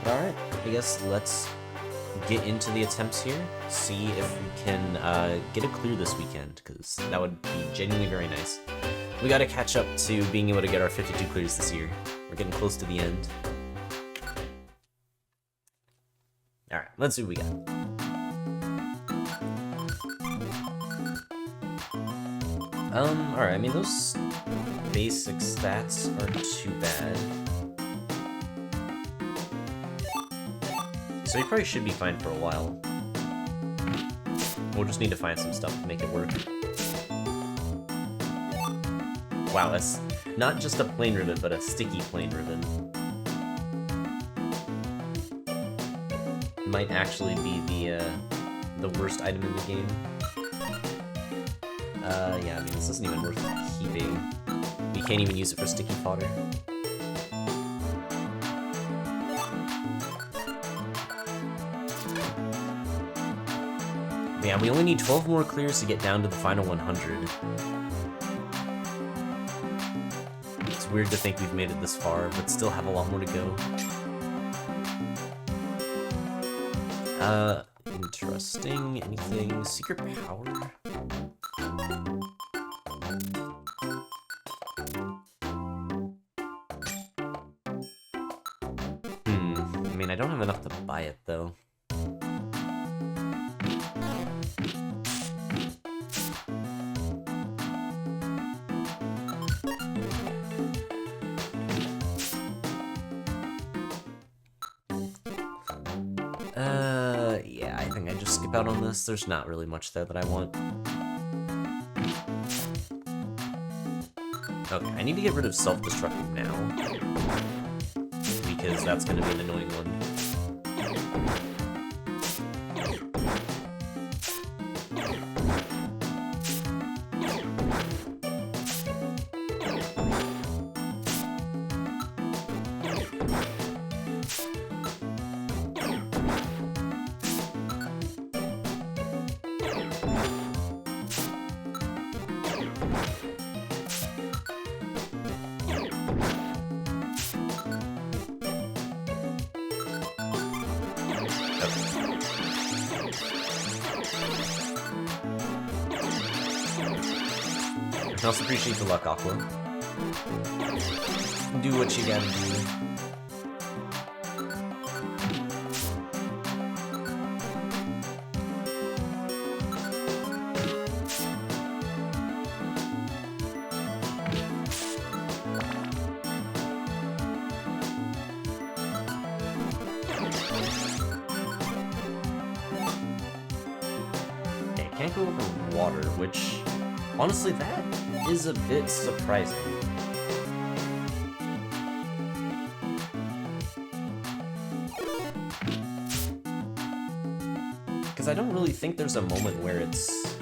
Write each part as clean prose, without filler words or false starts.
Alright, I guess let's get into the attempts here, see if we can get a clear this weekend, because that would be genuinely very nice. We gotta catch up to being able to get our 52 clears this year. We're getting close to the end. Alright, let's see what we got. Alright, I mean, those basic stats aren't too bad. So you probably should be fine for a while. We'll just need to find some stuff to make it work. Wow, that's not just a plain ribbon, but a sticky plain ribbon. Might actually be the worst item in the game. Yeah, I mean, this isn't even worth keeping. You can't even use it for sticky fodder. Yeah, we only need 12 more clears to get down to the final 100. It's weird to think we've made it this far, but still have a lot more to go. Interesting. Anything? Secret power? I mean, I don't have enough to buy it, though. Yeah, I think I just skip out on this. There's not really much there that I want. Okay, I need to get rid of self-destructive now, because that's going to be an annoying one. I also appreciate the luck, Aqua. Do what you gotta do. Okay, can't go over water, which, honestly, that is a bit surprising. Because I don't really think there's a moment where it's,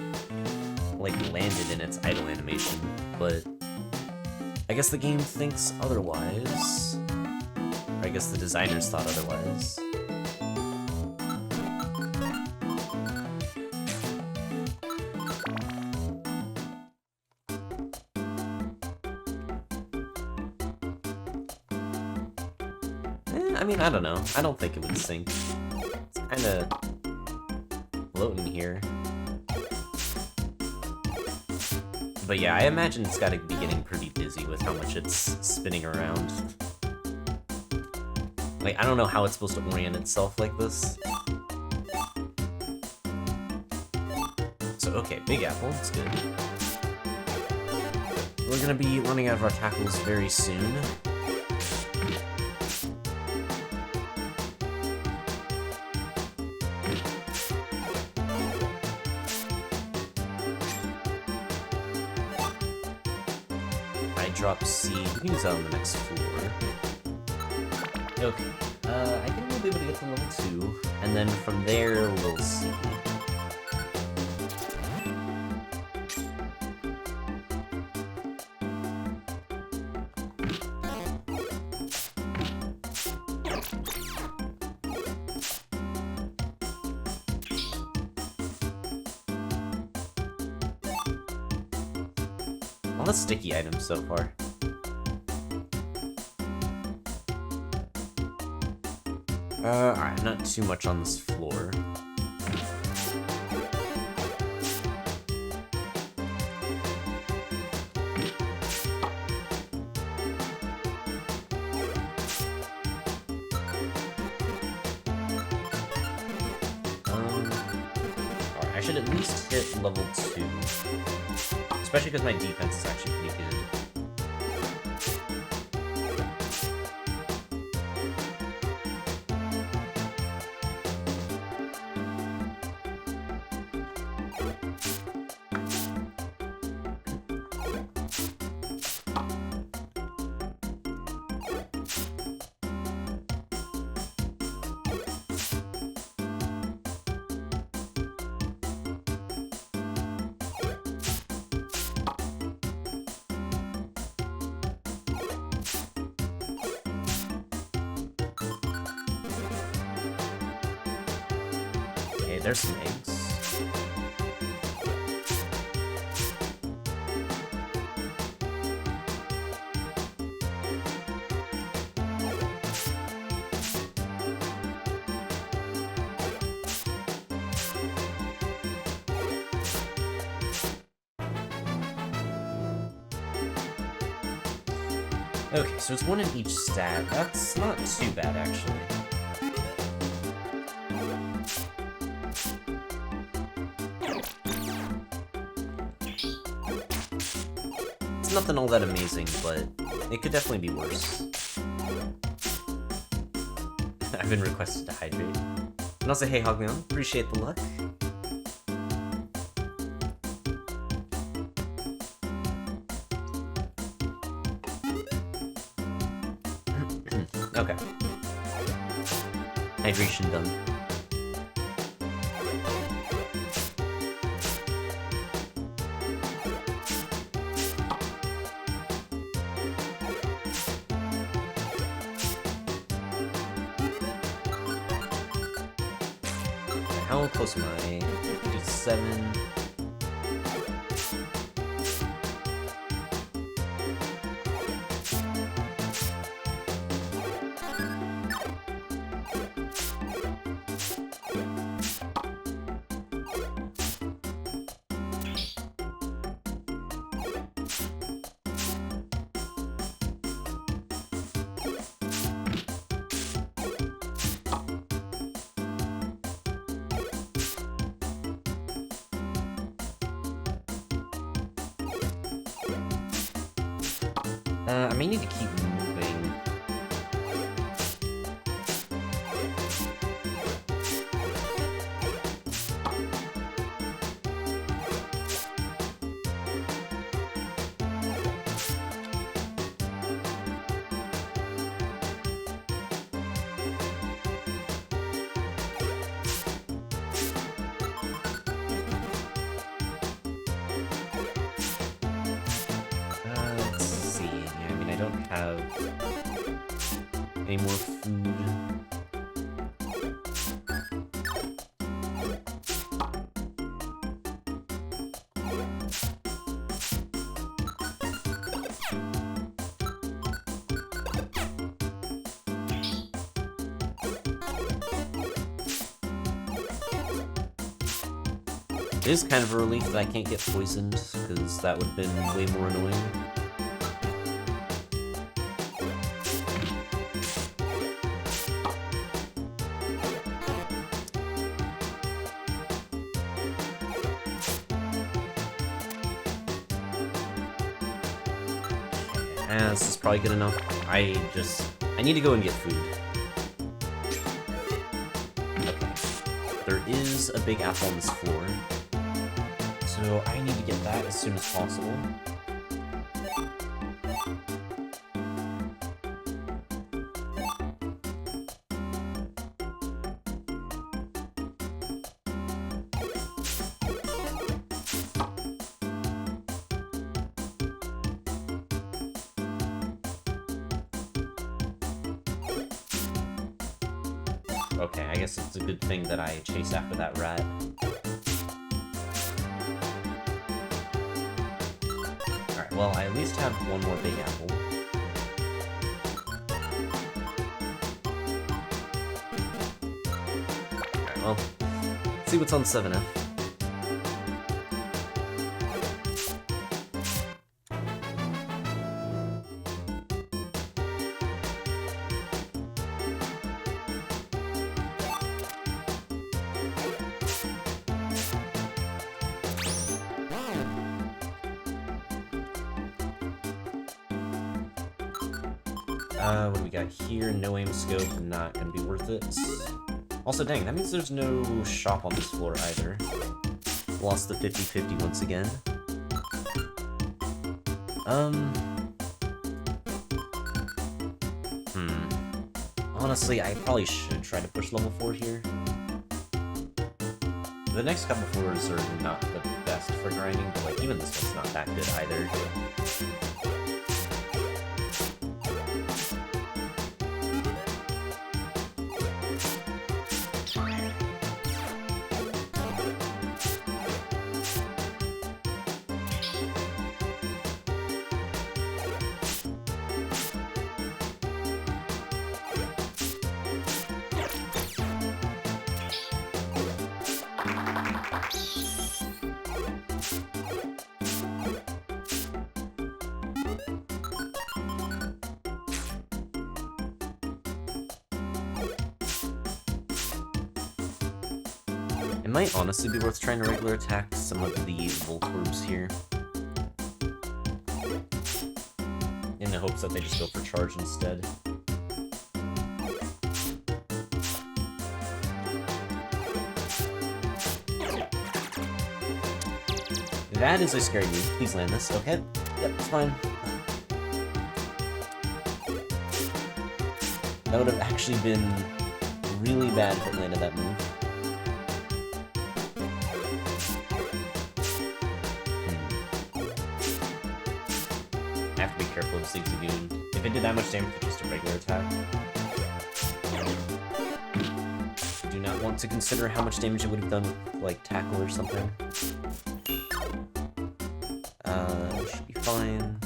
like, landed in its idle animation, but I guess the game thinks otherwise. Or I guess the designers thought otherwise. I mean, I don't know. I don't think it would sink. It's kinda floating here. But yeah, I imagine it's gotta be getting pretty dizzy with how much it's spinning around. Like, I don't know how it's supposed to orient itself like this. So, okay, Big Apple, that's good. We're gonna be running out of our tackles very soon. Drop C. We can use that on the next floor. Okay. I think we'll be able to get to level 2, and then from there we'll see. All the sticky items so far. Alright, not too much on this floor. Alright, I should at least hit level 2. Especially because my defense is actually pretty good. There's some eggs. Okay, so it's one in each stat. That's not too bad, actually. Nothing all that amazing, but it could definitely be worse. I've been requested to hydrate. And also, hey Hogmeon, appreciate the luck. Okay. Hydration done. How close am I? 57. I may need to keep moving. Have any more food. It is kind of a relief that I can't get poisoned, because that would have been way more annoying. This is probably good enough. I need to go and get food. Okay. There is a big apple on this floor, so I need to get that as soon as possible. Okay, I guess it's a good thing that I chase after that rat. Alright, well, I at least have one more big apple. well, let's see what's on 7F. What do we got here? No aim scope, not gonna be worth it. Also, dang, that means there's no shop on this floor either. Lost the 50-50 once again. Honestly, I probably should try to push level 4 here. The next couple floors are not the best for grinding, but like even this one's not that good either. It might honestly be worth trying to regular attack some of the Voltorbs here, in the hopes that they just go for charge instead. That is a scary move. Please land this. Okay. Yep, it's fine. That would have actually been really bad if it landed that move. I have to be careful of Zigzagoon. If it did that much damage with just a regular attack, I do not want to consider how much damage it would have done with, like, tackle or something. Should be fine.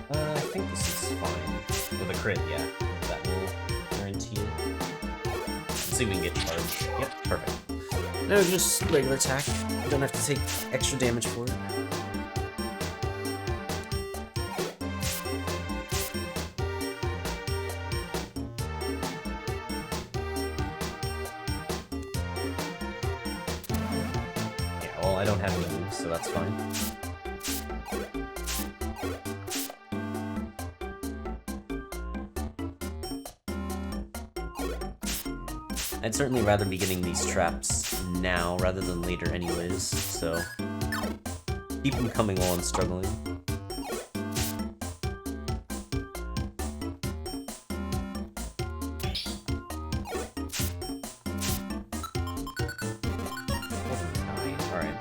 I think this is fine. With a crit, yeah. That will guarantee it. Let's see if we can get charged. Yep, perfect. No, just regular attack. You don't have to take extra damage for it. Yeah, well, I don't have any moves, so that's fine. I'd certainly rather be getting these traps now rather than later anyways, so keep them coming while I'm struggling. Alright.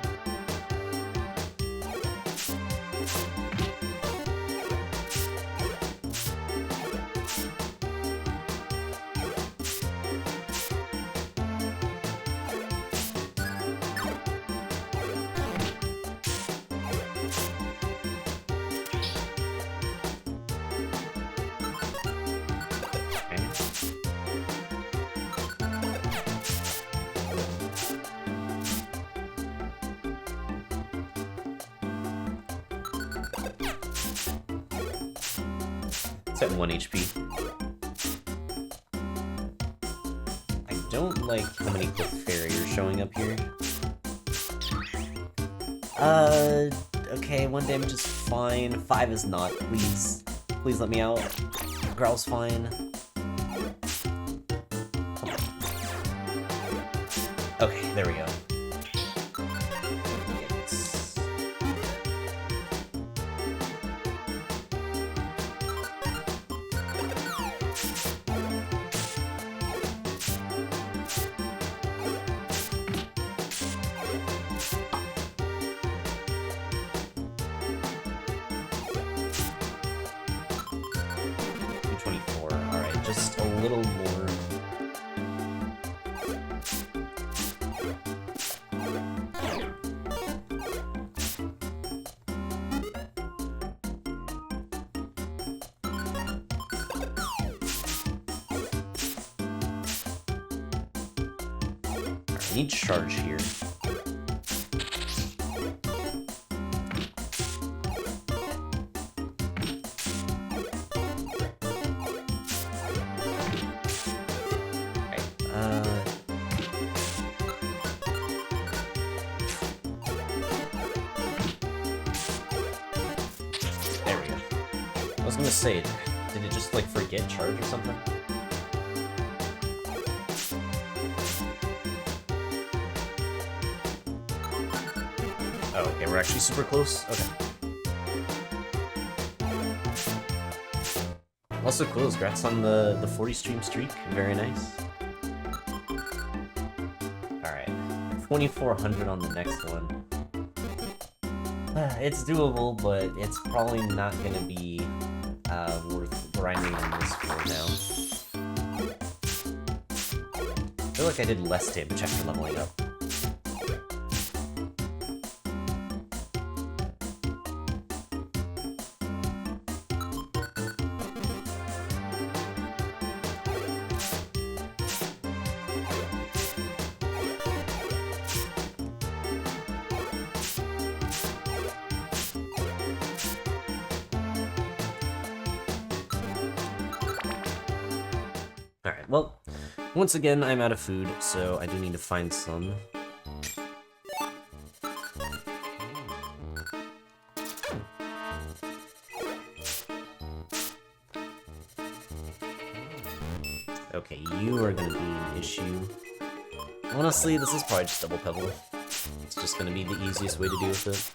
It's at 1 HP. I don't like how many Cliff Fairy are showing up here. Okay, 1 damage is fine. 5 is not. Please. Please let me out. Growl's fine. Come on. Okay, there we go. 24. Alright, just a little more. I need charge here. There we go. I was gonna say, did it just like forget charge or something? Oh, okay, we're actually super close? Okay. Also cool, congrats on the 40 stream streak. Very nice. Alright, 2400 on the next one. It's doable, but it's probably not gonna be worth grinding on this for now. I feel like I did less damage after leveling up. Alright, well, once again, I'm out of food, so I do need to find some. Okay, you are gonna be an issue. Honestly, this is probably just double pebble. It's just gonna be the easiest way to deal with it.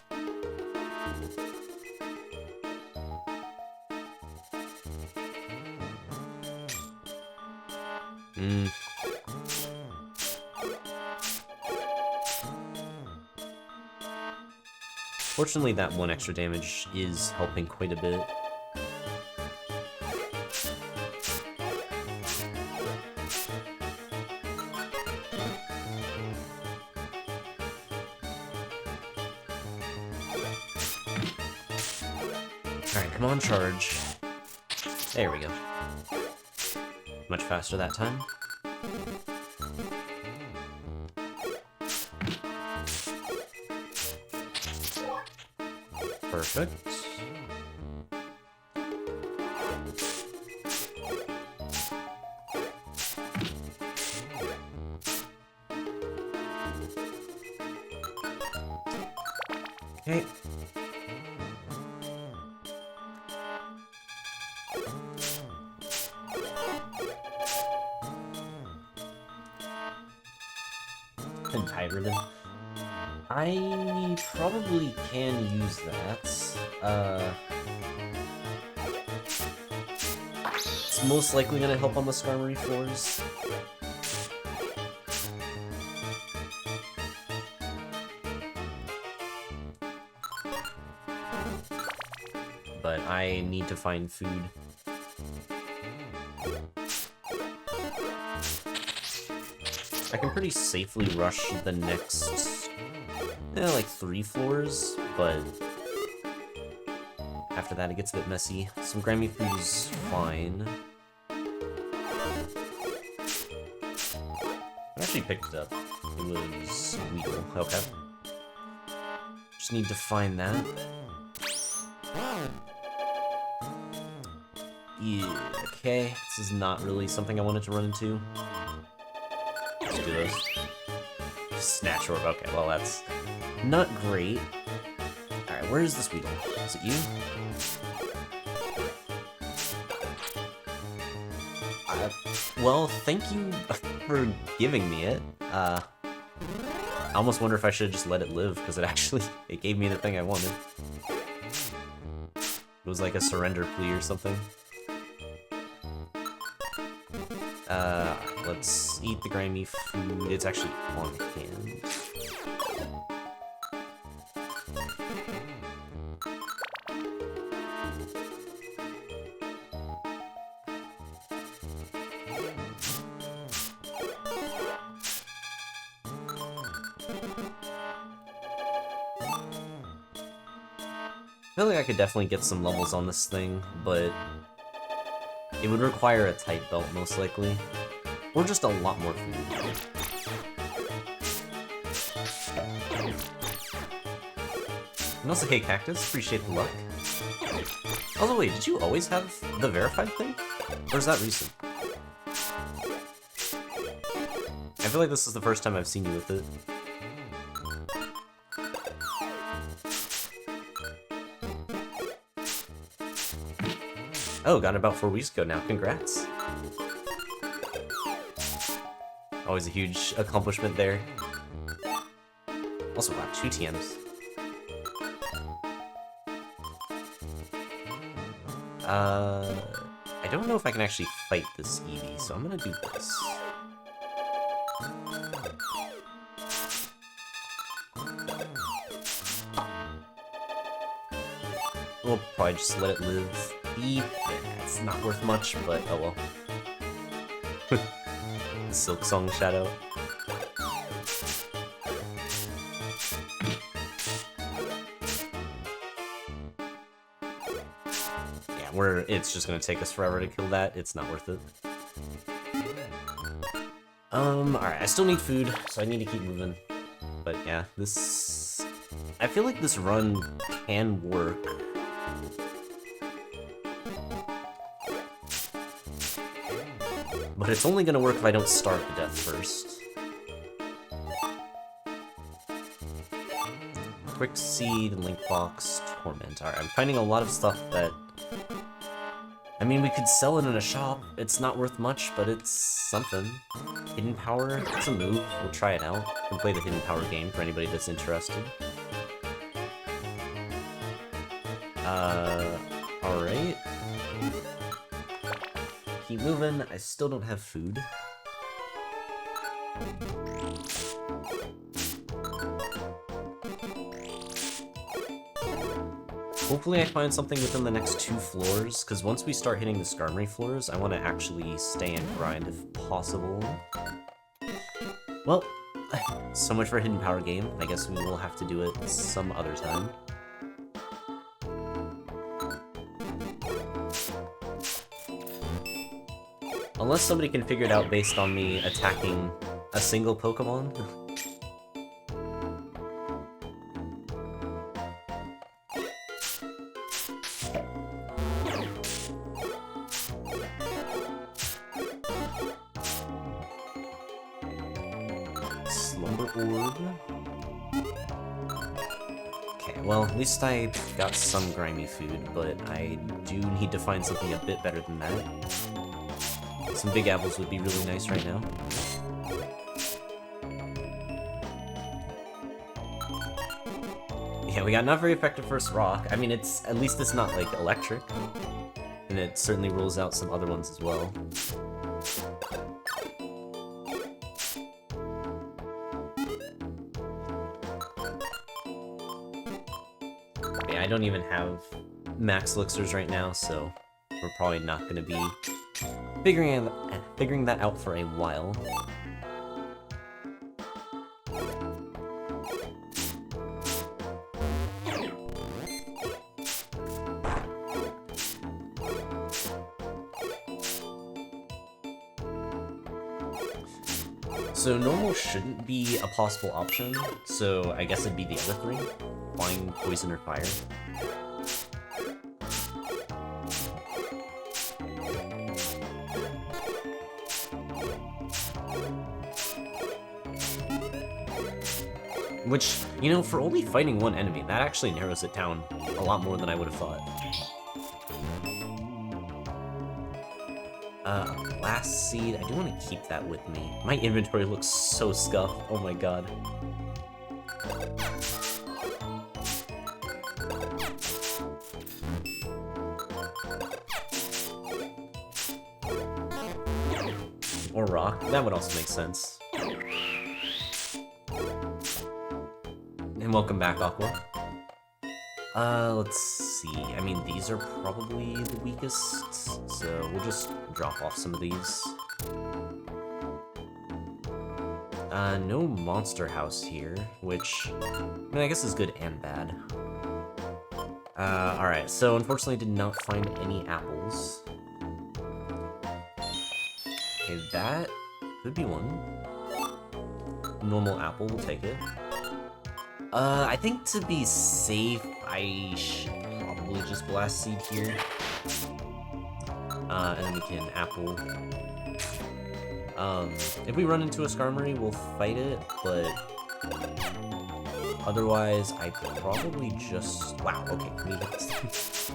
Fortunately, that one extra damage is helping quite a bit. Alright, come on, charge. There we go. Much faster that time. Perfect. Okay. Entirely. I probably can use that. It's most likely gonna help on the Skarmory floors. But I need to find food. I can pretty safely rush the next, like 3 floors, but after that it gets a bit messy. Some Grammy food is fine. I actually picked it up. It was Weedle. Okay. Just need to find that. Yeah, okay. This is not really something I wanted to run into. Let's do this. Snatch Orb. Okay, well that's not great. Alright, where is this Weedle? Is it you? Well, thank you for giving me it. I almost wonder if I should have just let it live, because it gave me the thing I wanted. It was like a surrender plea or something. Let's eat the grimy food. It's actually on hand. I feel like I could definitely get some levels on this thing, but it would require a tight belt, most likely. Or just a lot more food. And also, hey Cactus, appreciate the luck. Also, wait, did you always have the verified thing? Or is that recent? I feel like this is the first time I've seen you with it. Oh, got it about 4 weeks ago now, congrats. Always a huge accomplishment there. Also, wow, 2 TMs. I don't know if I can actually fight this Eevee, so I'm gonna do this. We'll probably just let it live. It's not worth much, but oh well. The Silk Song Shadow. It's just gonna take us forever to kill that. It's not worth it. Alright, I still need food, so I need to keep moving. But yeah, this... I feel like this run can work. But it's only gonna work if I don't starve to death first. Quick Seed, Link Box, Torment. Alright, I'm finding a lot of stuff that... I mean, we could sell it in a shop. It's not worth much, but it's something. Hidden Power, it's a move. We'll try it out. We'll play the Hidden Power game for anybody that's interested. Alright. Keep moving. I still don't have food. Hopefully I find something within the next 2 floors, because once we start hitting the Skarmory floors, I want to actually stay and grind if possible. Well, so much for a Hidden Power game. I guess we will have to do it some other time. Unless somebody can figure it out based on me attacking a single Pokemon. Well, at least I got some grimy food, but I do need to find something a bit better than that. Some big apples would be really nice right now. Yeah, we got not very effective first rock. I mean, at least it's not, like, electric. And it certainly rules out some other ones as well. I don't even have max elixirs right now, so we're probably not going to be figuring that out for a while. So normal shouldn't be a possible option, so I guess it'd be the other 3. Flying, Poison, or Fire. Which, you know, for only fighting one enemy, that actually narrows it down a lot more than I would have thought. Last Seed, I do want to keep that with me. My inventory looks so scuffed, oh my god. Or rock, that would also make sense. And welcome back, Aqua. Let's see. I mean, these are probably the weakest, so we'll just drop off some of these. No monster house here, which, I mean, I guess is good and bad. Alright, so unfortunately did not find any apples. Okay, that could be one. Normal apple, we'll take it. I think to be safe, I should probably just blast seed here. And then we can apple. If we run into a Skarmory, we'll fight it, but otherwise, I probably just... Wow, okay, can we hit this?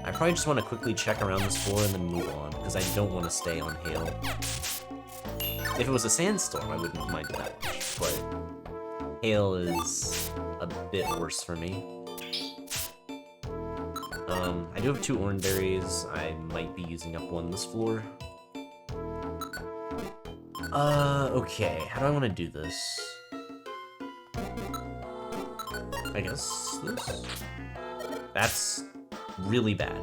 I probably just want to quickly check around this floor and then move on, because I don't want to stay on hail. If it was a sandstorm, I wouldn't mind it that much, but hail is a bit worse for me. I do have 2 orange berries. I might be using up one this floor. Okay, how do I want to do this? I guess this? That's really bad.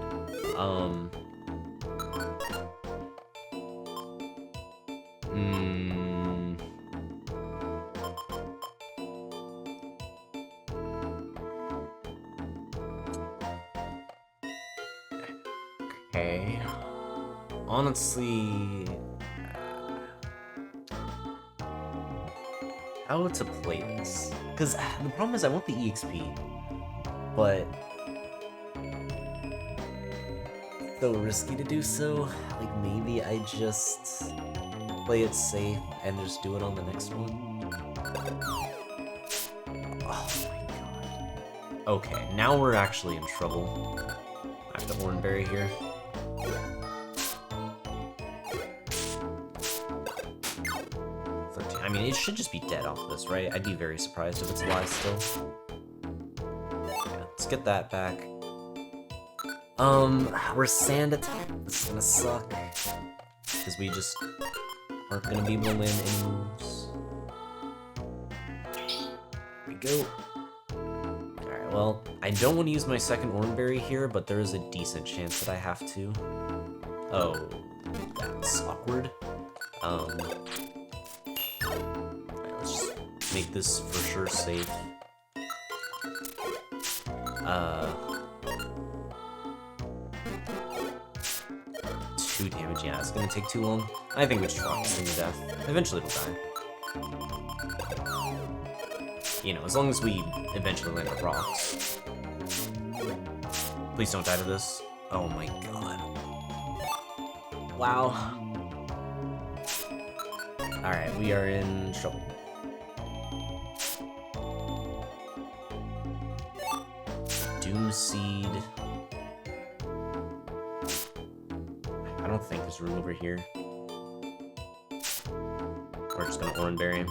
Okay. Honestly... how to play this? Because the problem is I want the EXP, but it's so risky to do so. Like, maybe I just play it safe and just do it on the next one. Oh my god. Okay, now we're actually in trouble. I have to Oranberry here. I mean, it should just be dead off this, right? I'd be very surprised if it's alive still. Yeah, let's get that back. We're sand attack. This is gonna suck. Because we just aren't gonna be able to land any moves. Here we go. Alright, well, I don't want to use my second Oranberry here, but there is a decent chance that I have to. Oh, that's awkward. Make this for sure safe. 2 damage, yeah, it's gonna take too long. I think we just rock this thing to death. Eventually it'll die. You know, as long as we eventually land on rocks. Please don't die to this. Oh my god. Wow. Alright, we are in trouble. Doom Seed. I don't think there's room over here. We're just gonna Oranberry him.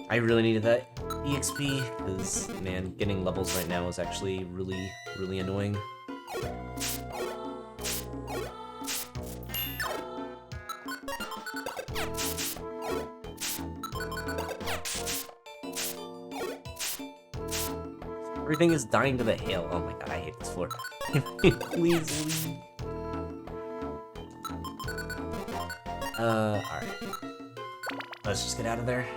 I really needed that EXP, because, man, getting levels right now is actually really, really annoying. Everything is dying to the hail. Oh my god, I hate this floor. Please leave. Alright. Let's just get out of there.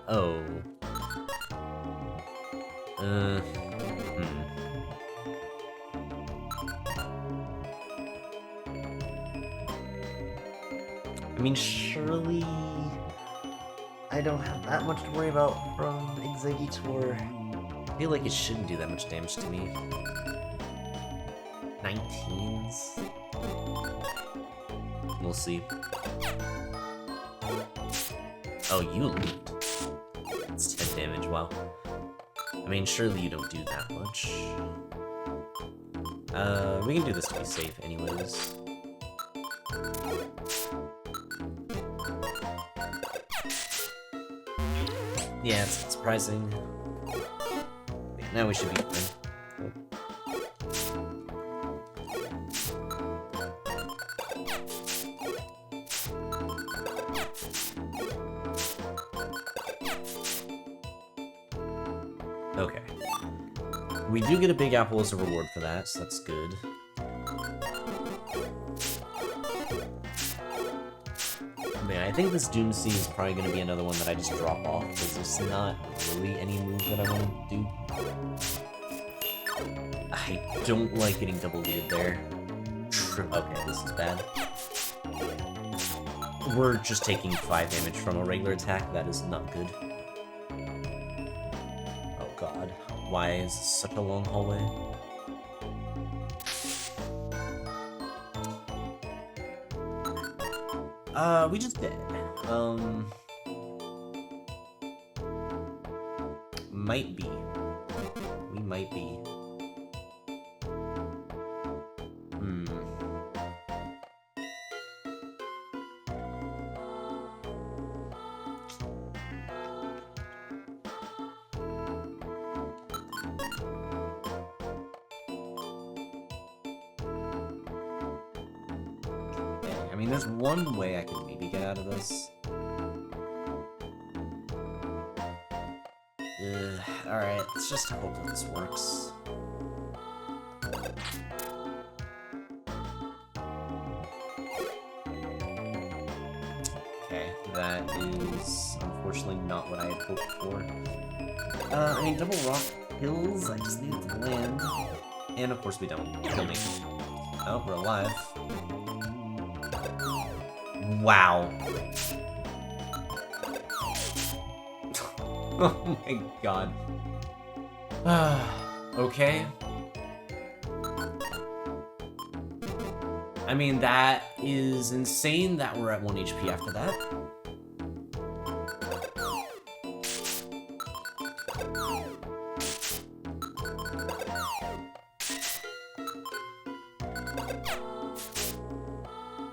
Oh. I mean, surely I don't have that much to worry about from Exeggutor. I feel like it shouldn't do that much damage to me. 19s? We'll see. Oh, you looped. That's 10 damage, wow. I mean, surely you don't do that much. We can do this to be safe anyways. Yeah, it's surprising. Yeah, now we should be fine. Okay. We do get a big apple as a reward for that, so that's good. I mean, I think this Doomsday is probably going to be another one that I just drop off, because there's not really any move that I want to do. I don't like getting double-leaded there. Okay, this is bad. We're just taking 5 damage from a regular attack. That is not good. Oh god. Why is this such a long hallway? We just did. Might be. We might be. I mean, there's one way I could maybe get out of this. Alright, let's just hope that this works. Okay, that is unfortunately not what I had hoped for. I mean, double rock hills, I just need it to land. And of course we don't. Kill me. Oh, we're alive. Wow. Oh my god. Okay. I mean, that is insane that we're at 1 HP after that.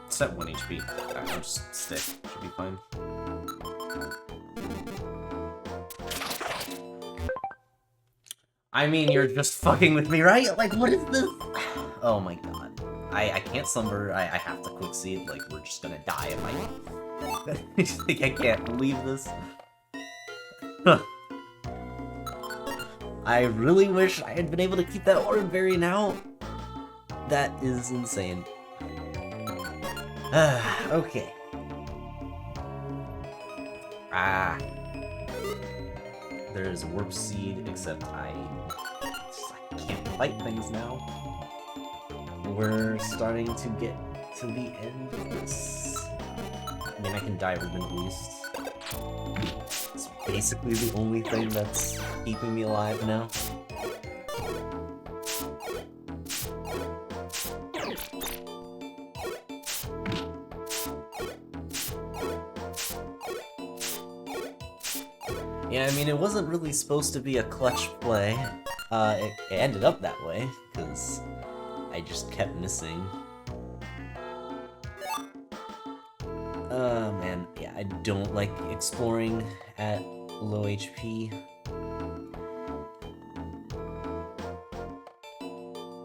It's at 1 HP. Alright, I'll just stick. Should be fine. I mean, you're just fucking with me, right? Like, what is this? Oh my god. I can't slumber. I have to quick seed. Like, we're just gonna die if I... Like, I can't believe this. I really wish I had been able to keep that orb variant out. That is insane. Okay. There's warp seed, except I can't fight things now. We're starting to get to the end of this. I mean, I can die ribbon at least. It's basically the only thing that's keeping me alive now. Yeah, I mean, it wasn't really supposed to be a clutch play. It ended up that way, because I just kept missing. Man, yeah, I don't like exploring at low HP.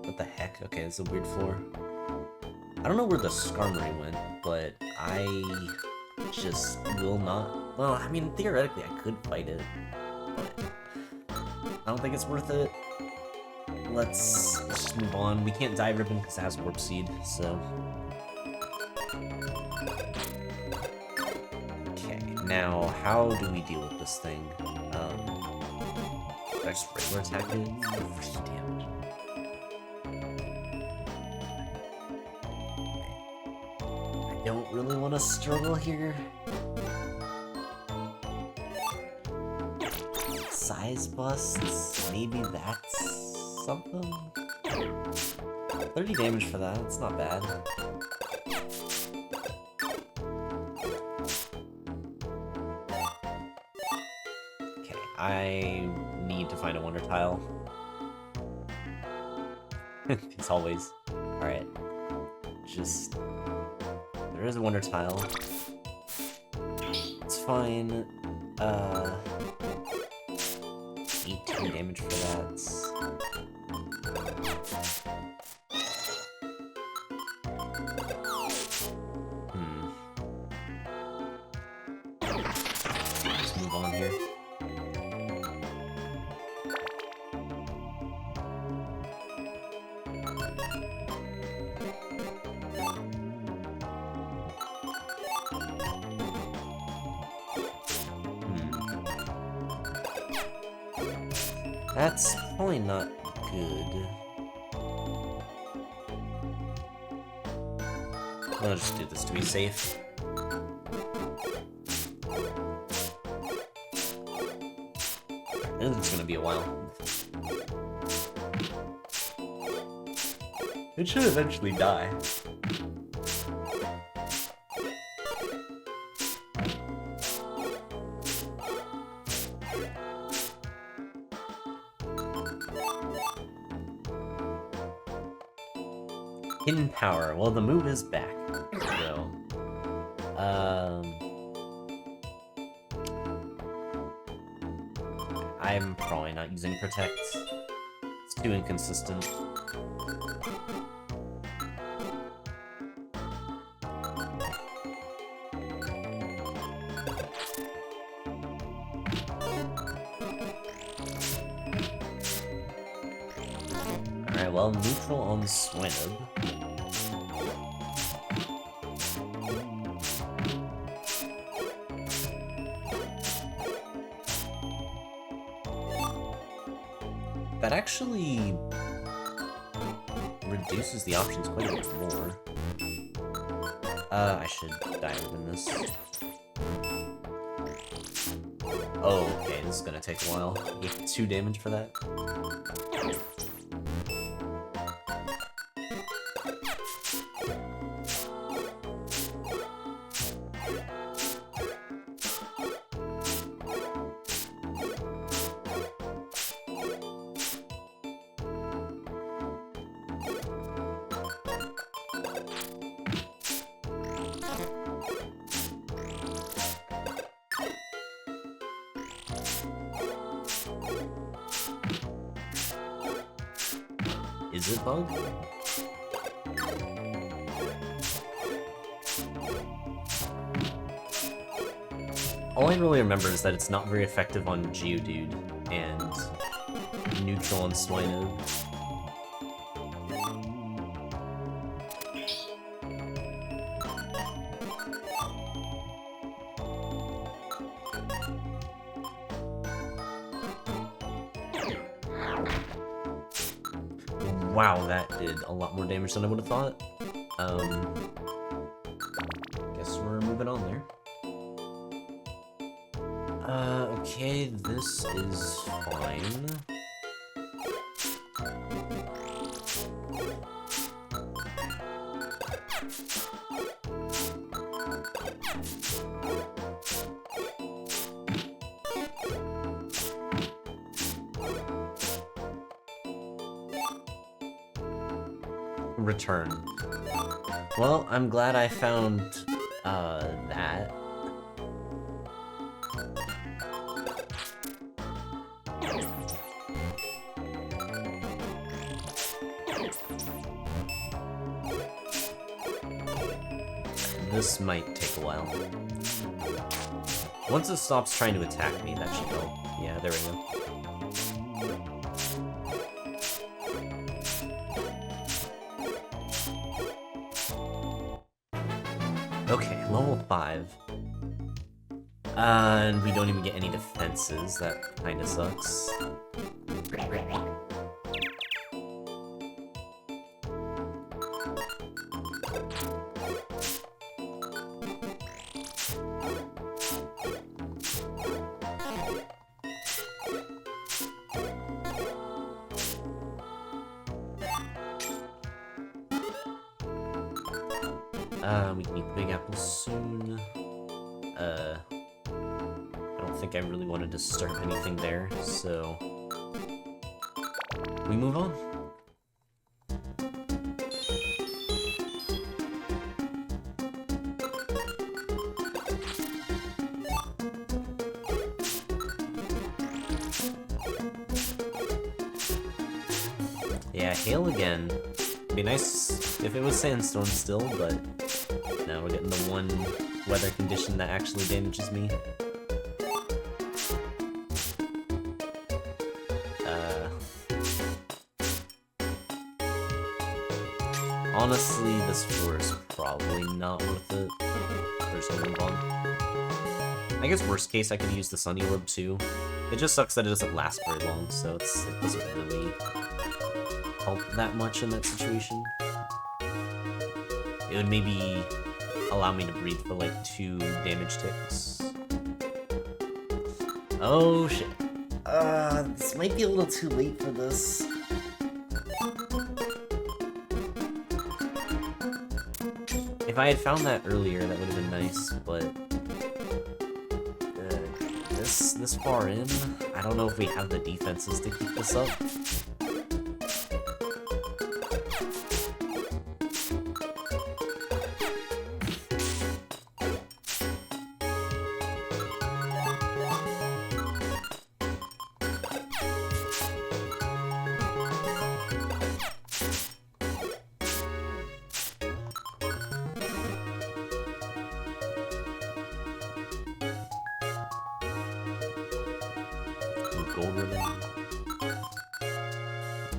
What the heck? Okay, it's a weird floor. I don't know where the Skarmory went, but I just will not. Well, I mean, theoretically, I could fight it, but I don't think it's worth it. Let's just move on. We can't die ribbon because it has warp seed, so. Okay, now how do we deal with this thing? Should I just regular attack it? 3 damage. I don't really want to struggle here. Size busts, maybe that's something? 30 damage for that, it's not bad. Okay, I need to find a wonder tile. As always. Alright. Just... there is a wonder tile. It's fine. 18 damage for that. Let's move on here. That's probably not good. I'll just do this to be safe. It's gonna be a while. It should eventually die. Hidden power. Well, the move is back. So, I'm probably not using Protect. It's too inconsistent. Alright, well, neutral on Swinub. That actually reduces the options quite a bit more. I should dive in this. Oh, okay, this is gonna take a while. You get 2 damage for that. Is it bug? All I really remember is that it's not very effective on Geodude and neutral on Swinub. Wow, that did a lot more damage than I would have thought. Guess we're moving on there. Okay, this is fine. Return. Well, I'm glad I found, that. This might take a while. Once it stops trying to attack me, that should help. Yeah, there we go. Okay, level 5. And we don't even get any defenses, that kinda sucks. We can eat the Big Apple soon. I don't think I really want to disturb anything there, so we move on. Yeah, hail again. It'd be nice if it was sandstorm still, but now we're getting the one weather condition that actually damages me. Honestly, this floor is probably not worth it. We're just gonna move on. I guess worst case I could use the Sunny Orb too, It just sucks that it doesn't last very long, so it doesn't really help that much in that situation. It would maybe allow me to breathe for like 2 damage ticks. Oh shit. This might be a little too late for this. If I had found that earlier, that would have been nice, but this far in, I don't know if we have the defenses to keep this up.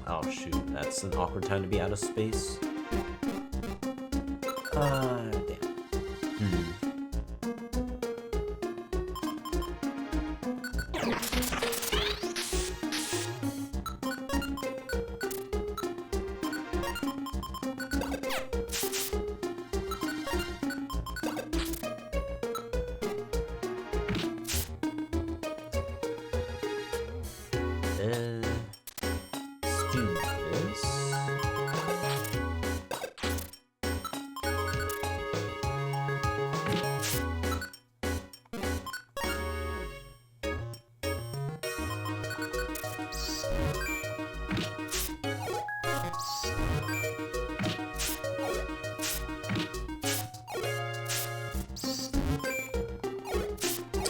Oh shoot, that's an awkward time to be out of space. Damn. Let's do this.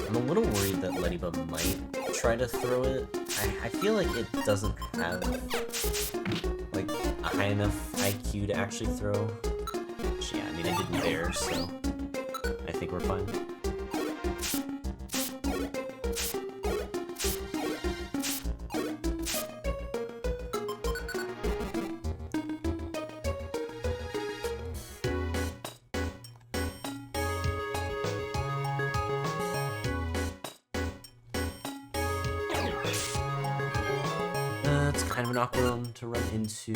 I'm a little worried that Ladybug might try to throw it. I feel like it doesn't have like a high enough IQ to actually throw. Which, yeah, I mean, I didn't dare, so I think we're fine. It's kind of an awkward one to run into.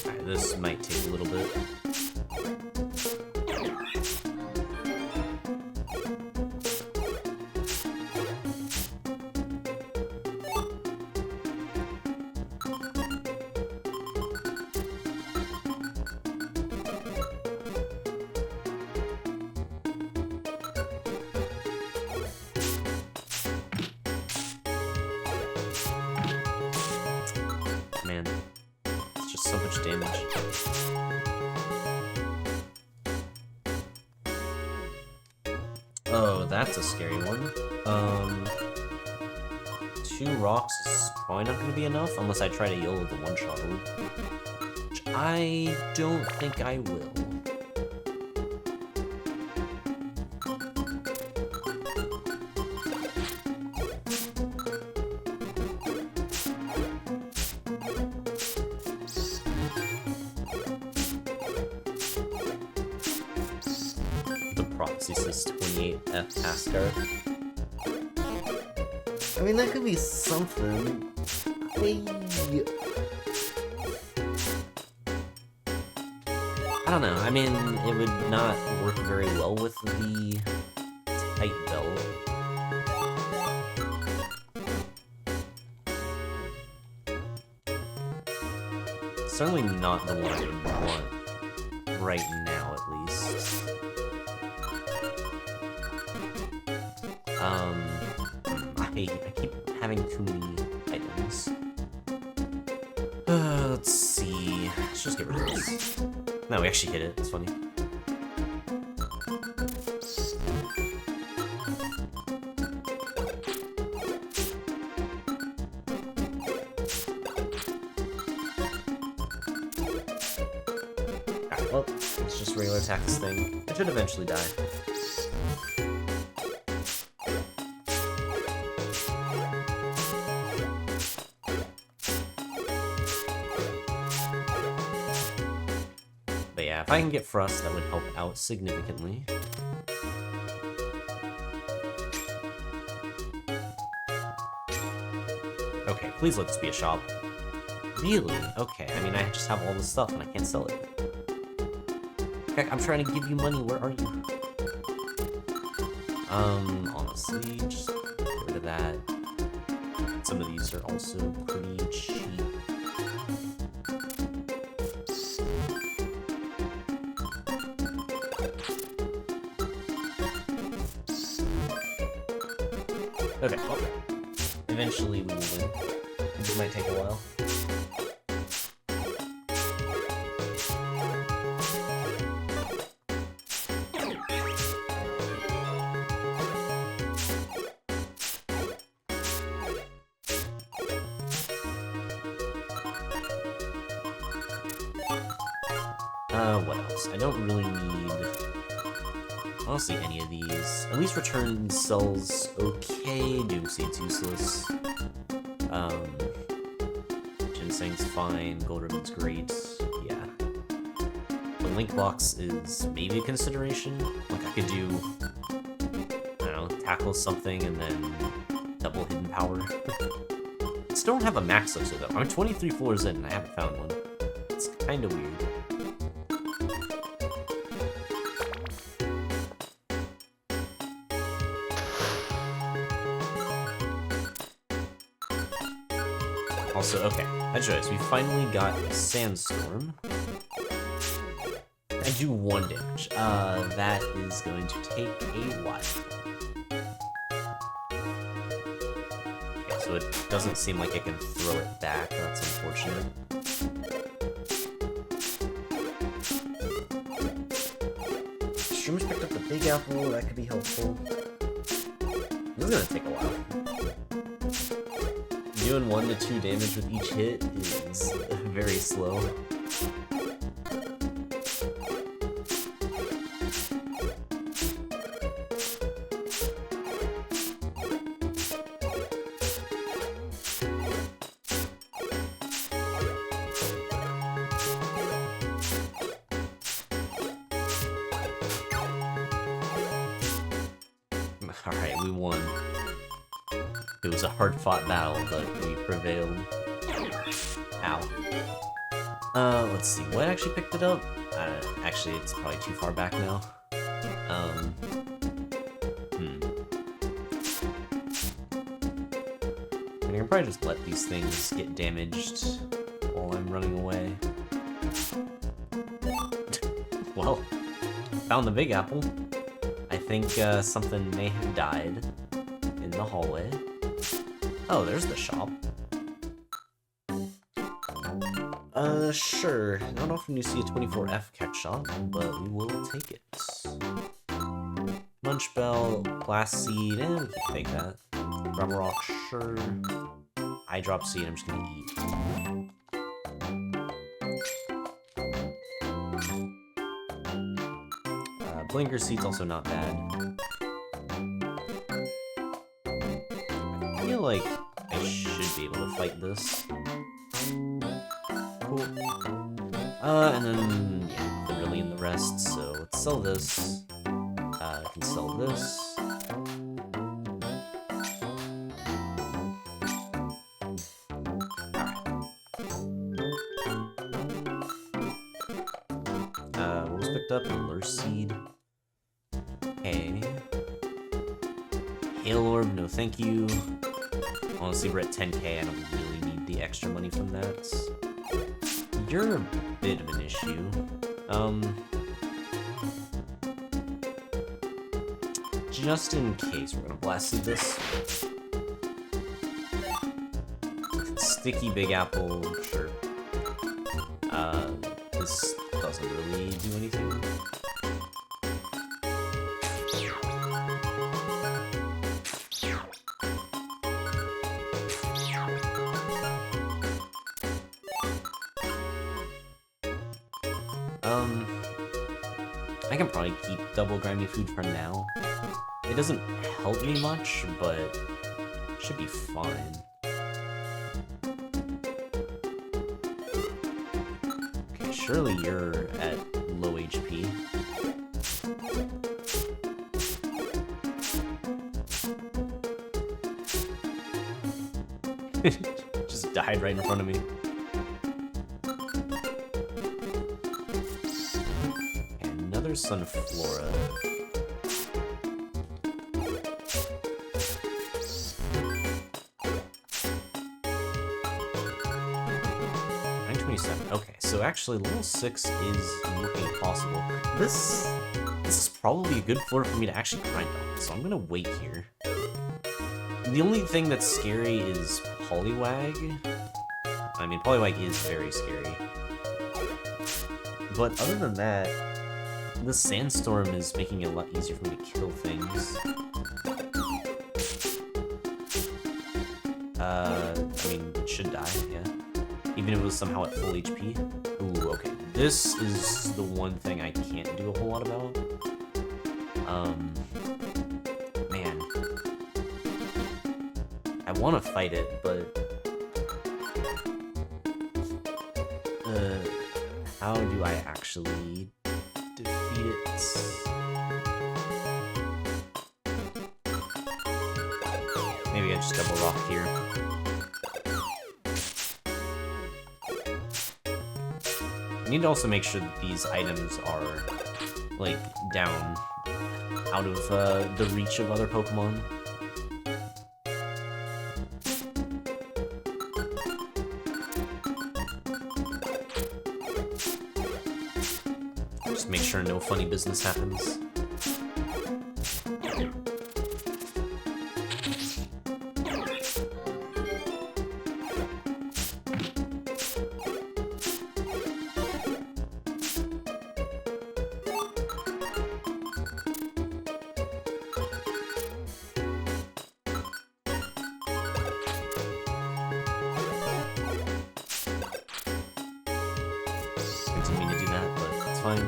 Alright, this might take a little bit. Man, it's just so much damage. Oh, that's a scary one. 2 rocks is probably not going to be enough unless I try to YOLO the one-shot orb, which I don't think I will. Prophecy says 28 F Asgard. I mean, that could be something. I don't know. I mean, it would not work very well with the tight belt. Certainly not the one I would want right now, at least. I keep having too many items. Let's see. Let's just get rid of this. No, we actually hit it. It's funny. Alright, well, let's just regular attack this thing. It should eventually die. if I can get Frost, that would help out significantly. Okay, please let this be a shop. Really? Okay, I mean, I just have all this stuff and I can't sell it. Heck, I'm trying to give you money, where are you? Honestly, just get rid of that. Some of these are also pretty cheap. Okay, well, eventually we will win. This might take a while. What else? I don't really need, honestly, any of these. At least Return sells okay. Doomseed's useless. Ginseng's fine. Gold Ribbon's great. Yeah. The Link Box is maybe a consideration. Like, I could do, I don't know, tackle something and then double hidden power. Still don't have a max elixir though. I'm 23 floors in and I haven't found one. It's kinda weird. Also, okay, I chose. We finally got a Sandstorm. I do 1 damage. That is going to take a while. Okay, so it doesn't seem like I can throw it back. That's unfortunate. Shrooms picked up the Big Apple. That could be helpful. This is gonna take a while. Doing 1 to 2 damage with each hit is very slow. Alright, we won. It was a hard-fought battle, but we prevailed. Ow. Let's see, what actually picked it up? Actually, it's probably too far back now. I can probably just let these things get damaged while I'm running away. Well, found the Big Apple. I think something may have died in the hallway. Oh, there's the shop. Sure. Not often you see a 24F catch shop, but we will take it. Munch Bell, Blast Seed, and we can take that. Rubber Rock, sure. Eye Drop Seed, I'm just gonna eat. Blinker Seed's also not bad. I feel like I should be able to fight this. Cool. And then, yeah, they're really in the rest, so let's sell this. I can sell this. Alright. What was picked up? The Lure Seed. Okay. Hail Orb, no thank you. Honestly, we're at 10k, I don't really need the extra money from that. You're a bit of an issue. Just in case, we're gonna blast seed this. Sticky Big Apple, sure. This doesn't really do anything. I can probably keep double grimy food for now. It doesn't help me much, but it should be fine. Okay, surely you're at low HP. Just died right in front of me. And another Sunflora. Okay, so actually level 6 is looking possible. This is probably a good floor for me to actually grind on, so I'm gonna wait here. The only thing that's scary is Poliwag. I mean, Poliwag is very scary. But other than that, the Sandstorm is making it a lot easier for me to kill things. I mean, it should die, yeah. Even if it was somehow at full HP. Ooh, okay. This is the one thing I can't do a whole lot about. Man. I want to fight it, but... how do I actually defeat it? Maybe I just double rock here. I need to also make sure that these items are, like, down, out of the reach of other Pokemon. Just make sure no funny business happens. Didn't mean to do that, but it's fine.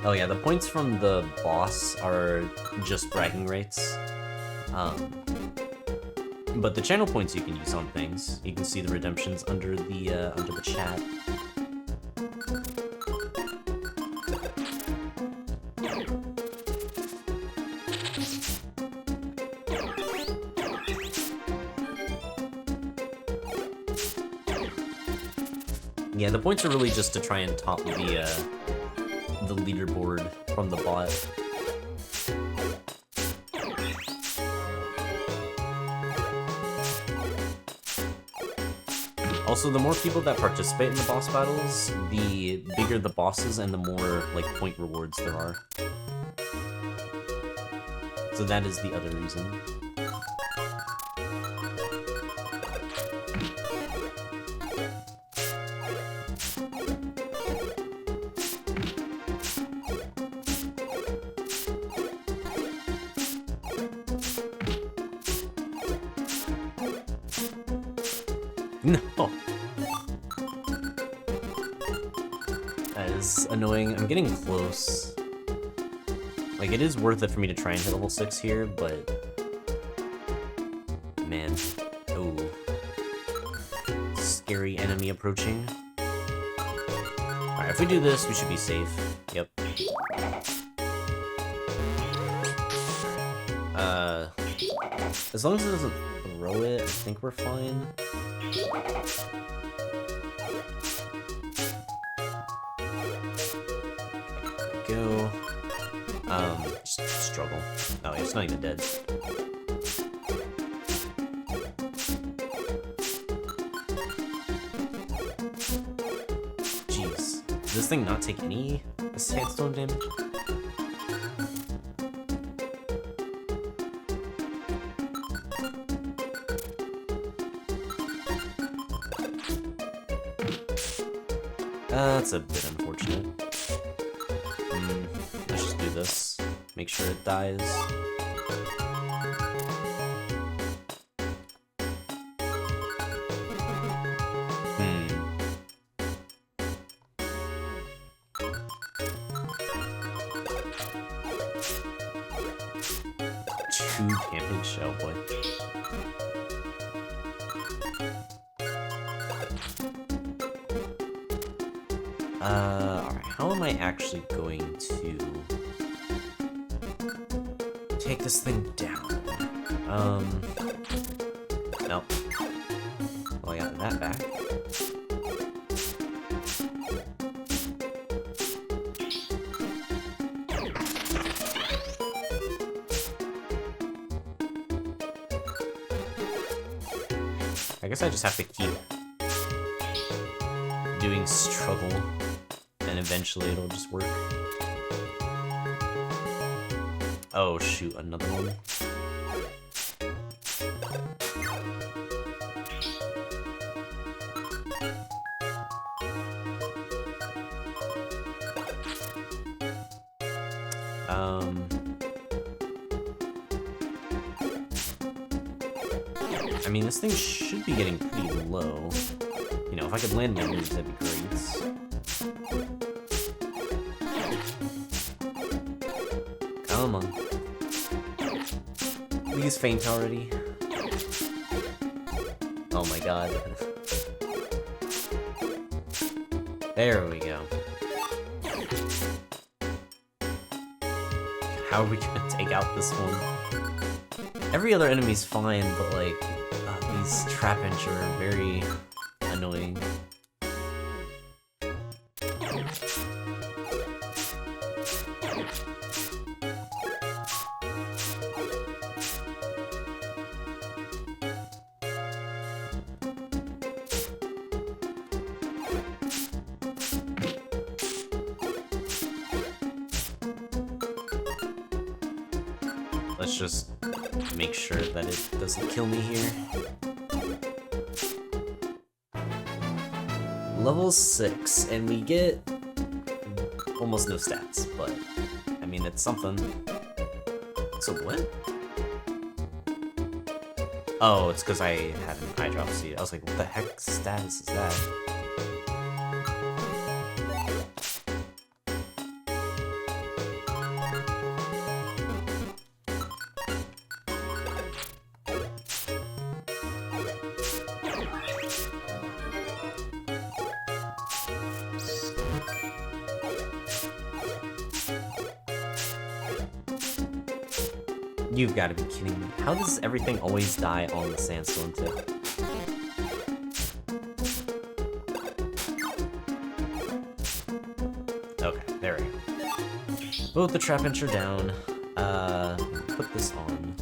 Oh yeah, the points from the boss are just bragging rights. But the channel points you can use on things. You can see the redemptions under the chat. Yeah, the points are really just to try and top the leaderboard from the bot. Also, the more people that participate in the boss battles, the bigger the bosses and the more, like, point rewards there are. So that is the other reason. No! That is annoying. I'm getting close. Like, it is worth it for me to try and hit level 6 here, but... Man. Oh. Scary enemy approaching. Alright, if we do this, we should be safe. Yep. As long as it doesn't throw it, I think we're fine. Go. Just struggle. Oh, it's not even dead. Jeez. Does this thing not take any sandstorm damage? That's a bit unfortunate. Let's just do this. Make sure it dies. Two damage, oh boy. Alright, how am I actually going to take this thing down? Nope. Well, I got that back. I guess I just have to keep doing struggle, and eventually it'll just work. Oh shoot, another one. I mean, this thing should be getting pretty low. You know, if I could land my moves, that'd be great. Come on. Please faint already. Oh my god. There we go. How are we gonna take out this one? Every other enemy's fine, but like, these Trapinch are very annoying. Let's just make sure that it doesn't kill me here. Level 6, and we get almost no stats, but I mean, it's something. So what? Oh, it's because I had an eye drop seed. I was like, what the heck status is that? You've got to be kidding me. How does everything always die on the sandstone tip? Okay, there we go. Both the Trapinch are down. Put this on.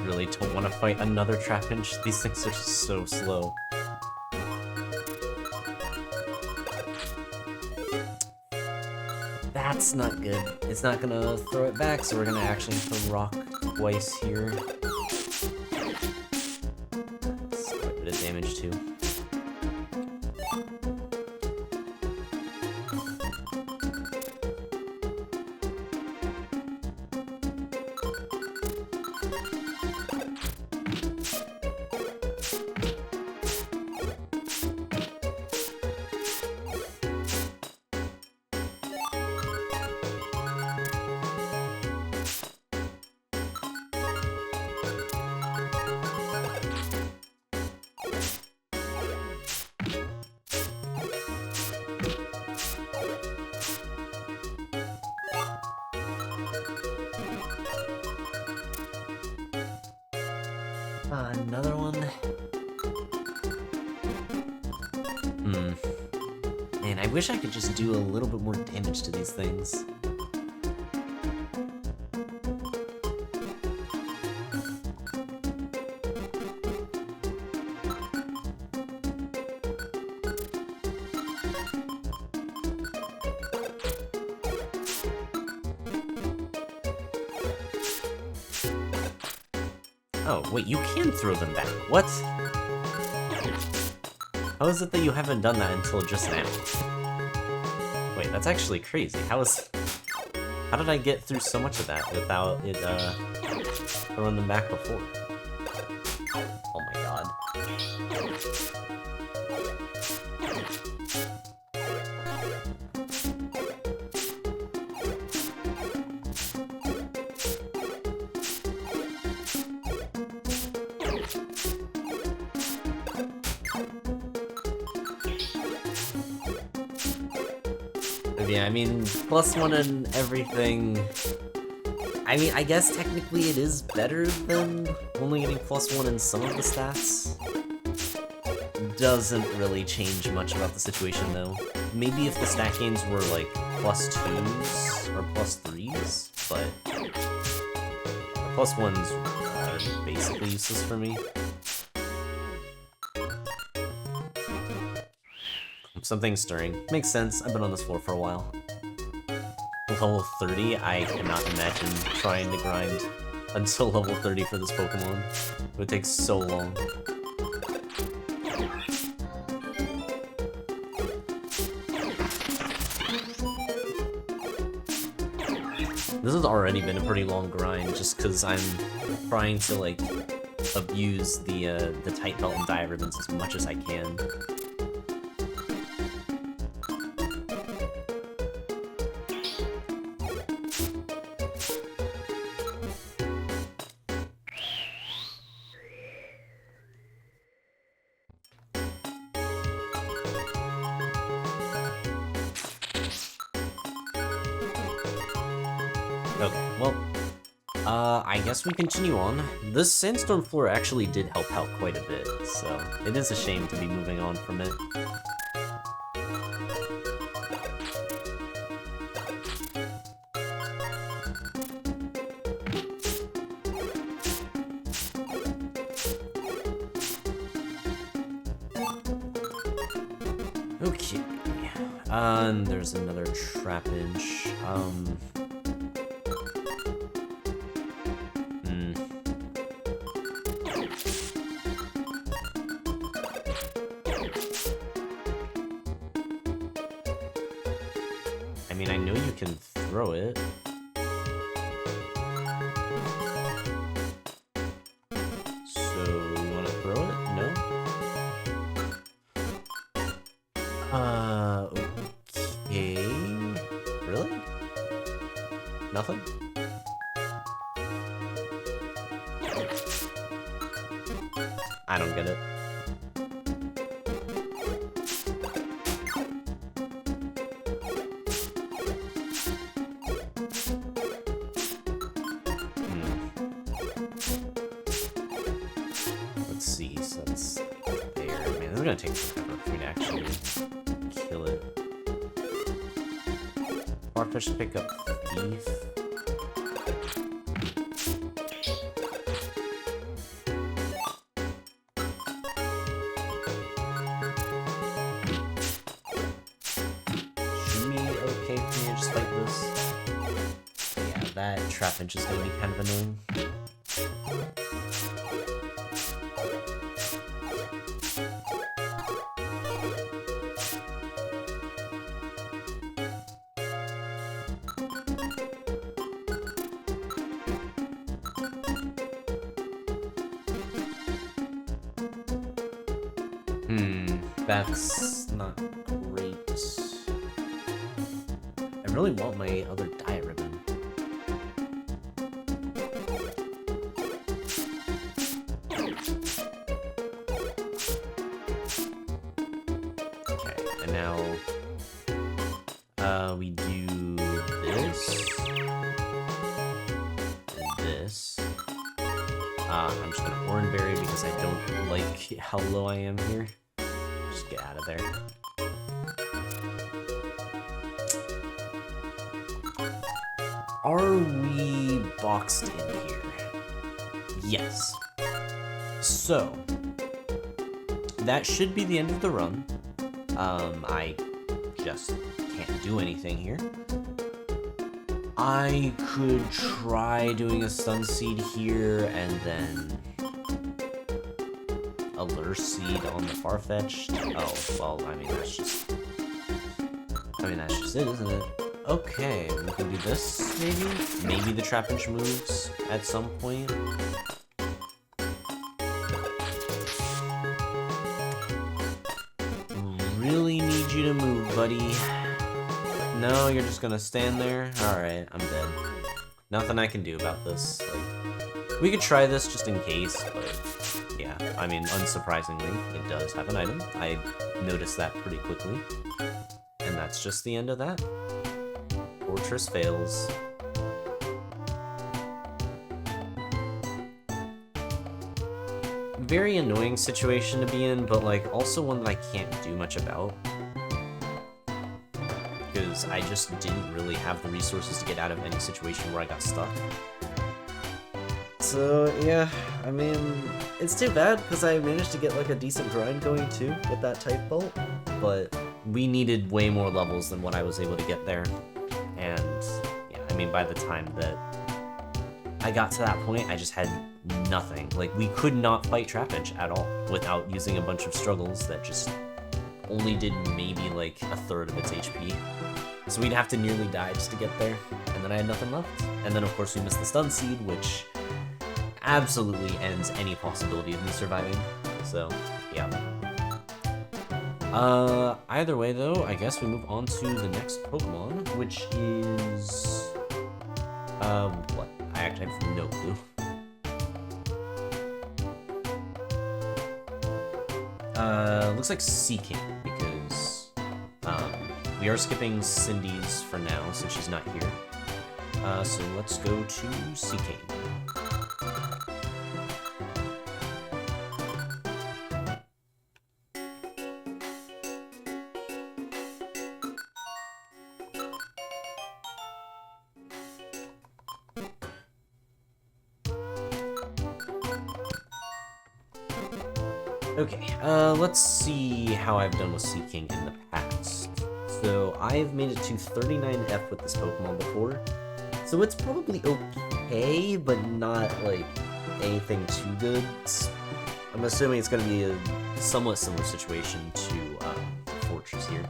Really don't want to fight another Trapinch. These things are just so slow. That's not good. It's not gonna throw it back, so we're gonna actually throw rock twice here. That's quite a bit of damage too. Another one? Man, I wish I could just do a little bit more damage to these things. Oh, wait, you can throw them back. What? How is it that you haven't done that until just now? Wait, that's actually crazy. How did I get through so much of that without it, throwing them back before. Oh my god. Yeah, I mean, +1 and everything. I mean, I guess technically it is better than only getting +1 in some of the stats. Doesn't really change much about the situation though. Maybe if the stat gains were like +2s or +3s, but the +1s are basically useless for me. Something stirring. Makes sense, I've been on this floor for a while. Level 30, I cannot imagine trying to grind until level 30 for this Pokemon. It would take so long. This has already been a pretty long grind just because I'm trying to like abuse the tight belt and dive ribbons as much as I can. Okay, well, I guess we continue on. This sandstone floor actually did help out quite a bit, so it is a shame to be moving on from it. Okay, and there's another trappage. I mean, I know you can throw it. So, you want to throw it? No? Okay. Really? Nothing? I don't get it. Let's see, so that's there. Man, this is gonna take forever for me to actually kill it. Forretress pick up Thief. Should be okay for me to just fight this. Yeah, that trappage is gonna be kind of annoying. That's not great. I really want my other diet ribbon. Okay, and now we do this and this. I'm just gonna Oranberry because I don't like how low I am here. Just get out of there. Are we boxed in here? Yes. So, that should be the end of the run. I just can't do anything here. I could try doing a Stun Seed here and then a Lure Seed on the Farfetch'd. Oh, well, I mean, that's just it, isn't it? Okay, we can do this, maybe? Maybe the Trapinch moves at some point. Really need you to move, buddy. No, you're just gonna stand there? Alright, I'm dead. Nothing I can do about this. Like, we could try this just in case, but yeah, I mean, unsurprisingly, it does have an item. I noticed that pretty quickly. And that's just the end of that. Forretress fails. Very annoying situation to be in, but like also one that I can't do much about. Because I just didn't really have the resources to get out of any situation where I got stuck. So yeah, I mean, it's too bad because I managed to get like a decent grind going too with that type bolt, but we needed way more levels than what I was able to get there. And yeah, I mean, by the time that I got to that point, I just had nothing. Like, we could not fight Trapinch at all without using a bunch of struggles that just only did maybe like a third of its HP. So we'd have to nearly die just to get there, and then I had nothing left. And then of course we missed the stun seed, which absolutely ends any possibility of me surviving. So yeah. Either way though, I guess we move on to the next Pokemon, which is what? I actually have no clue. Looks like Seaking, because we are skipping Cindy's for now since she's not here. So let's go to Seaking. Okay, let's see how I've done with Seaking in the past. So, I've made it to 39F with this Pokemon before, so it's probably okay, but not, like, anything too good. I'm assuming it's gonna be a somewhat similar situation to Forretress here.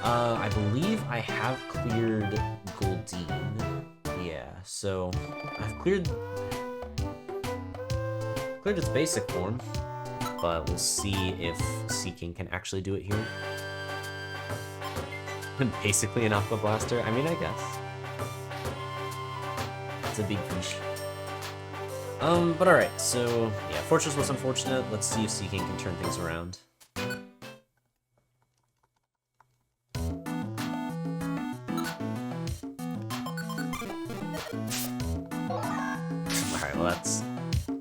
I believe I have cleared Goldeen. Yeah, so I've cleared its basic form, but we'll see if Seaking can actually do it here. Basically an Aqua Blaster? I mean, I guess. It's a big fish. But alright, so yeah, Forretress was unfortunate. Let's see if Seaking can turn things around. Alright, well that's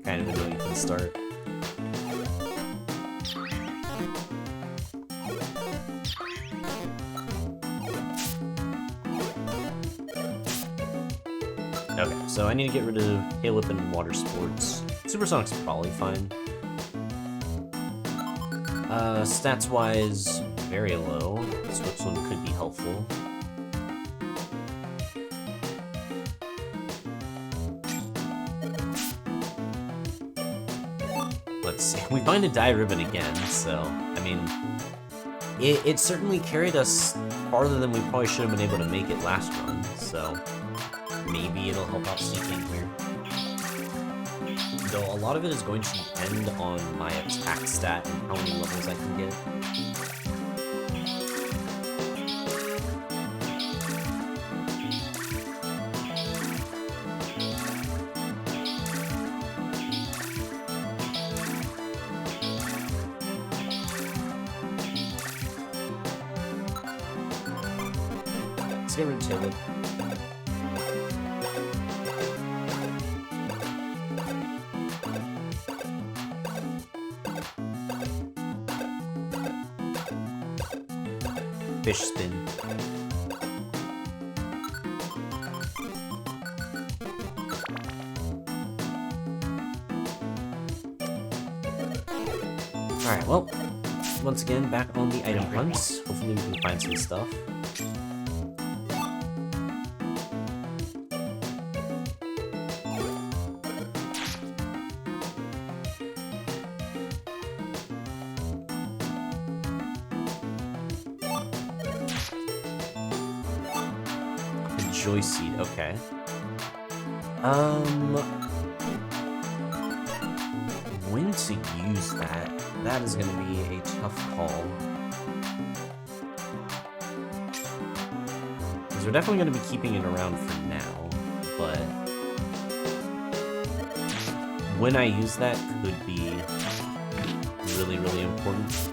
kind of annoying from the start. Okay, so I need to get rid of Hail-Whip and Water Sports. Supersonic's probably fine. Stats-wise, very low. Switch one could be helpful. Let's see. We find a Die Ribbon again, so, I mean, it certainly carried us farther than we probably should have been able to make it last run, so maybe it'll help out Seaking here. Though a lot of it is going to depend on my attack stat and how many levels I can get. Let's get rid of Taylor. Fish spin. Alright, well, once again, back on the item hunts. Hopefully we can find some stuff. Joy Seed, okay. When to use that? That is gonna be a tough call. Because we're definitely gonna be keeping it around for now, but when I use that could be really, really important.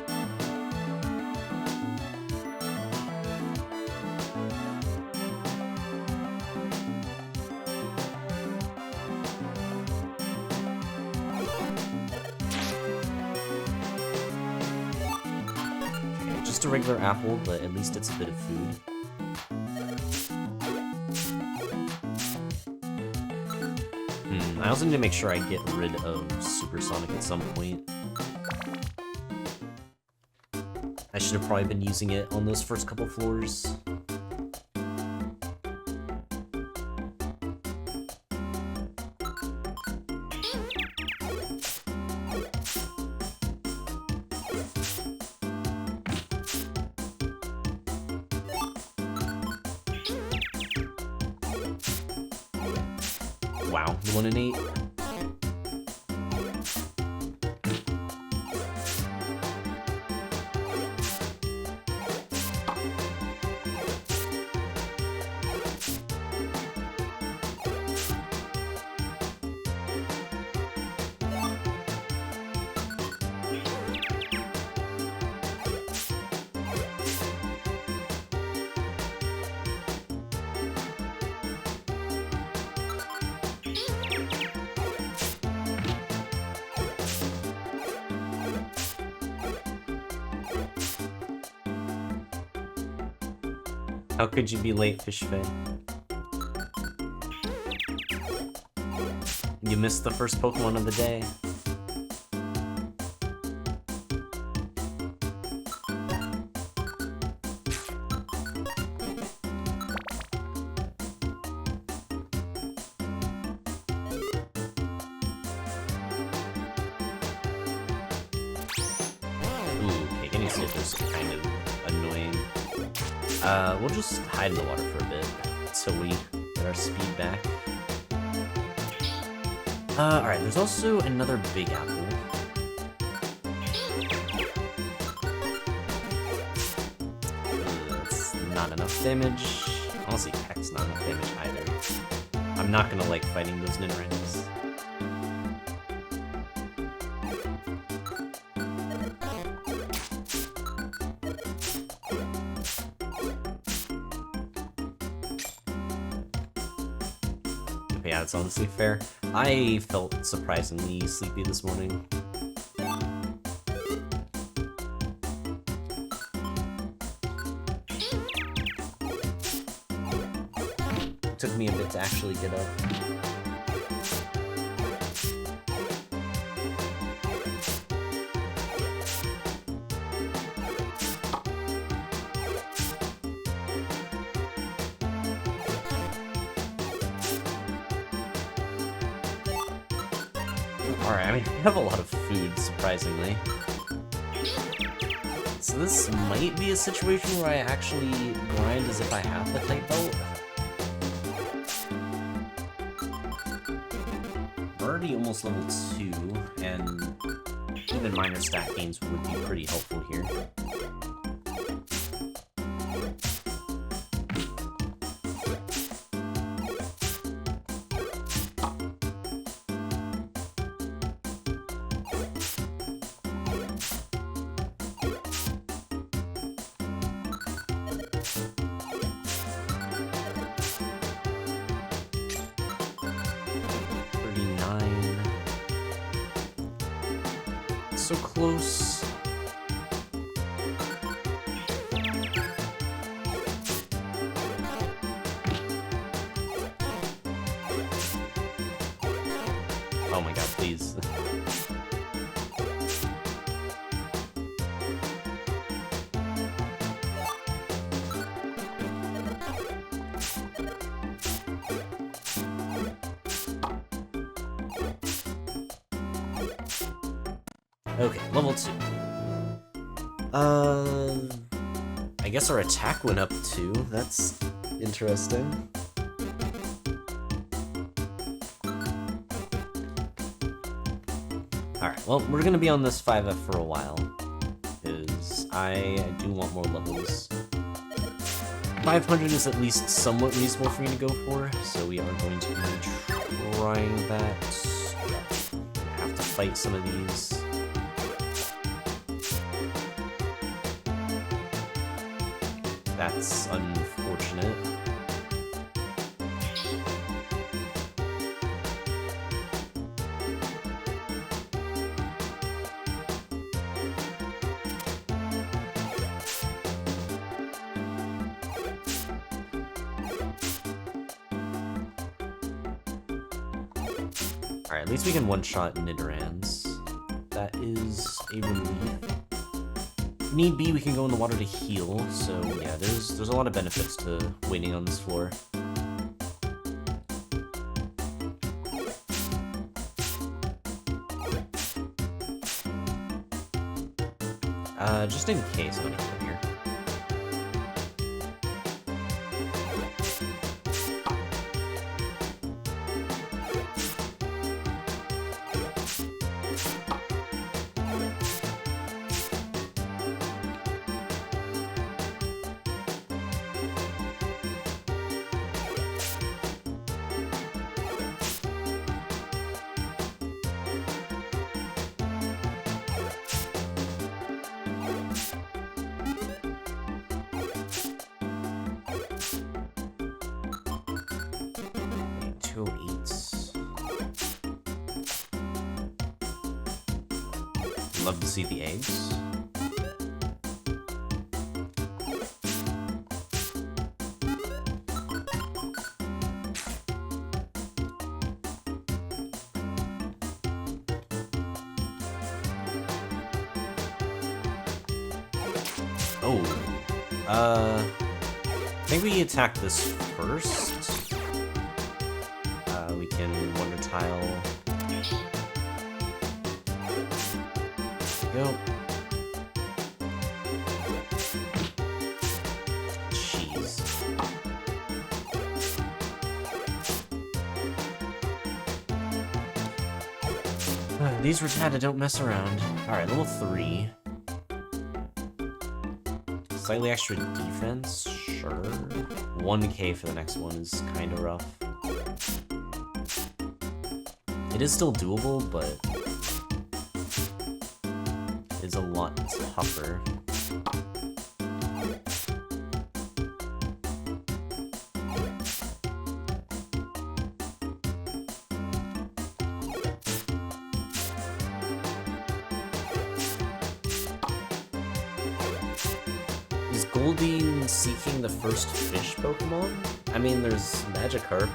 Just a regular apple, but at least it's a bit of food. I also need to make sure I get rid of Supersonic at some point. I should have probably been using it on those first couple floors. Wow, 1 and 8. How could you be late, Fishfay? You missed the first Pokemon of the day. Ooh, okay, getting Slurp is kind of annoying. We'll just hide in the water for a bit until we get our speed back. Alright, there's also another big apple. That's not enough damage. Honestly, Peck's not enough damage either. I'm not gonna like fighting those Ninurans. Yeah, that's honestly fair. I felt surprisingly sleepy this morning. It took me a bit to actually get up. Alright, I mean, we have a lot of food, surprisingly. So this might be a situation where I actually grind as if I have the type belt. We're already almost level 2, and even minor stat gains would be pretty helpful here. So close. Oh my god, please. Okay, level 2. I guess our attack went up too. That's interesting. Alright, well, we're gonna be on this 5F for a while, because I do want more levels. 500 is at least somewhat reasonable for me to go for, so we are going to be trying that. I have to fight some of these. That's unfortunate. Alright, at least we can one-shot Nidorans. That is a relief. If need be, we can go in the water to heal, so yeah, there's a lot of benefits to waiting on this floor. Just in case, I'm gonna heal here. Love to see the eggs. Oh, I think we attack this first. We can wonder tile. Go. Jeez. These Rattata don't mess around. Alright, level 3. Slightly extra defense? Sure. 1k for the next one is kinda rough. It is still doable, but it's a lot tougher. Is Goldeen Seaking the first fish Pokemon? I mean, there's Magikarp.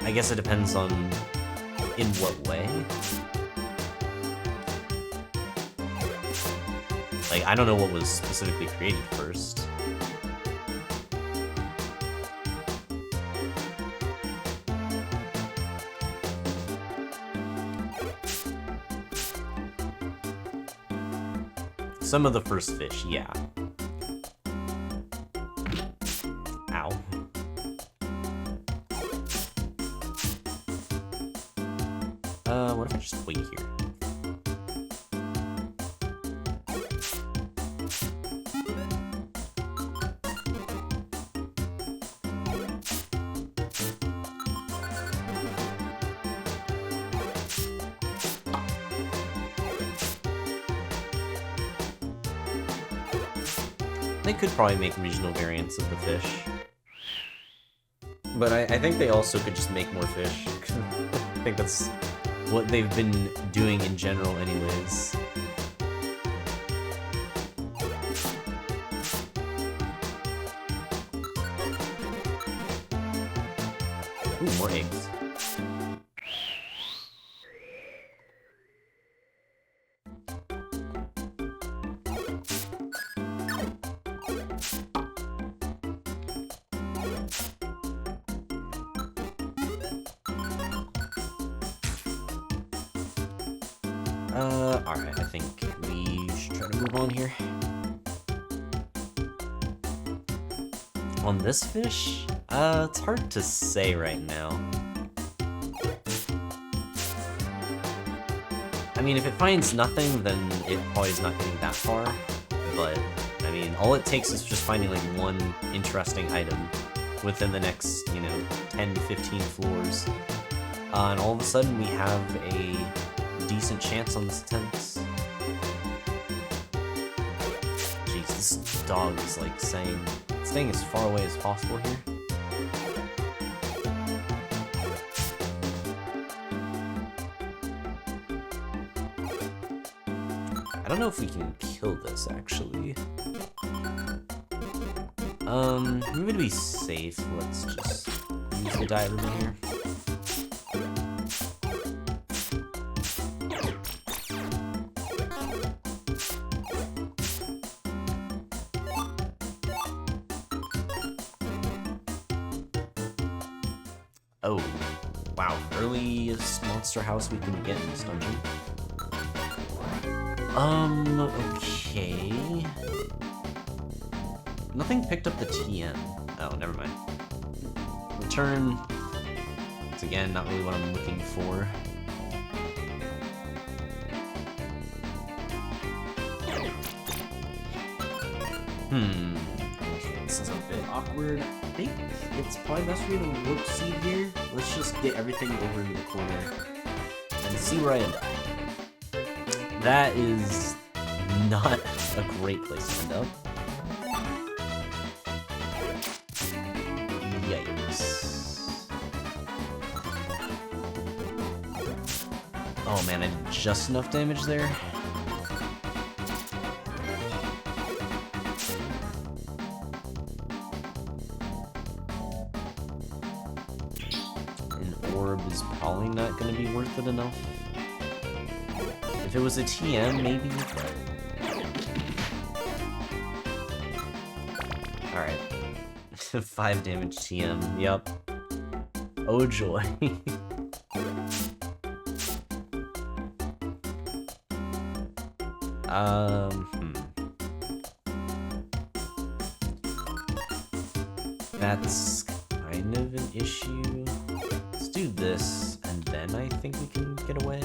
I guess it depends on in what way. Like, I don't know what was specifically created first. Some of the first fish, yeah. Ow. What if I just wait here? They could probably make regional variants of the fish. But I think they also could just make more fish. I think that's what they've been doing in general anyways. Ooh, more eggs. Alright, I think we should try to move on here. On this fish? It's hard to say right now. I mean, if it finds nothing, then it probably is not getting that far. But, I mean, all it takes is just finding, like, one interesting item within the next, you know, 10 to 15 floors. And all of a sudden, we have a decent chance on this attempt. Jeez, this dog is, like, staying as far away as possible here. I don't know if we can kill this, actually. Maybe to be safe, let's just use the dive over here. Oh, wow, earliest monster house we can get in this dungeon. Okay. Nothing picked up the TM. Oh, never mind. Return. It's again not really what I'm looking for. This is a bit awkward. I think it's probably best for you to warp seed here. Let's just get everything over into the corner and see where I end up. That is not a great place to end up. Yikes. Oh man, I did just enough damage there. An orb is probably not going to be worth it enough. If it was a TM, maybe, but... Alright. 5 damage TM, yep. Oh joy. That's kind of an issue. Let's do this, and then I think we can get away.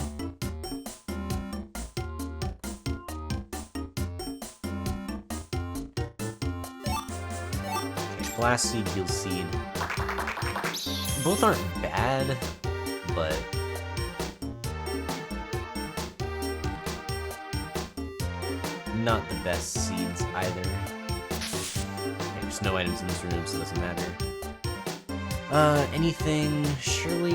Blast Seed, Heal Seed. Both aren't bad, but... not the best seeds either. Okay, there's no items in this room, so it doesn't matter. Anything? Surely...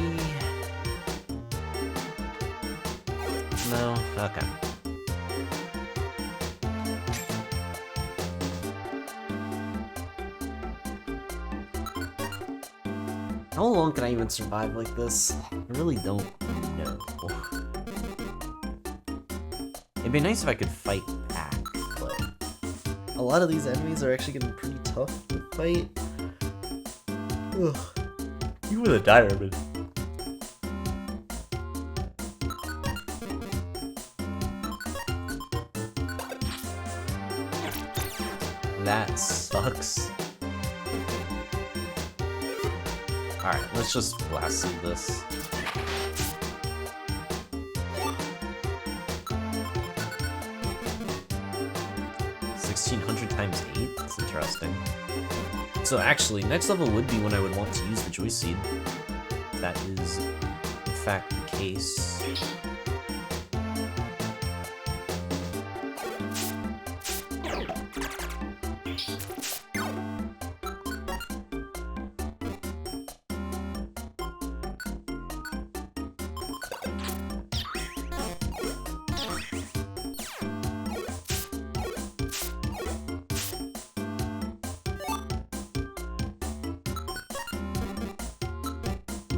no? Okay. How long can I even survive like this? I really don't know. It'd be nice if I could fight back, but a lot of these enemies are actually getting pretty tough to fight. Ugh. You were the diamond. That sucks. Alright, let's just blast seed this. Times 8? That's interesting. So actually, next level would be when I would want to use the Joy Seed. That is, in fact, the case.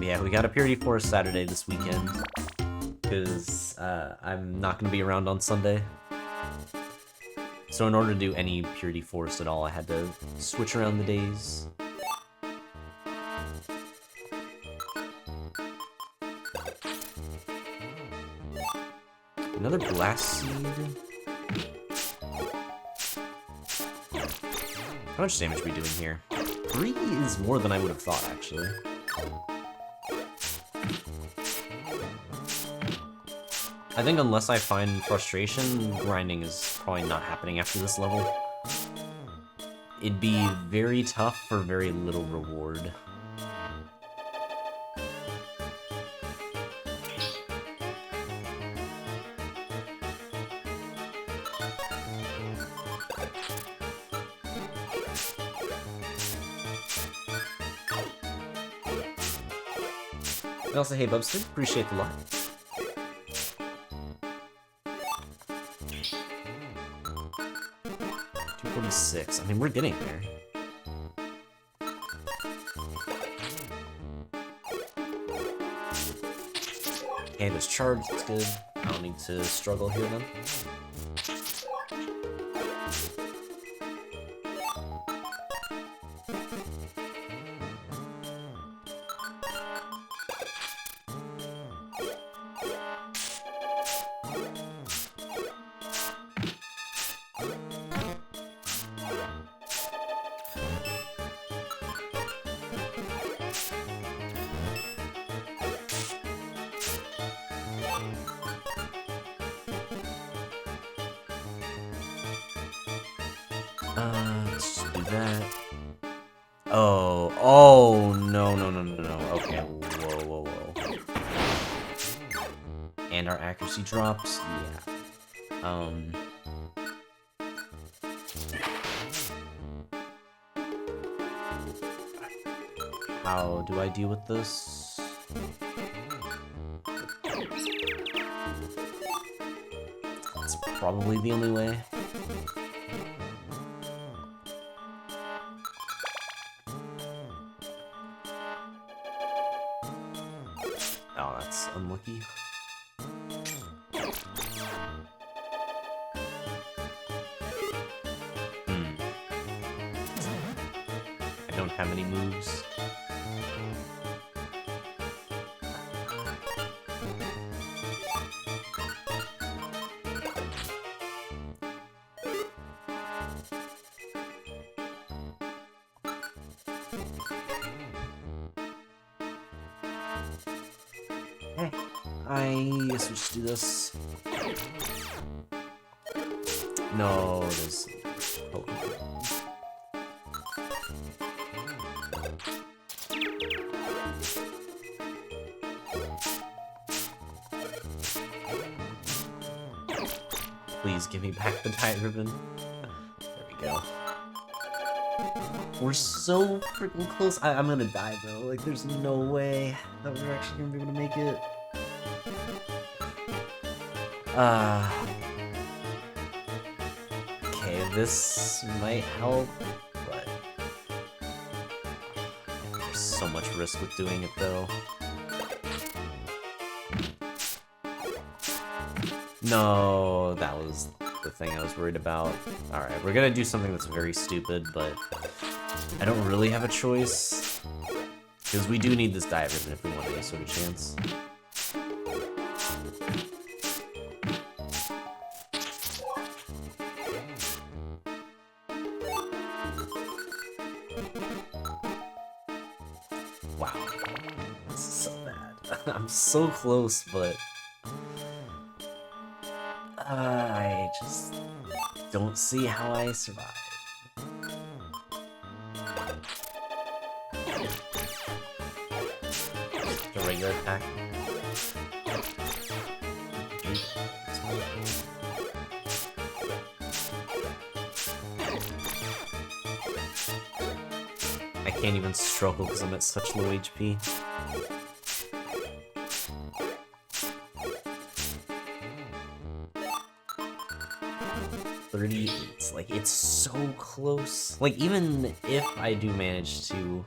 Yeah, we got a Purity Forest Saturday this weekend, because I'm not going to be around on Sunday. So in order to do any Purity Forest at all, I had to switch around the days. Another Blast Seed. How much damage are we doing here? 3 is more than I would have thought, actually. I think unless I find frustration, grinding is probably not happening after this level. It'd be very tough for very little reward. And also, hey Bubster, appreciate the luck. 246. I mean, we're getting there. And it's charged, that's good. I don't need to struggle here then. Let's just do that. Oh, no. Okay, whoa. And our accuracy drops, yeah. How do I deal with this? That's probably the only way. Oh, that's unlucky. I don't have any moves. I guess we just do this. No, there's Pokemon. Please give me back the diet ribbon. There we go. We're so freaking close. I'm gonna die though. Like, there's no way that we're actually gonna be able to make it. Okay, this might help, but there's so much risk with doing it though. No, that was the thing I was worried about. Alright, we're gonna do something that's very stupid, but I don't really have a choice, because we do need this diet ribbon if we want any sort of chance. Wow, this is so bad. I'm so close, but I just don't see how I survive. The regular attack. I can't even struggle because I'm at such low HP. Like, it's so close. Like, even if I do manage to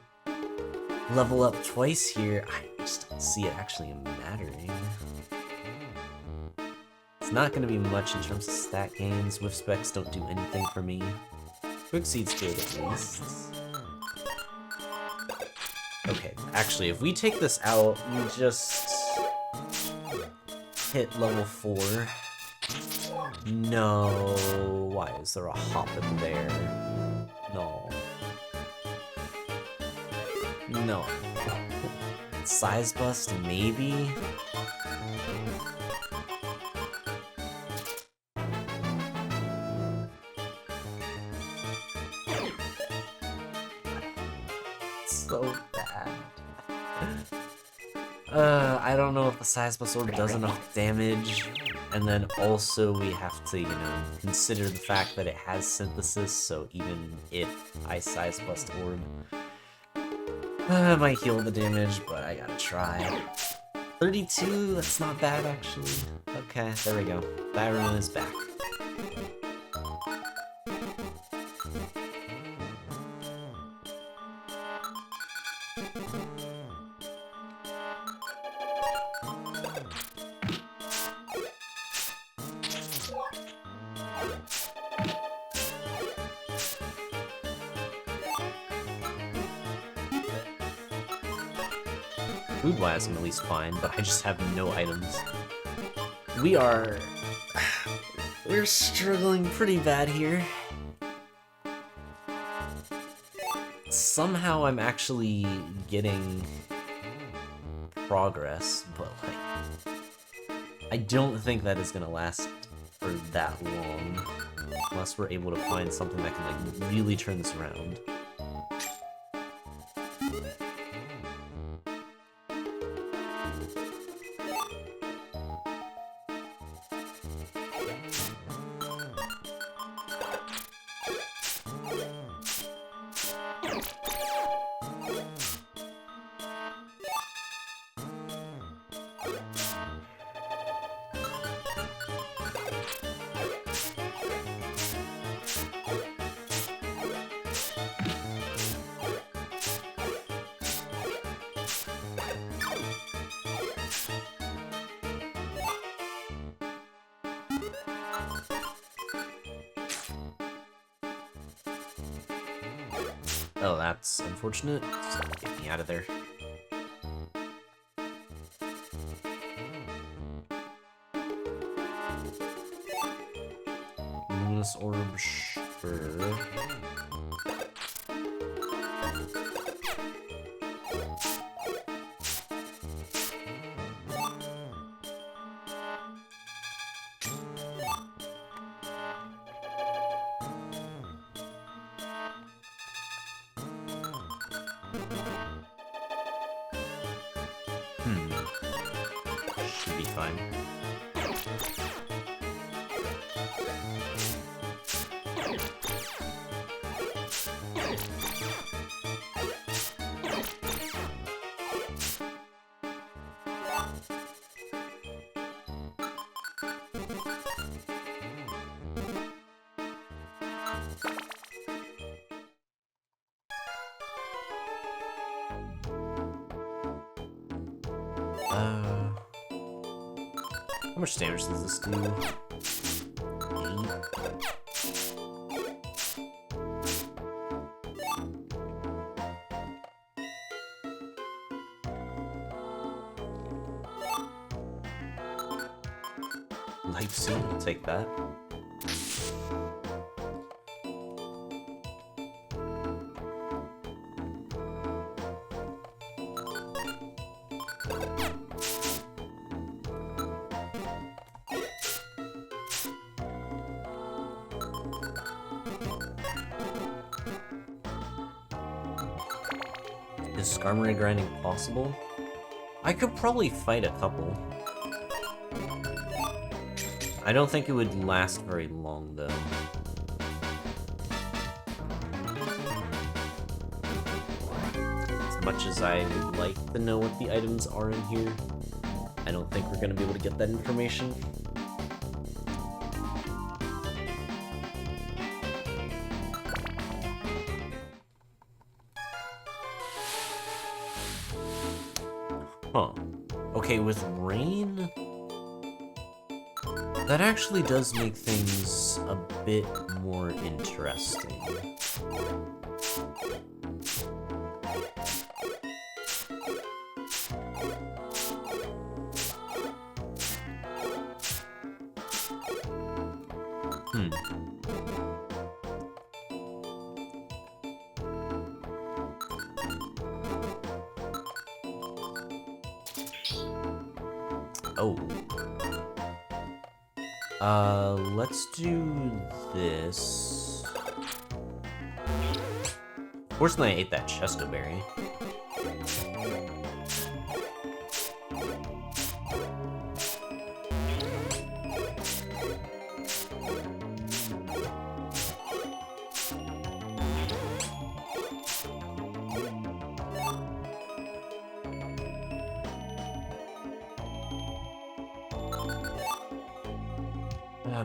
level up twice here, I just don't see it actually mattering. It's not going to be much in terms of stat gains. Whiff specs don't do anything for me. Quick Seed's good at least. Okay, actually, if we take this out, we just hit level 4. No, why is there a hop in there? No. No. Size bust, maybe? so bad. I don't know if the Seismus Orb does enough damage, and then also we have to, you know, consider the fact that it has Synthesis, so even if I Seismus Orb, I might heal the damage, but I gotta try. 32, that's not bad actually. Okay, there we go. Byron is back. Food-wise, I'm at least fine, but I just have no items. We're struggling pretty bad here. Somehow I'm actually getting progress, but like, I don't think that is gonna last for that long, unless we're able to find something that can like really turn this around. Oh, that's unfortunate. So get me out of there. Luminous Orb, sure. Should be fine. How much damage does this do? 8? Life Seed, I'll take that. Is Skarmory grinding possible? I could probably fight a couple. I don't think it would last very long, though. As much as I would like to know what the items are in here, I don't think we're gonna be able to get that information. Huh. Okay, with rain, that actually does make things a bit more interesting. Let's do this. Fortunately, I ate that Chesto Berry.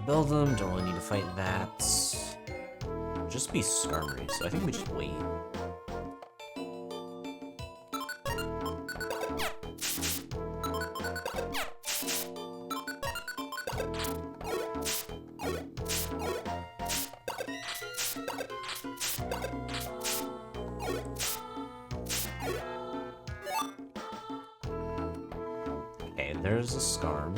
Build them, don't really need to fight that. Just be Skarmory, so I think we just wait. Okay, there's a Skarm.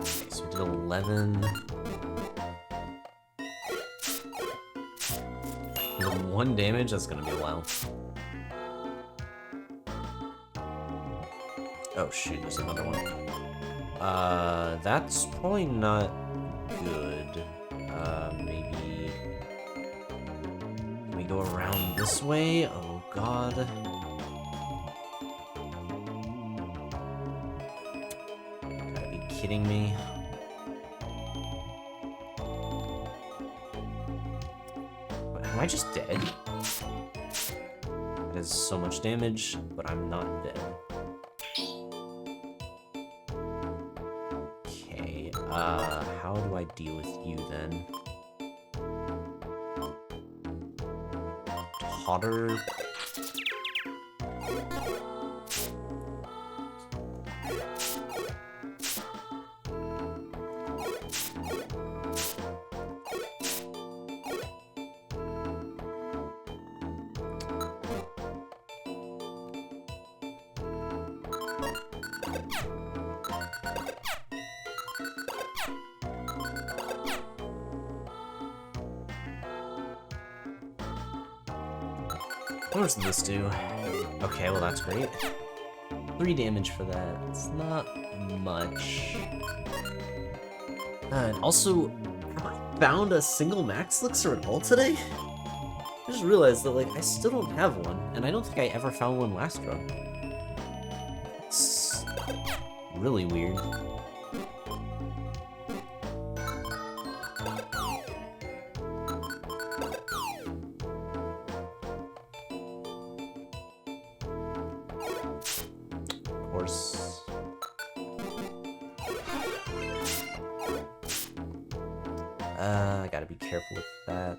Okay, so we did 11. With 1 damage, that's gonna be a while. Oh shoot, there's another one. That's probably not good. Maybe... Can we go around this way? Oh god. Gotta be kidding me. Am I just dead? That is so much damage, but I'm not dead. Okay, how do I deal with you then? Hotter? What does this do? Okay, well that's great. 3 damage for that. It's not much. And also, have I found a single max elixir at all today? I just realized that, like, I still don't have one, and I don't think I ever found one last run. It's really weird. I gotta be careful with that.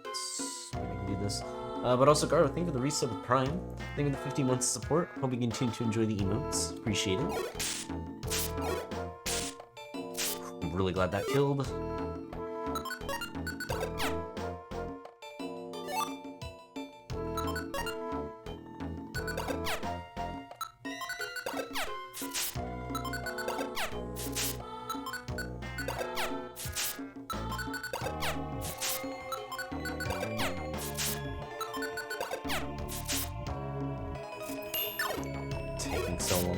Maybe I can do this. But also, Garo, thank you for the resub with Prime. Thank you for the 15 months of support. Hope you continue to enjoy the emotes. Appreciate it. I'm really glad that killed. Taking so long.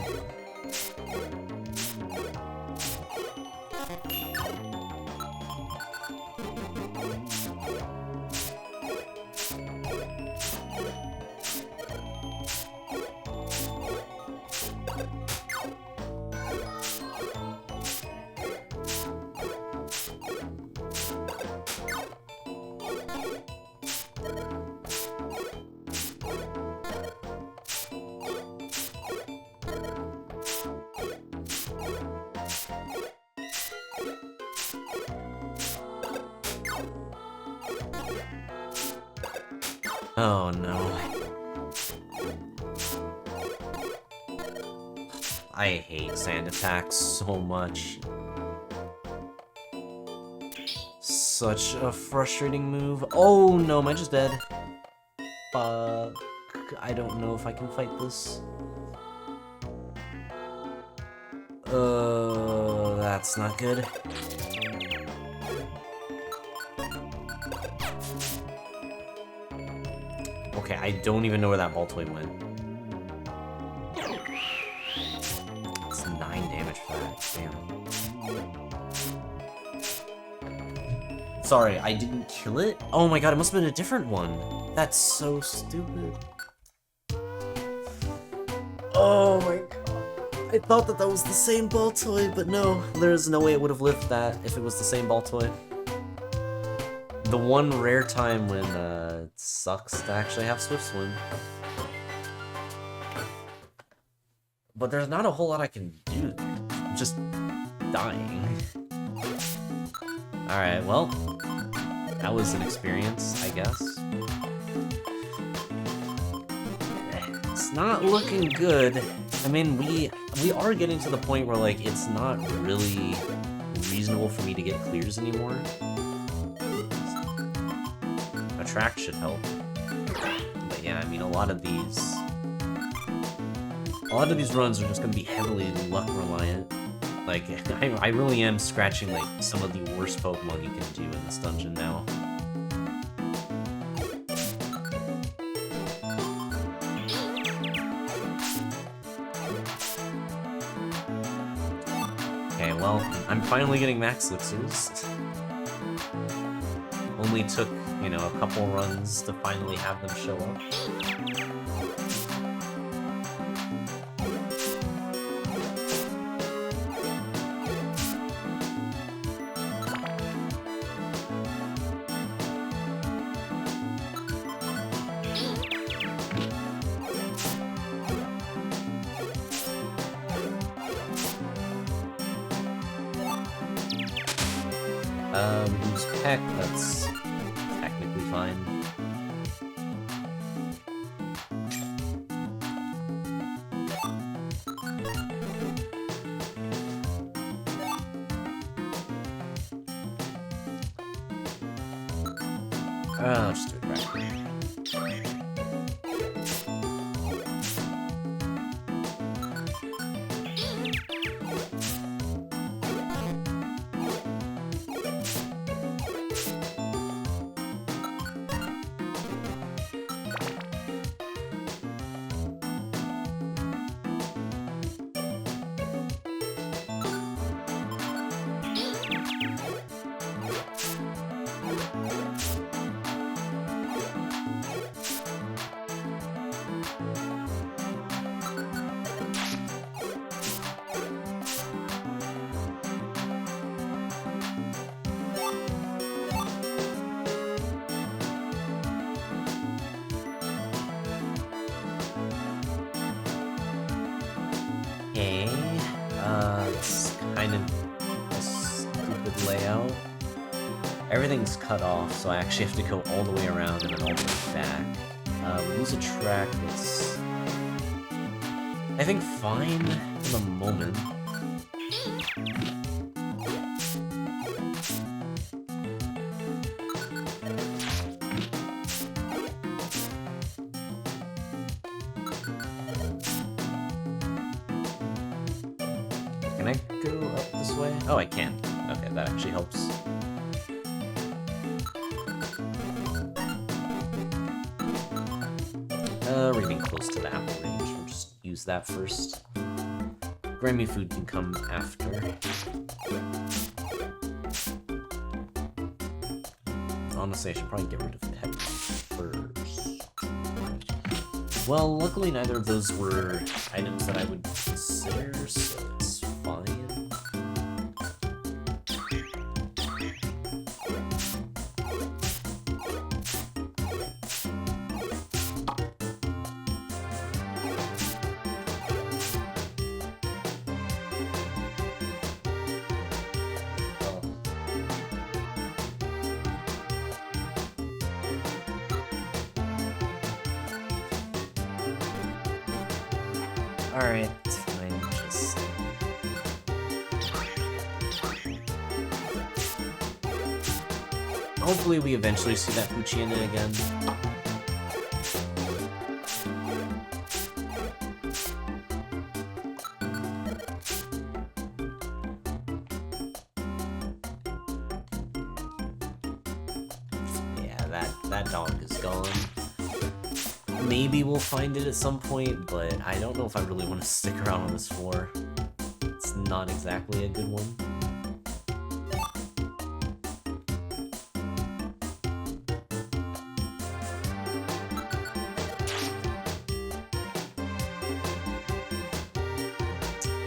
Oh no. I hate sand attacks so much. Such a frustrating move. Oh no, am I just dead? Fuck. I don't know if I can fight this. That's not good. Okay, I don't even know where that Baltoy went. It's 9 damage for that, damn. Sorry, I didn't kill it? Oh my god, it must have been a different one. That's so stupid. Oh my god. I thought that was the same Baltoy, but no. There's no way it would have lived that if it was the same Baltoy. The one rare time when it sucks to actually have Swift Swim. but there's not a whole lot I can do. I'm just dying. Alright, well, that was an experience, I guess. It's not looking good. I mean, we are getting to the point where, like, it's not really reasonable for me to get clears anymore. A track should help. But yeah, I mean, a lot of these runs are just gonna be heavily luck reliant. Like, I really am scratching, like, some of the worst Pokemon you can do in this dungeon now. Okay, well, I'm finally getting Max Elixirs. Only took, you know, a couple runs to finally have them show up. Who's Peck? That's technically fine. I'll just do it right. Okay, it's kind of a stupid layout. Everyth's cut off, so I actually have to go all the way around and then all the way back. We use a track that's, I think, fine for the moment. Can I go up this way? Oh, I can. Okay, that actually helps. We're getting close to the apple range. We'll just use that first. Grammy food can come after. Honestly, I should probably get rid of the heavy first. Well, luckily neither of those were items that I would consider, so it's fine. Alright, it's fine, just... Hopefully we eventually see that Poochyena again. Yeah, that dog is gone. Maybe we'll find it at some point, but I don't know if I really want to stick around on this floor. It's not exactly a good one.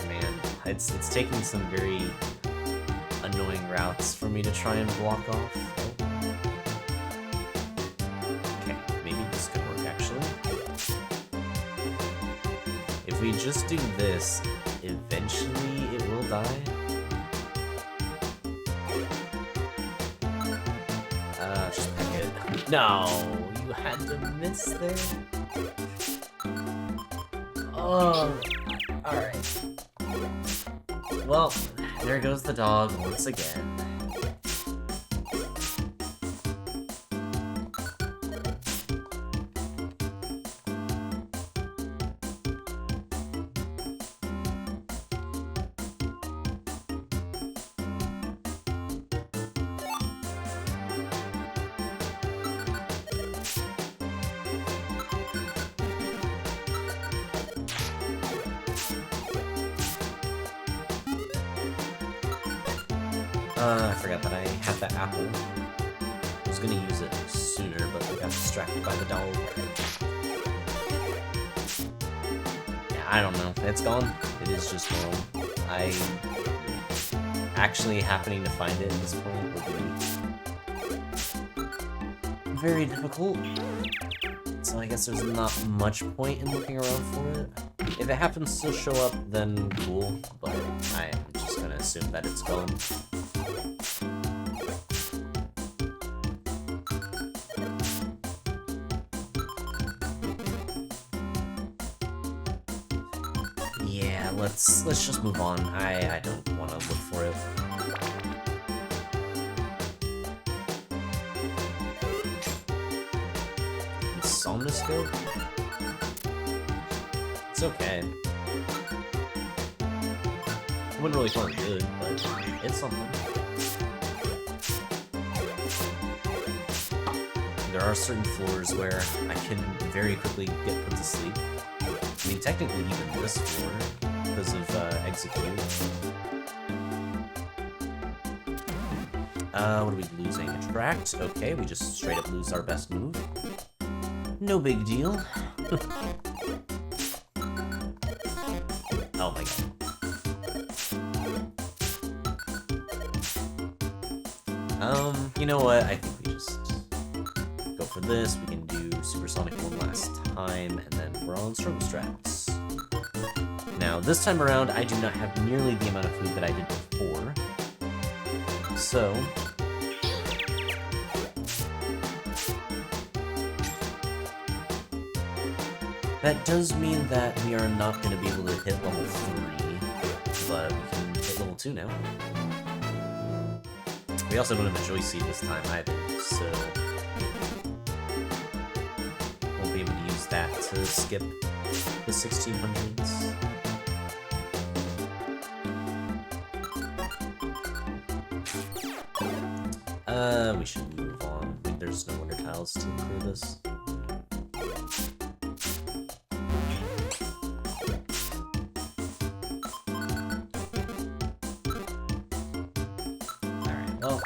Man, it's taking some very annoying routes for me to try and block off. if we just do this, eventually it will die. Just pick it. No, you had to miss there. Oh, alright. Well, there goes the dog once again. I forgot that I had that apple. I was gonna use it sooner, but I got distracted by the dog. Yeah, I don't know. It's gone. It is just gone. Actually happening to find it at this point would be very difficult. So I guess there's not much point in looking around for it. If it happens to show up, then cool, but I am just gonna assume that it's gone. Yeah, let's just move on. I don't want to look for it. Somnoscope? It's okay. I wouldn't really call it good, but it's something. There are certain floors where I can very quickly get put to sleep. I mean, technically even this floor, because of execute. What are we losing? Attract? Okay, we just straight up lose our best move. No big deal. Oh my god. You know what? I think we just go for this. We can do Supersonic one last time, and then we're on struggle straps. Now, this time around, I do not have nearly the amount of food that I did before. So... that does mean that we are not going to be able to hit level 3, but we can hit level 2 now. We also don't have a joystick this time either, so we'll be able to use that to skip the 1600s. We should move on. There's no wonder tiles to clear this. Alright, well,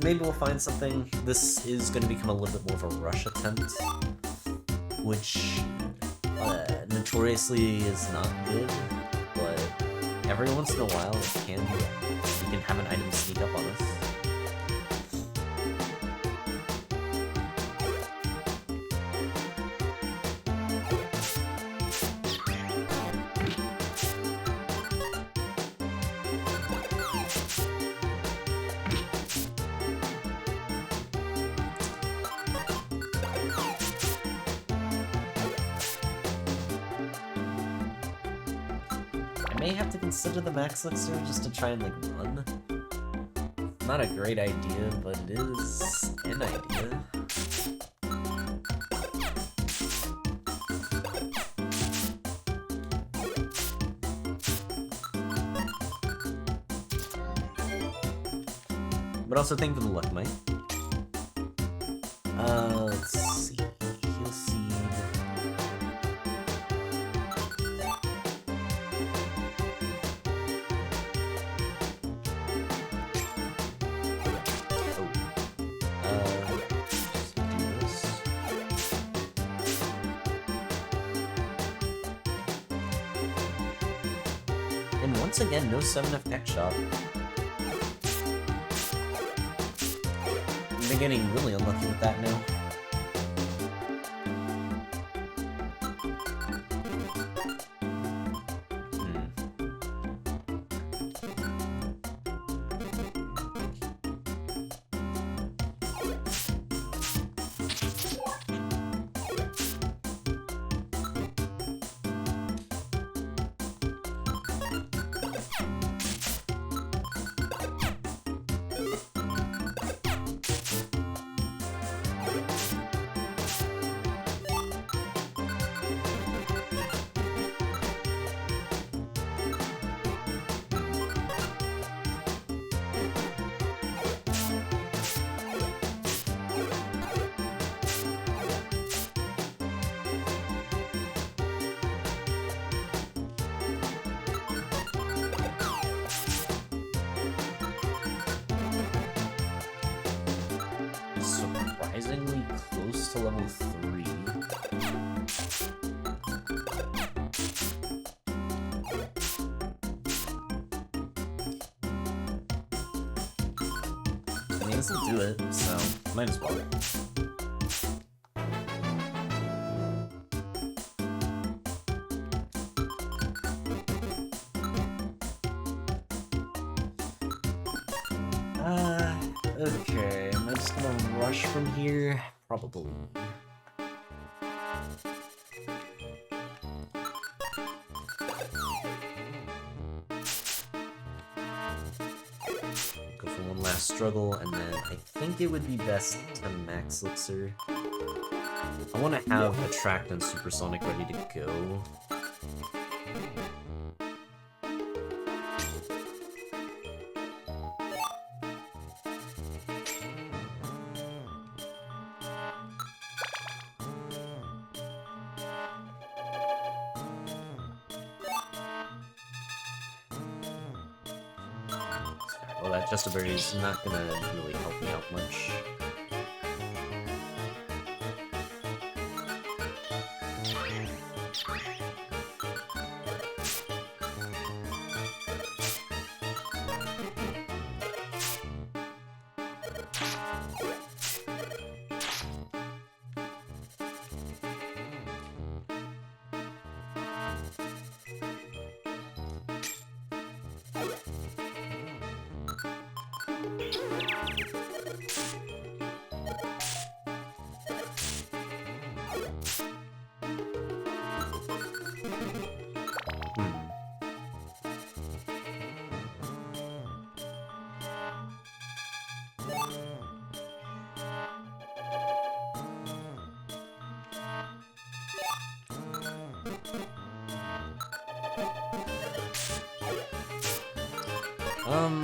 maybe we'll find something. This is going to become a little bit more of a rush attempt, which notoriously is not good, but every once in a while it can be. We can have an item sneak up on us. I may have to consider the max elixir just to try and like run. Not a great idea, but it is an idea. But also thank you for the luck, mate. Let's see. Heal seed. And once again, no 7F tech shop. I'm getting really unlucky with that now. goes to level 3. I mean, this will do it, so might as well. Okay, am I just gonna rush from here? Probably. Go for one last struggle, and then I think it would be best to max Elixir. I want to have Attract and Supersonic ready to go. Well, that Just a Berry is not gonna really help me out much.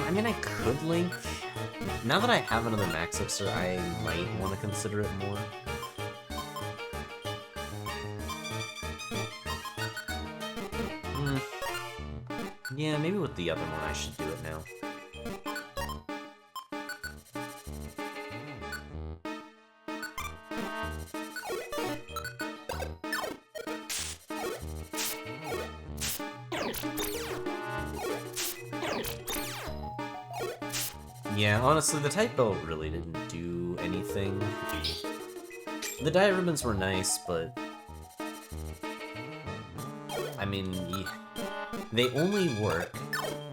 I mean, I could link. Now that I have another Max Elixir, I might want to consider it more. Yeah, maybe with the other one I should do it now. Yeah, honestly, the type belt really didn't do anything. The diet ribbons were nice, but I mean, they only work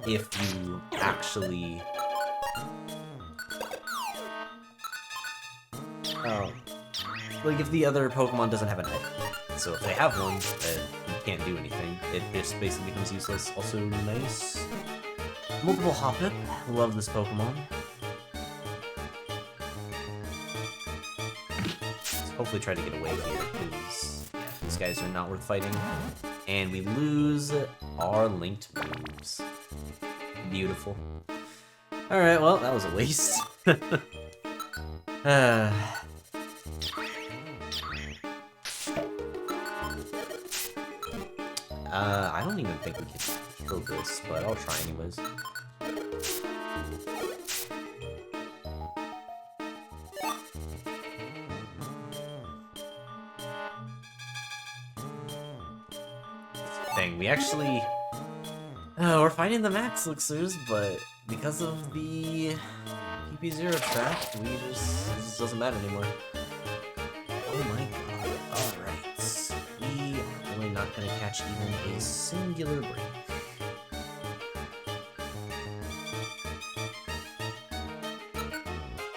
if you actually like if the other Pokemon doesn't have an egg. So if they have one, you can't do anything. It just basically becomes useless. Also nice. Multiple Hoppip. Love this Pokemon. Let's hopefully try to get away here, because yeah, these guys are not worth fighting. And we lose our linked moves. Beautiful. Alright, well, that was a waste. I don't even think we can kill this, but I'll try anyways. Dang, we actually... we're fighting the Max Elixirs, but because of the PP0 track, it just doesn't matter anymore. Oh my god, alright. We are really not gonna catch even a singular break.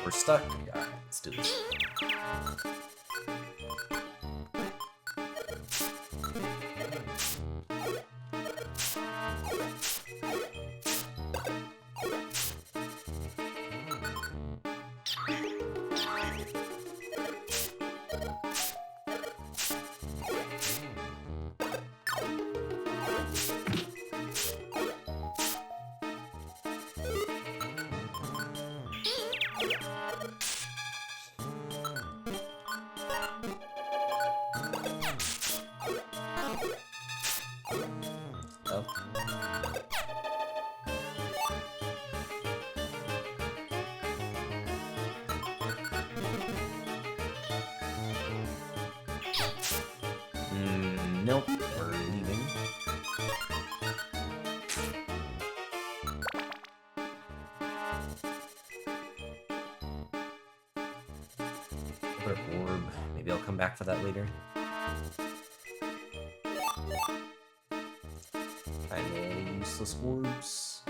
We're stuck? Alright, let's do this. Another orb. Maybe I'll come back for that later. Kinda useless orbs.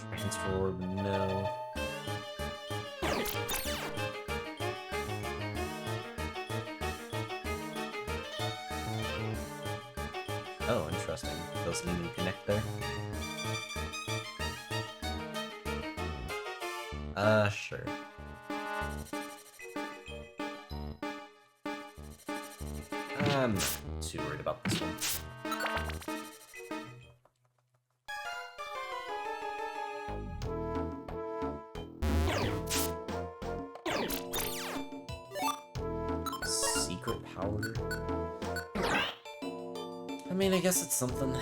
Transfer orb, no. Oh, interesting. Doesn't even connect there. Sure. I'm not too worried about this one. Secret power? I mean, I guess it's something.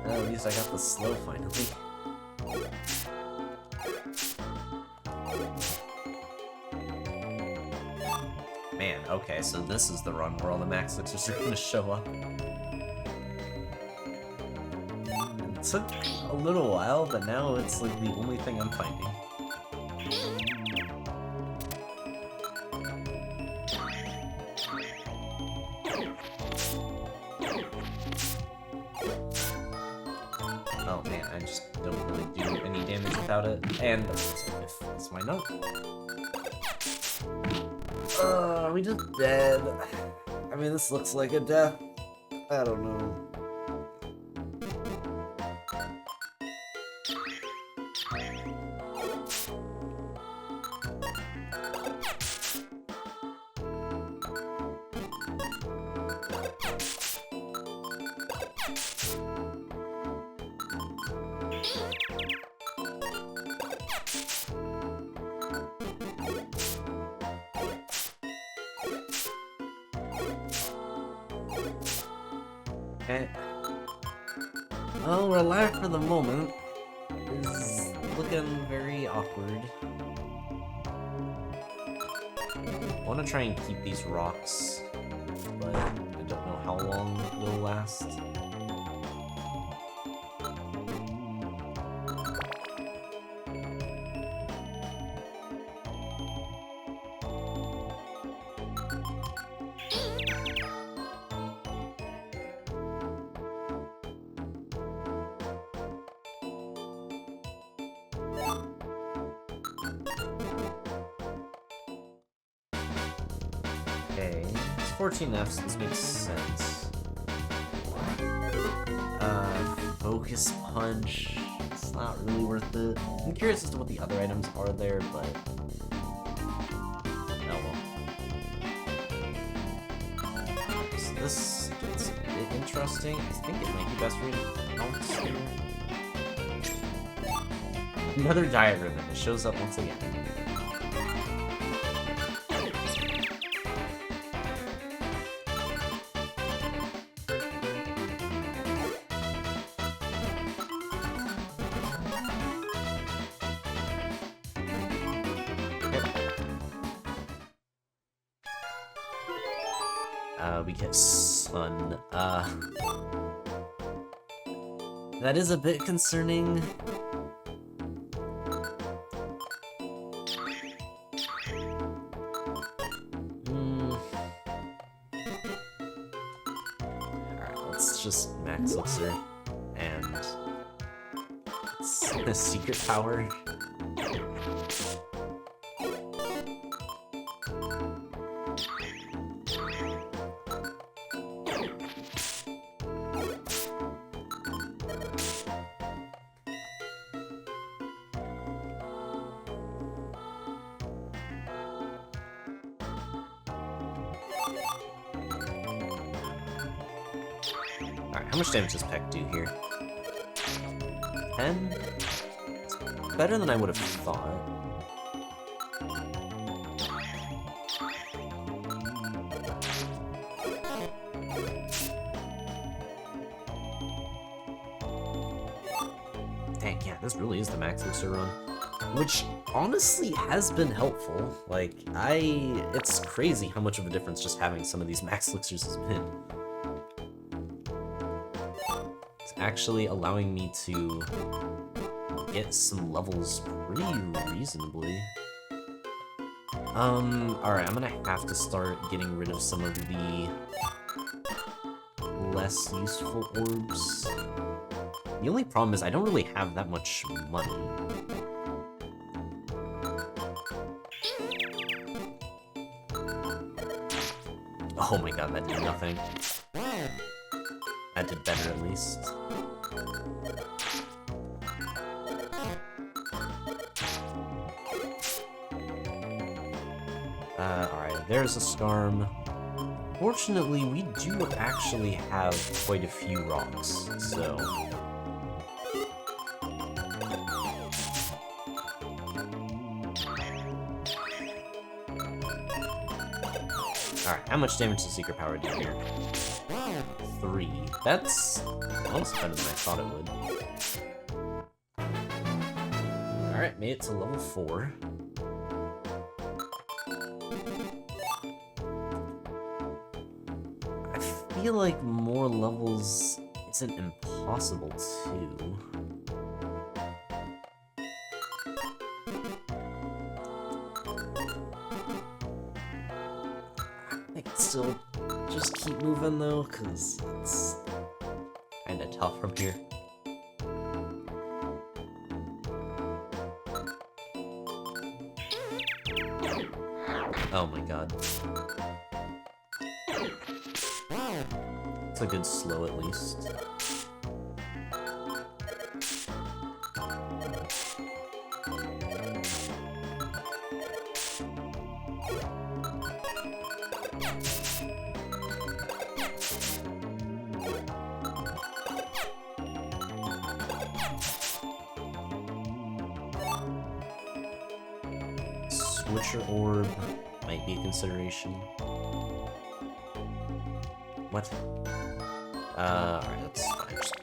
At least I got the slow finally. Man, okay, so this is the run where all the max sixers are gonna show up. It took a little while, but now it's like the only thing I'm finding. Oh man, I just don't really do any damage without it. And if it's my note. Are we just dead? I mean, this looks like a death. I don't know. Okay. Well, we're alive for the moment. Is looking very awkward. I want to try and keep these rocks, but I don't know how long it will last. Okay, it's 14 Fs, this makes sense. Focus Punch, it's not really worth it. I'm curious as to what the other items are there, but... oh well. So this gets a bit interesting. I think it might be best for me to bounce here. Another diet ribbon, it shows up once again. We get Sun. That is a bit concerning. Alright, let's just max Elixir and a secret power. How much damage does Peck do here? 10? It's better than I would have thought. Dang, yeah, this really is the max Elixir run. Which honestly has been helpful. Like, it's crazy how much of a difference just having some of these max Elixirs has been. It's actually allowing me to get some levels pretty reasonably. Alright, I'm gonna have to start getting rid of some of the less useful orbs. The only problem is I don't really have that much money. Oh my god, that did nothing. That did better at least. Alright, there's a Skarm. Fortunately, we do actually have quite a few rocks, so... Alright, how much damage does Secret Power do here? 3. That's almost better than I thought it would. Alright, made it to level 4. I feel like more levels isn't impossible too. I can still just keep moving though, because it's kinda tough from here. Oh my god. It's a good slow at least. Switcher Orb might be a consideration. What? Alright, that's fine. Just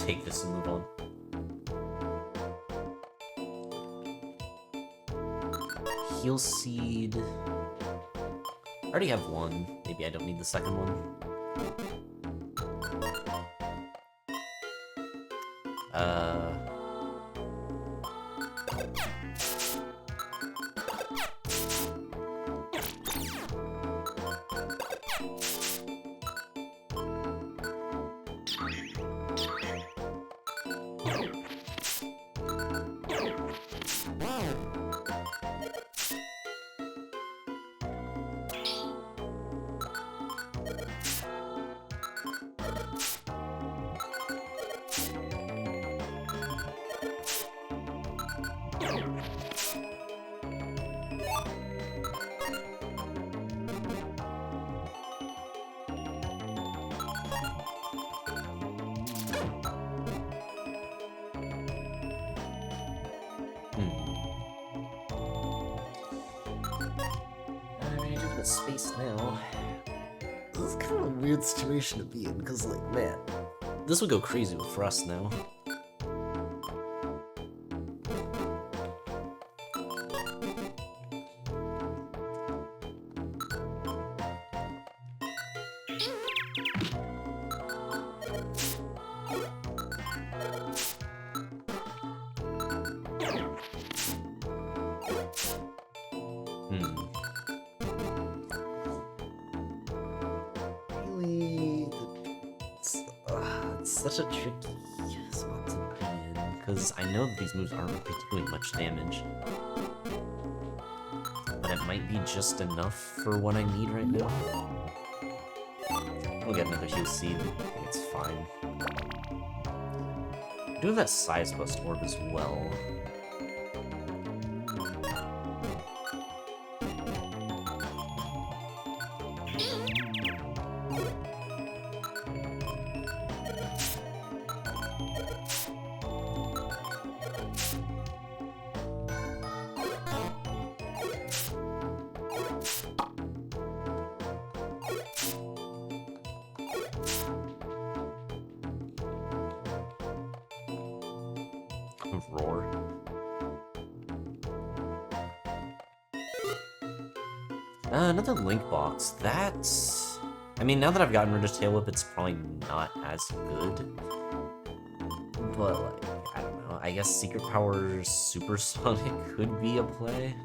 take this and move on. Heal Seed. I already have one. Maybe I don't need the second one. Space now. This is kind of a weird situation to be in, because, like, man, this would go crazy for us now. Such a tricky spot to be in, because I know that these moves aren't particularly much damage. But it might be just enough for what I need right now. We'll get another Heal Seed, I think it's fine. I do have that Size Bust Orb as well. Roar. Another link box. That's... I mean, now that I've gotten rid of Tail Whip, it's probably not as good. But, like, I don't know. I guess Secret Powers Supersonic could be a play.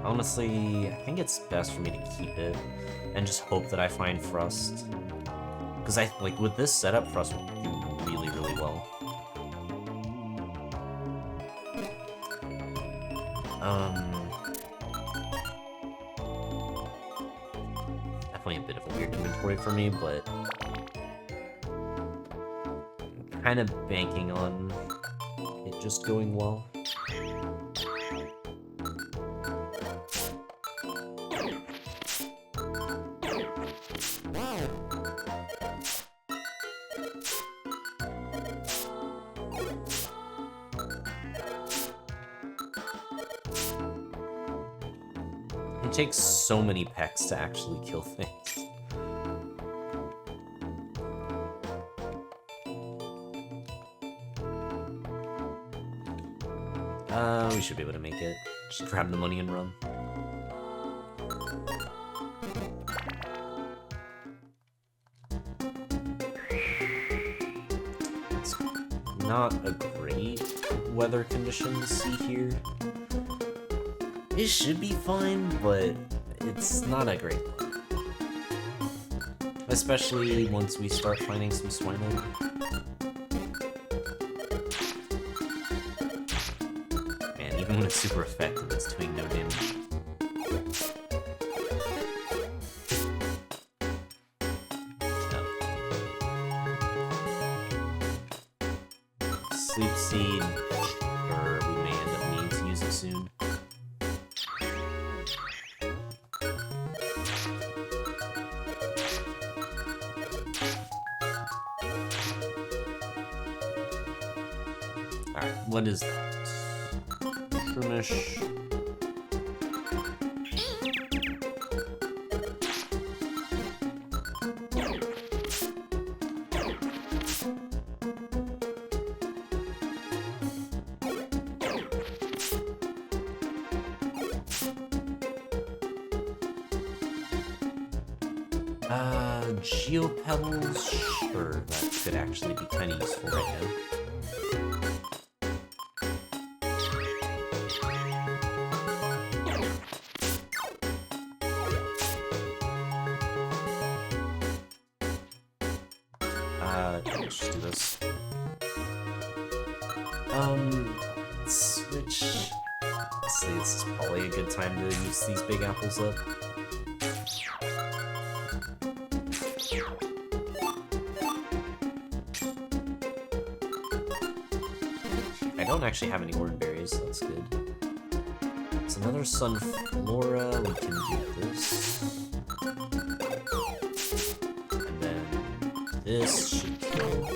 Honestly, I think it's best for me to keep it and just hope that I find Frost. Because like with this setup, Frost would do really, really well. Definitely a bit of a weird inventory for me, but I'm kind of banking on it just going well. It takes so many pecks to actually kill things. We should be able to make it. Just grab the money and run. It's not a great weather condition to see here. It should be fine, but it's not a great one. Especially once we start finding some Swinub. Man, even when it's super effective, it's doing no damage. No. Sleep Seed, or we may end up needing to use it soon. Alright, what is that? Shroomish. Geopedals? Sure, that could actually be kind of useful right now. Let's just do this. Switch. Let's see, this is probably a good time to use these big apples up. I don't actually have any word berries, so that's good. It's another Sunflora, we can do this. And then this should kill.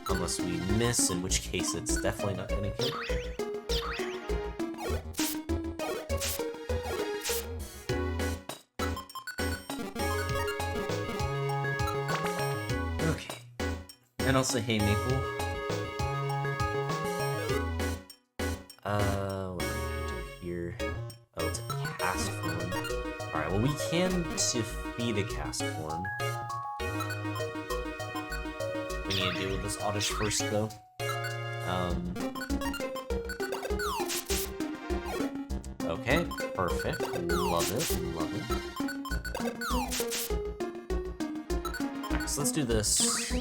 Unless we miss, in which case it's definitely not gonna kill. Okay. And I'll say hey Maple. What do we do here? Oh, it's a cast form. Alright, well we can defeat a cast form. We need to deal with this Oddish first, though. Okay, perfect. Love it, love it. Alright, so let's do this.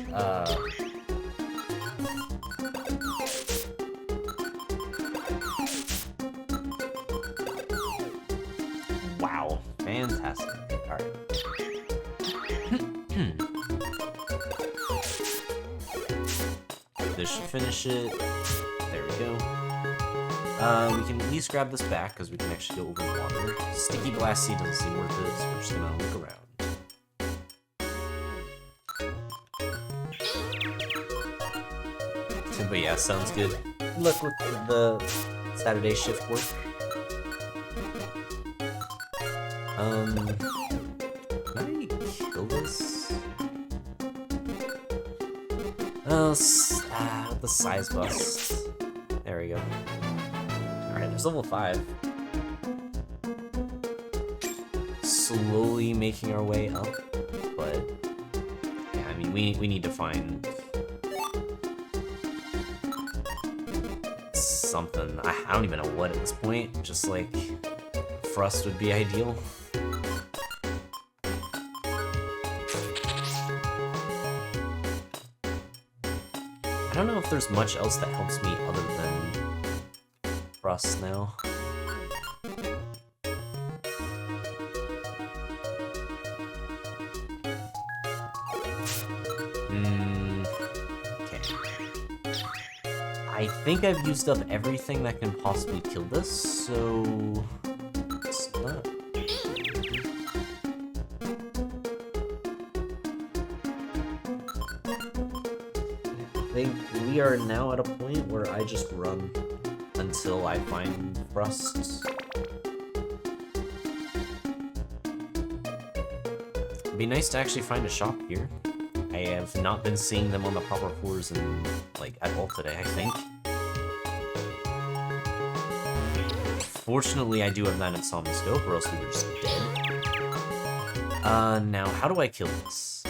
Wow, fantastic. Alright. This should finish it. There we go. We can at least grab this back because we can actually go over water. Sticky Blast Seed doesn't seem worth it, so we're just gonna look But yeah, sounds good. Good luck with the Saturday shift work. Can I kill this? Oh, the size bust. There we go. Alright, there's level 5. Slowly making our way up, but yeah, I mean, we need to find something. I don't even know what at this point. Just like Thrust would be ideal. I don't know if there's much else that helps me other than Thrust now. Okay. I think I've used up everything that can possibly kill this, so it's not. I think we are now at a point where I just run until I find Thrust. It'd be nice to actually find a shop here. I have not been seeing them on the proper floors in, like, at all today, I think. Fortunately, I do have that Insomnia Scope, or else we were just dead. Now, how do I kill this?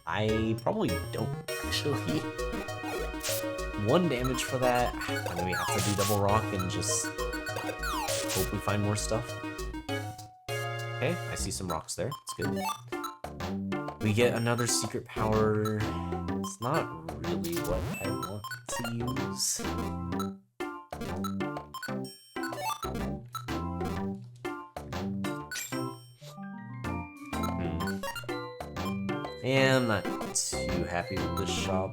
I probably don't, actually. 1 damage for that, and then we have to do double rock and just hope we find more stuff. Okay, I see some rocks there, it's good. We get another secret power. It's not really what I want to use. Yeah, I'm not too happy with this shop.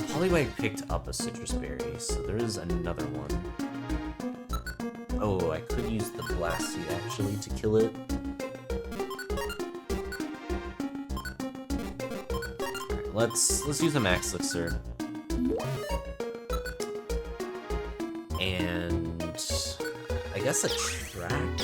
Polywag picked up a citrus berry, so there is another one. Oh, I could use the blast seed actually to kill it. Alright, let's use a max elixir. And I guess a track.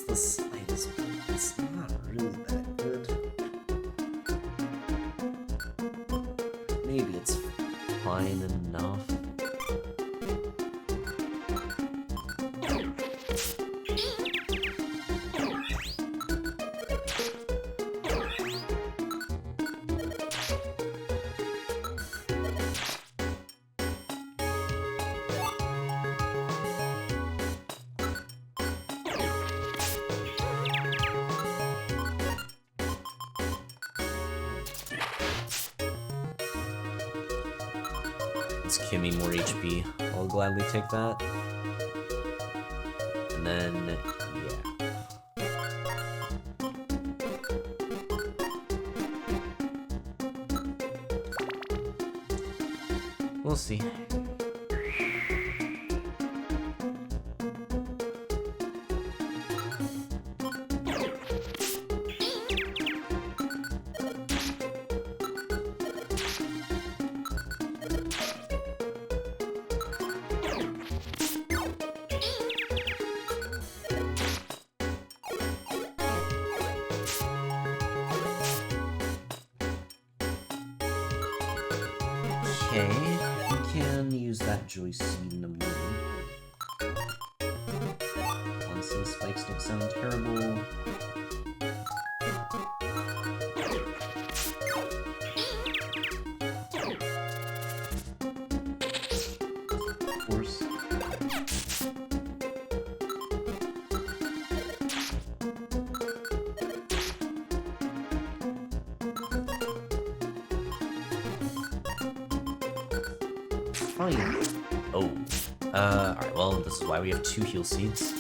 The slightest, but it's not really that good. Maybe it's fine enough. Let's give me more HP. I'll gladly take that. And then, yeah. We'll see. Okay, we can use that joy seed in a moment. Honestly, spikes don't sound terrible. Of course. fine. Oh. Alright, well, this is why we have 2 heal seeds.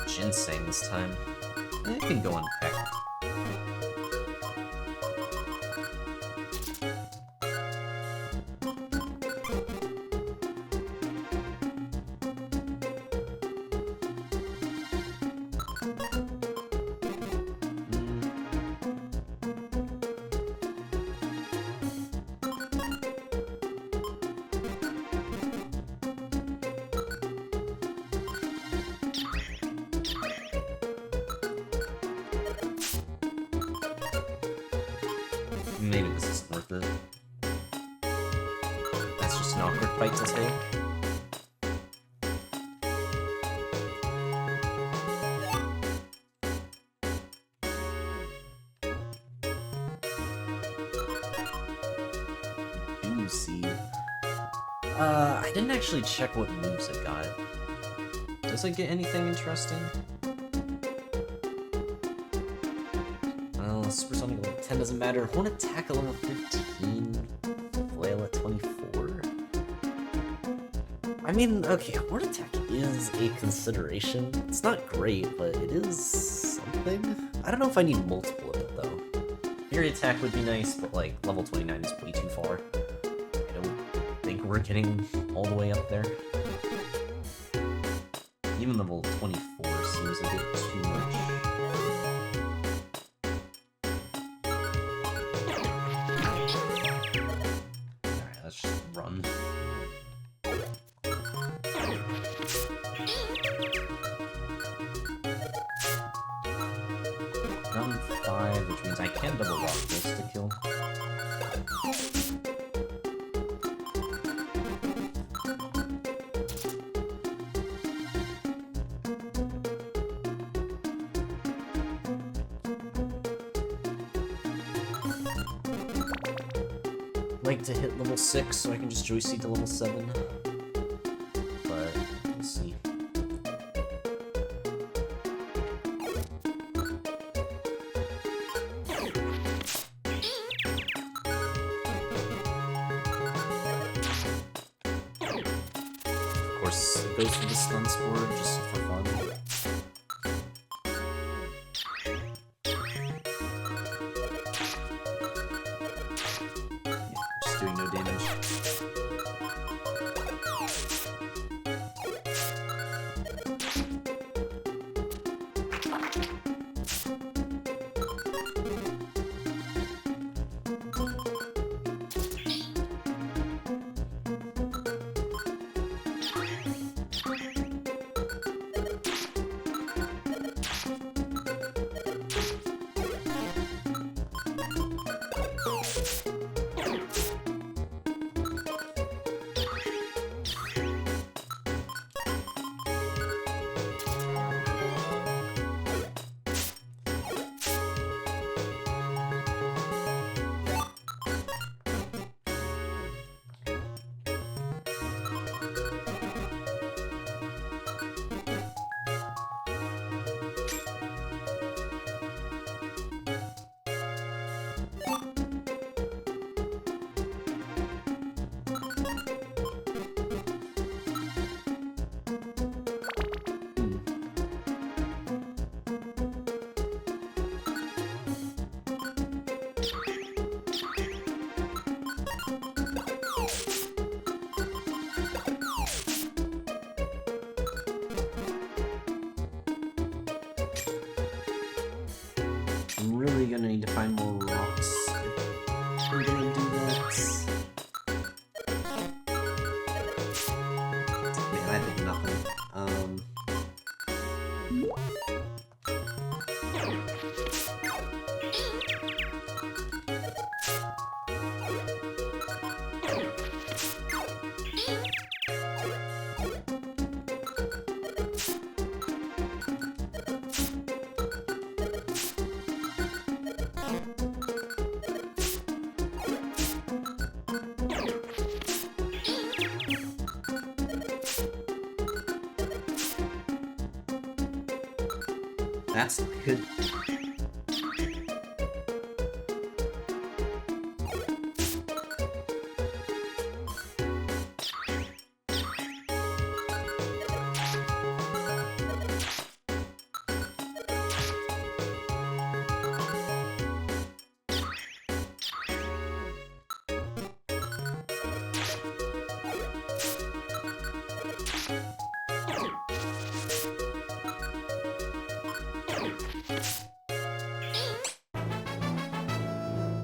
Ginseng this time. It can go unpecked. Maybe this isn't worth it. That's just an awkward fight to take. Oozy. I didn't actually check what moves it got. Does it get anything interesting? Supersonic level 10 doesn't matter. Horn attack at level 15. Flail at 24. I mean, okay, horn attack is a consideration. It's not great, but it is something. I don't know if I need multiple of it though. Fury attack would be nice, but like level 29 is way too far. I don't think we're getting all the way up there. Even level 24 seems a bit too much. Run. Round 5, which means I can double rock this to kill. Like to hit level 6 so I can just joyseed to level 7. But we'll see. Of course, it goes for the stun spore just for fun. Doing no damage. I'm really gonna need to find more rocks. We're gonna do that. Man, I did nothing. That's good.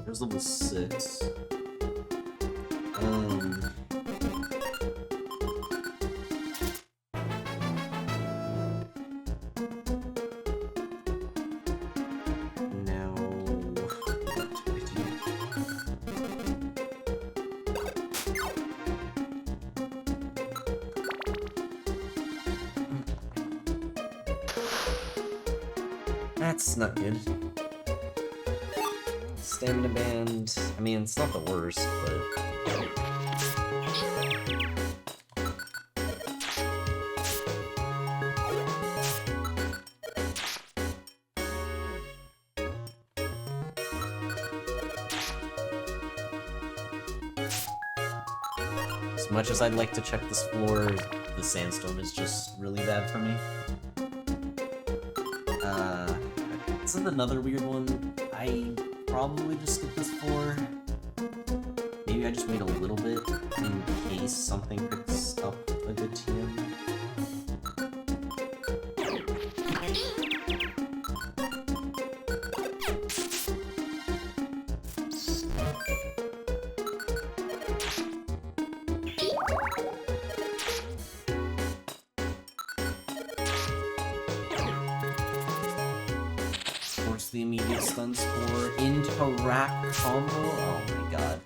There's level 6. Now, what do I do? That's not good. Stamina band. I mean, it's not the worst, but... As much as I'd like to check this floor, the sandstorm is just really bad for me. This is another weird one. I probably just skip this floor. Maybe I just wait a little bit in case something picks up a good TM. Force the immediate stun spore into rack combo. Oh my god.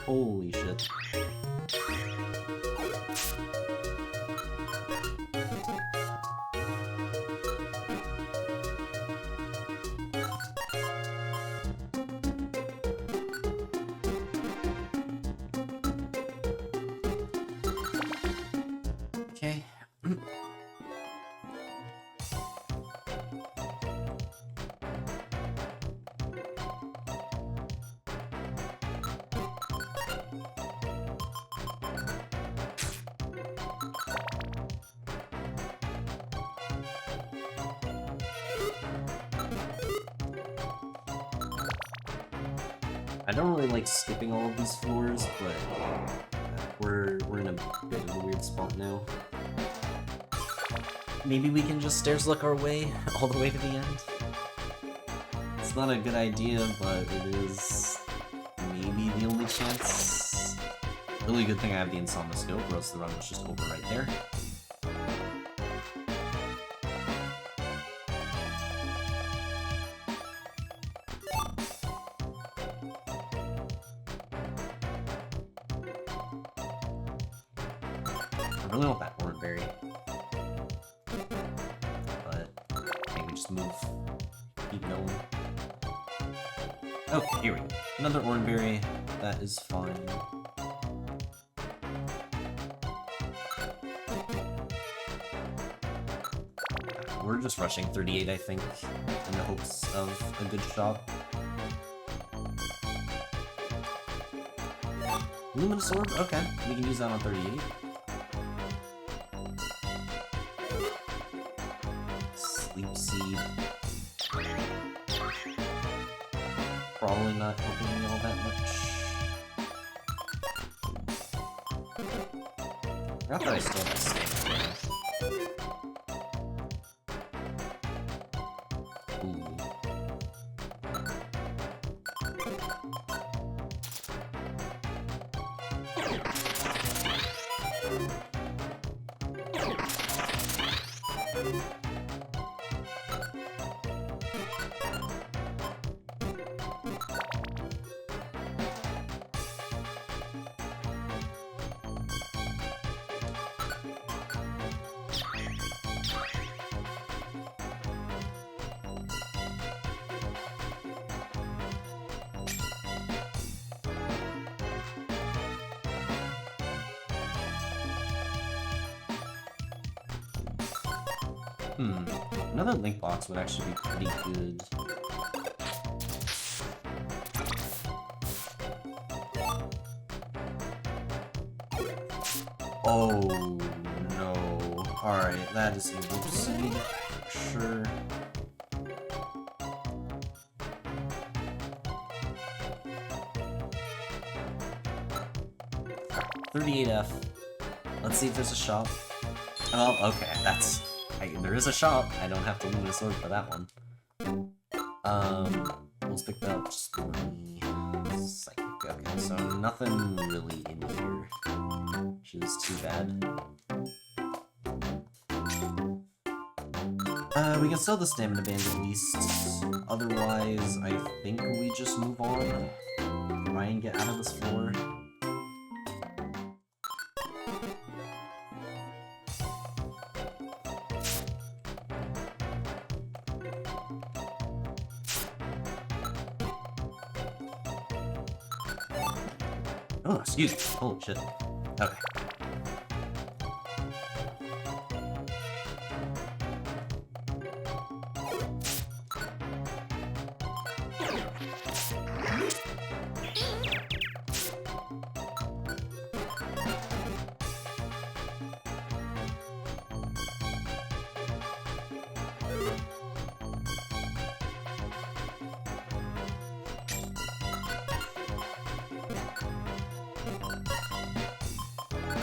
Holy shit. Okay. I don't really like skipping all of these floors, but we're in a bit of a weird spot now. Maybe we can just stairs luck our way all the way to the end. It's not a good idea, but it is maybe the only chance. Really good thing I have the Insomnoscope, or else the run was just over right there. I really want that orange berry, but maybe just move, keep going. Oh, here we go. Another orange berry. That is fine. We're just rushing 38, I think, in the hopes of a good shot. Luminous Orb? Okay, we can use that on 38. Sleep Seed. Probably not helping me all that much. Not that I still have stamina. Ooh. Another link box would actually be pretty good. Oh no. Alright, that is a whoopsie for sure. $38F. Let's see if there's a shop. Oh, okay, that's... there is a shop. I don't have to lose a sword for that one. We'll pick that up just money. Psychic. Okay, so nothing really in here, which is too bad. We can sell the stamina band at least. Otherwise, I think we just move on. Try and get out of this floor. Oh, excuse me. Holy shit. Okay.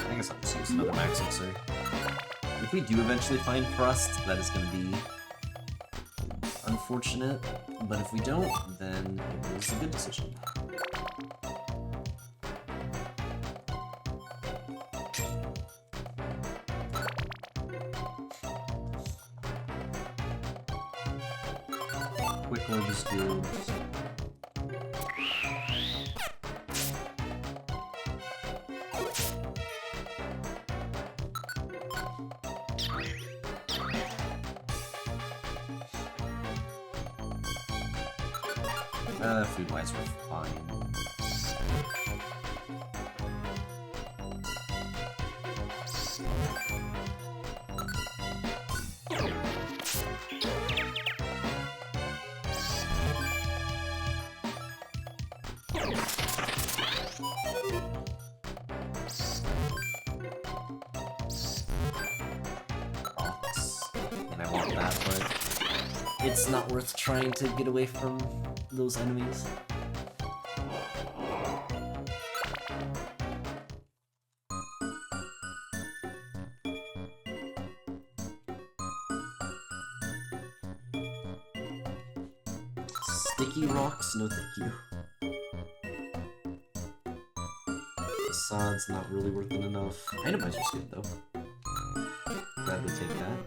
I guess I'll just use another max elixir. If we do eventually find Crust, that is going to be unfortunate, but if we don't, then it was a good decision. Quick orb is good. Food-wise, we're fine. And I want that, but it's not worth trying to get away from those enemies. Sticky rocks? No thank you. Facade's not really worth it enough. Itemizer's good though. Gladly take that.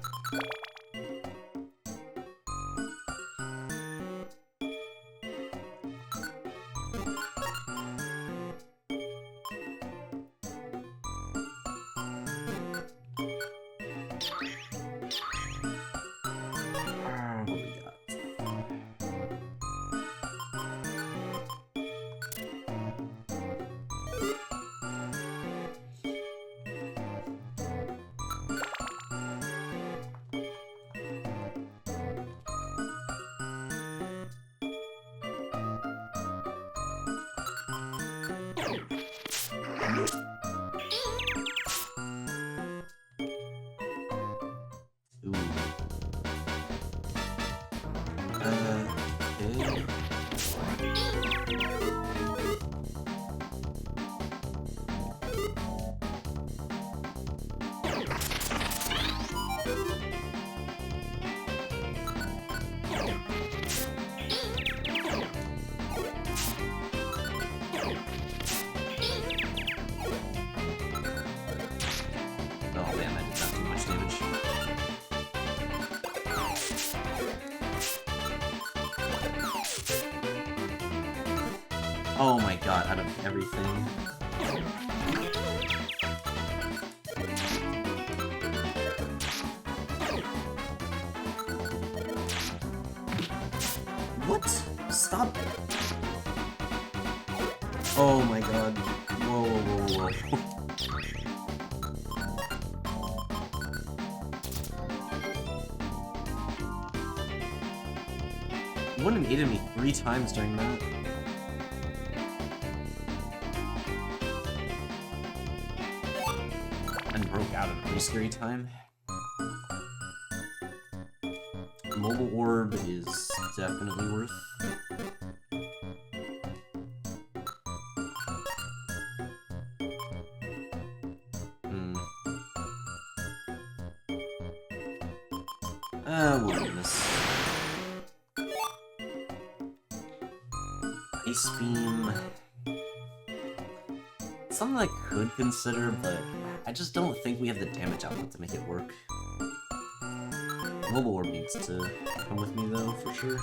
Oh my god, out of everything. What? Stop. Oh my god. Whoa, whoa, whoa, whoa. You wouldn't have aided me 3 times during that. And broke out at a pretty scary time. Mobile orb is definitely worth. We'll do this. Ice Beam. Something I could consider, but I just don't think we have the damage output to make it work. Mobile Orb needs to come with me though, for sure.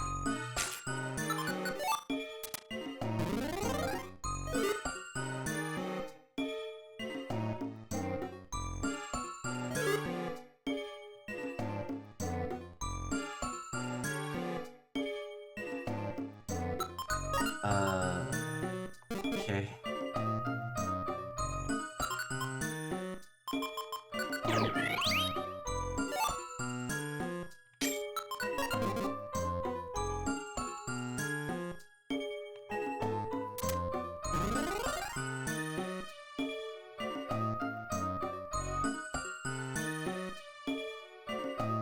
Okay.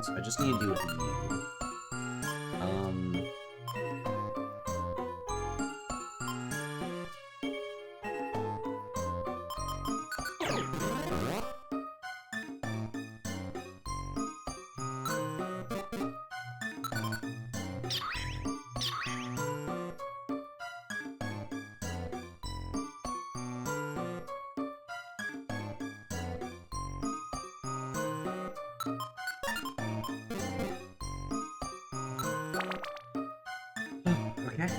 So I just need to do with you. Okay.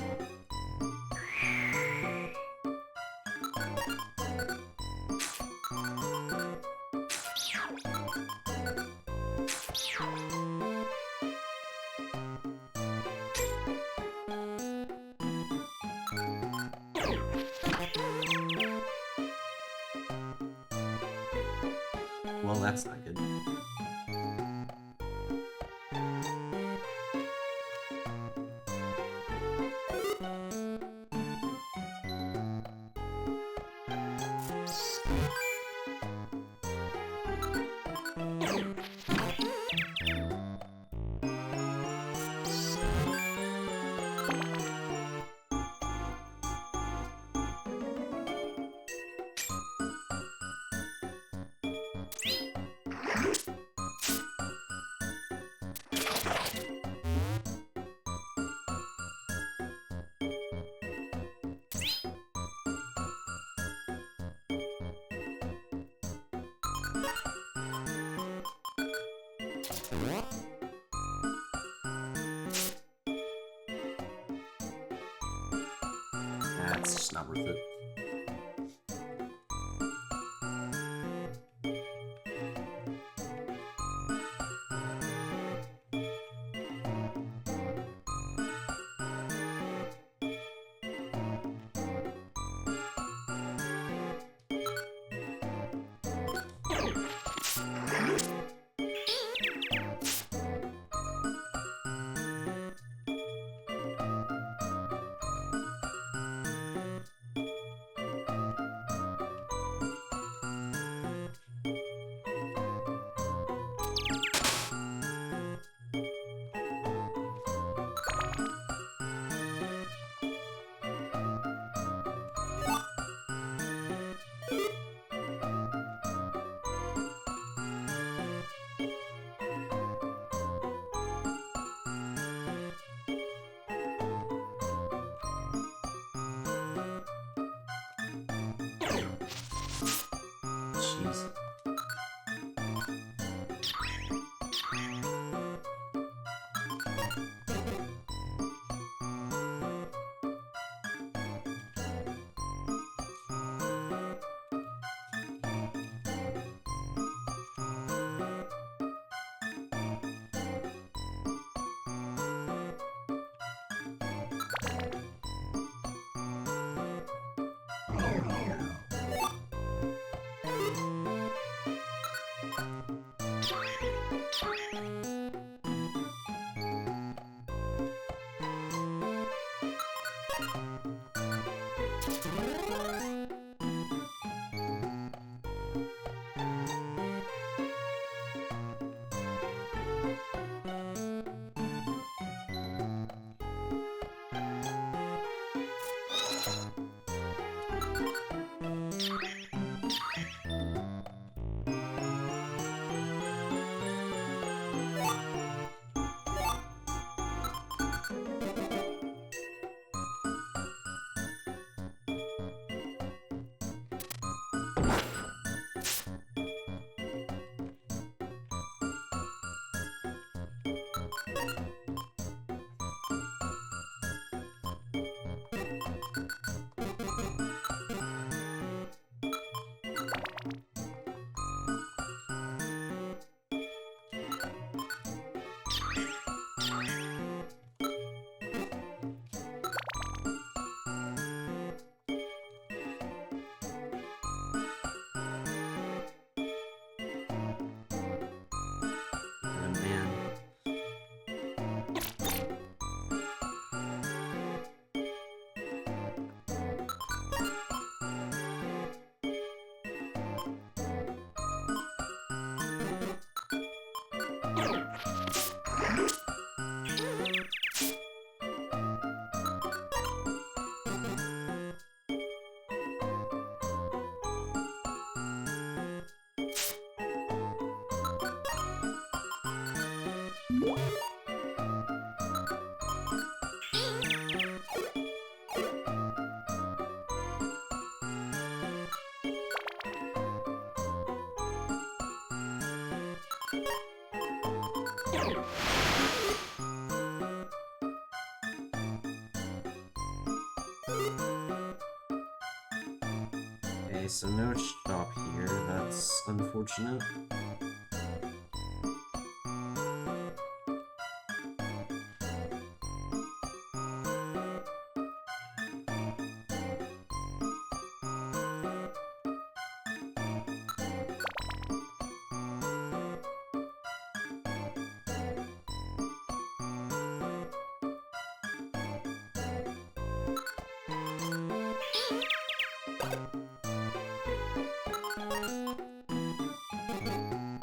Well, that's not good. That's just not worth it. Jeez. Okay, so no stop here, that's unfortunate.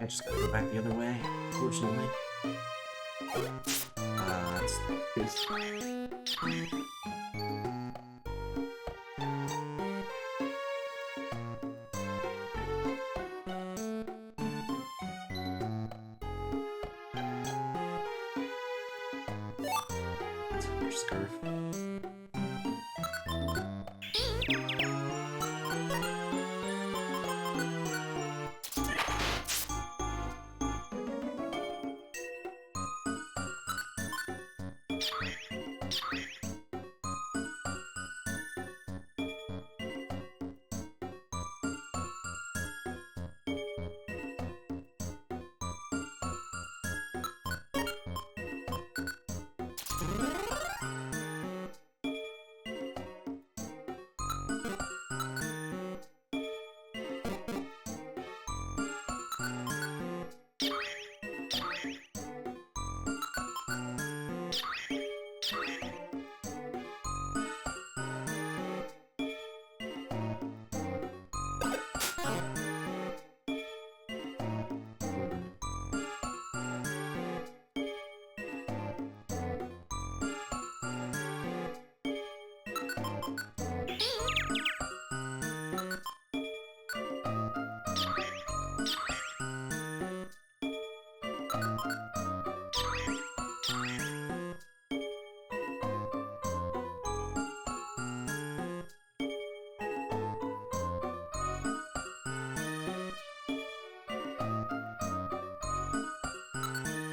I just gotta go back the other way, fortunately. That's good. Scarf.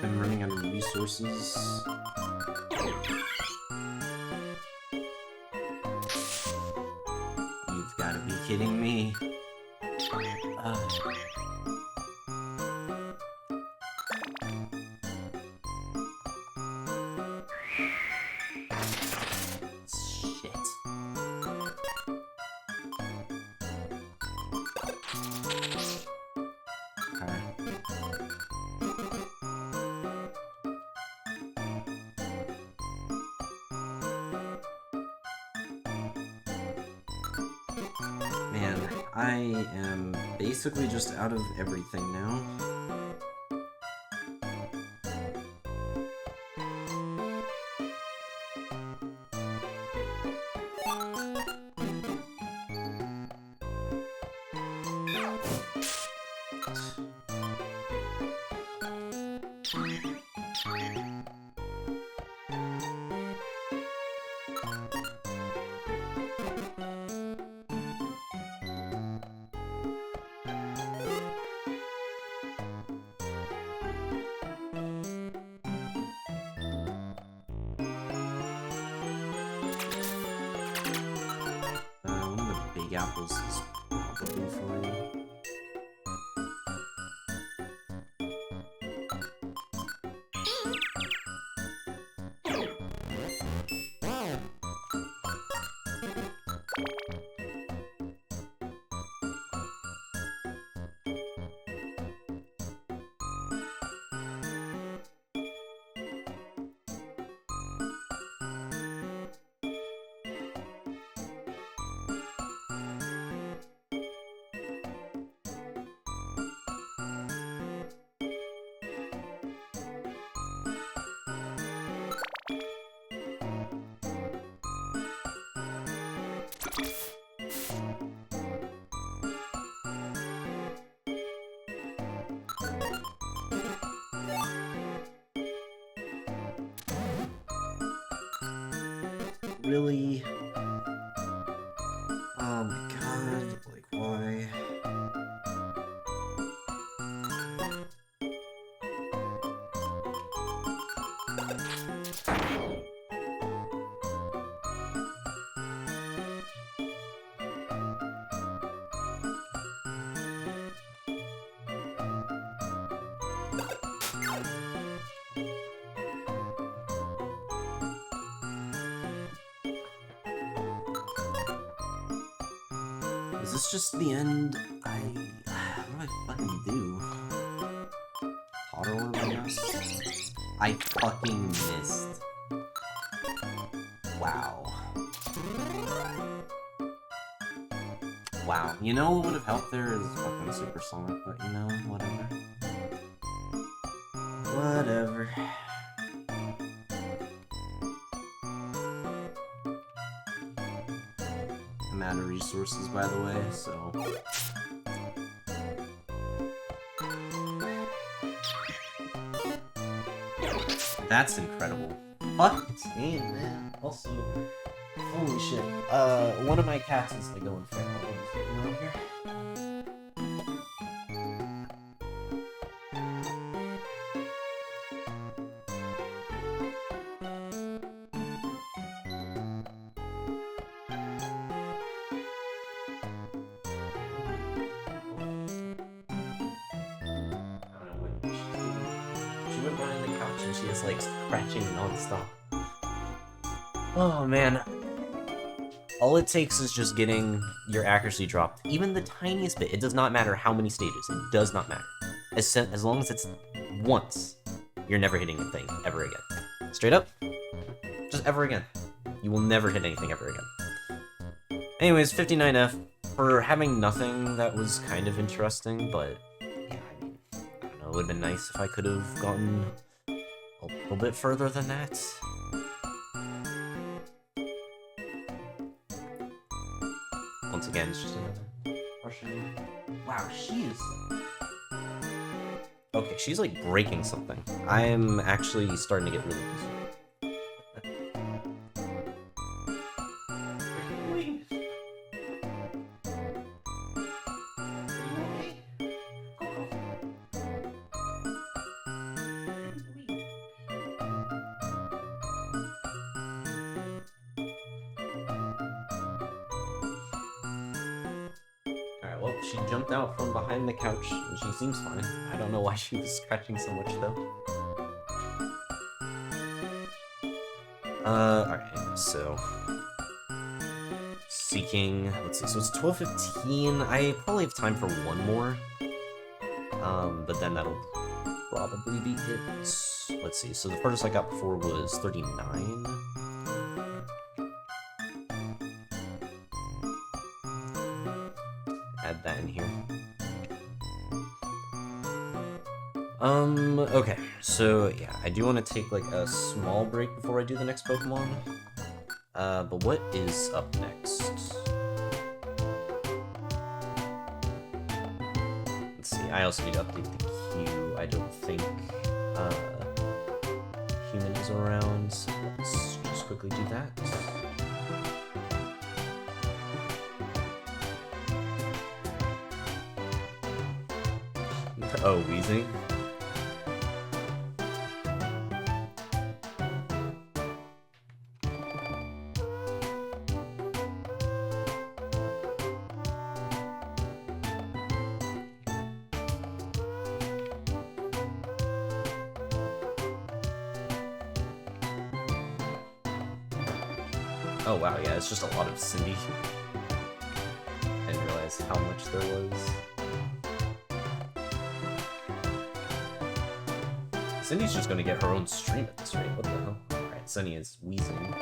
I'm running out of resources. You've got to be kidding me. Shit. Okay. Man, I am basically just out of everything now. Gapples is probably fine. Really? Oh my god, like why? Is this just the end? What do I fucking do? Hot orb, I guess? I fucking missed. Wow. Wow. You know what would have helped there is fucking supersonic, but you know, whatever. Whatever. I'm out of resources, by the way, so... That's incredible. Fuck this game, man. Also, holy shit. One of my cats is like going feral. Over here. She is like scratching non-stop. Oh man. All it takes is just getting your accuracy dropped. Even the tiniest bit. It does not matter how many stages. It does not matter. As long as it's once, you're never hitting anything ever again. Straight up. Just ever again. You will never hit anything ever again. Anyways, 59F. For having nothing, that was kind of interesting, but yeah, I mean, I don't know, it would have been nice if I could have gotten a little bit further than that. Once again, it's just another question. Wow, she is... Okay, she's like breaking something. I'm actually starting to get really concerned. Well, she jumped out from behind the couch, and she seems fine. I don't know why she was scratching so much, though. Alright, so... Seaking... Let's see, so it's 12:15. I probably have time for one more. But then that'll probably be it. Let's see, so the furthest I got before was 39. Add that in here. Okay, so yeah, I do want to take like a small break before I do the next Pokemon. But what is up next? Let's see, I also need to update the queue. I don't think, Human is around, so let's just quickly do that. Oh, Weezing? Oh wow, yeah, it's just a lot of Cindy. I didn't realize how much there was. Cindy's just gonna get her own stream at this rate. What the hell? Alright, Sunny is Weezing.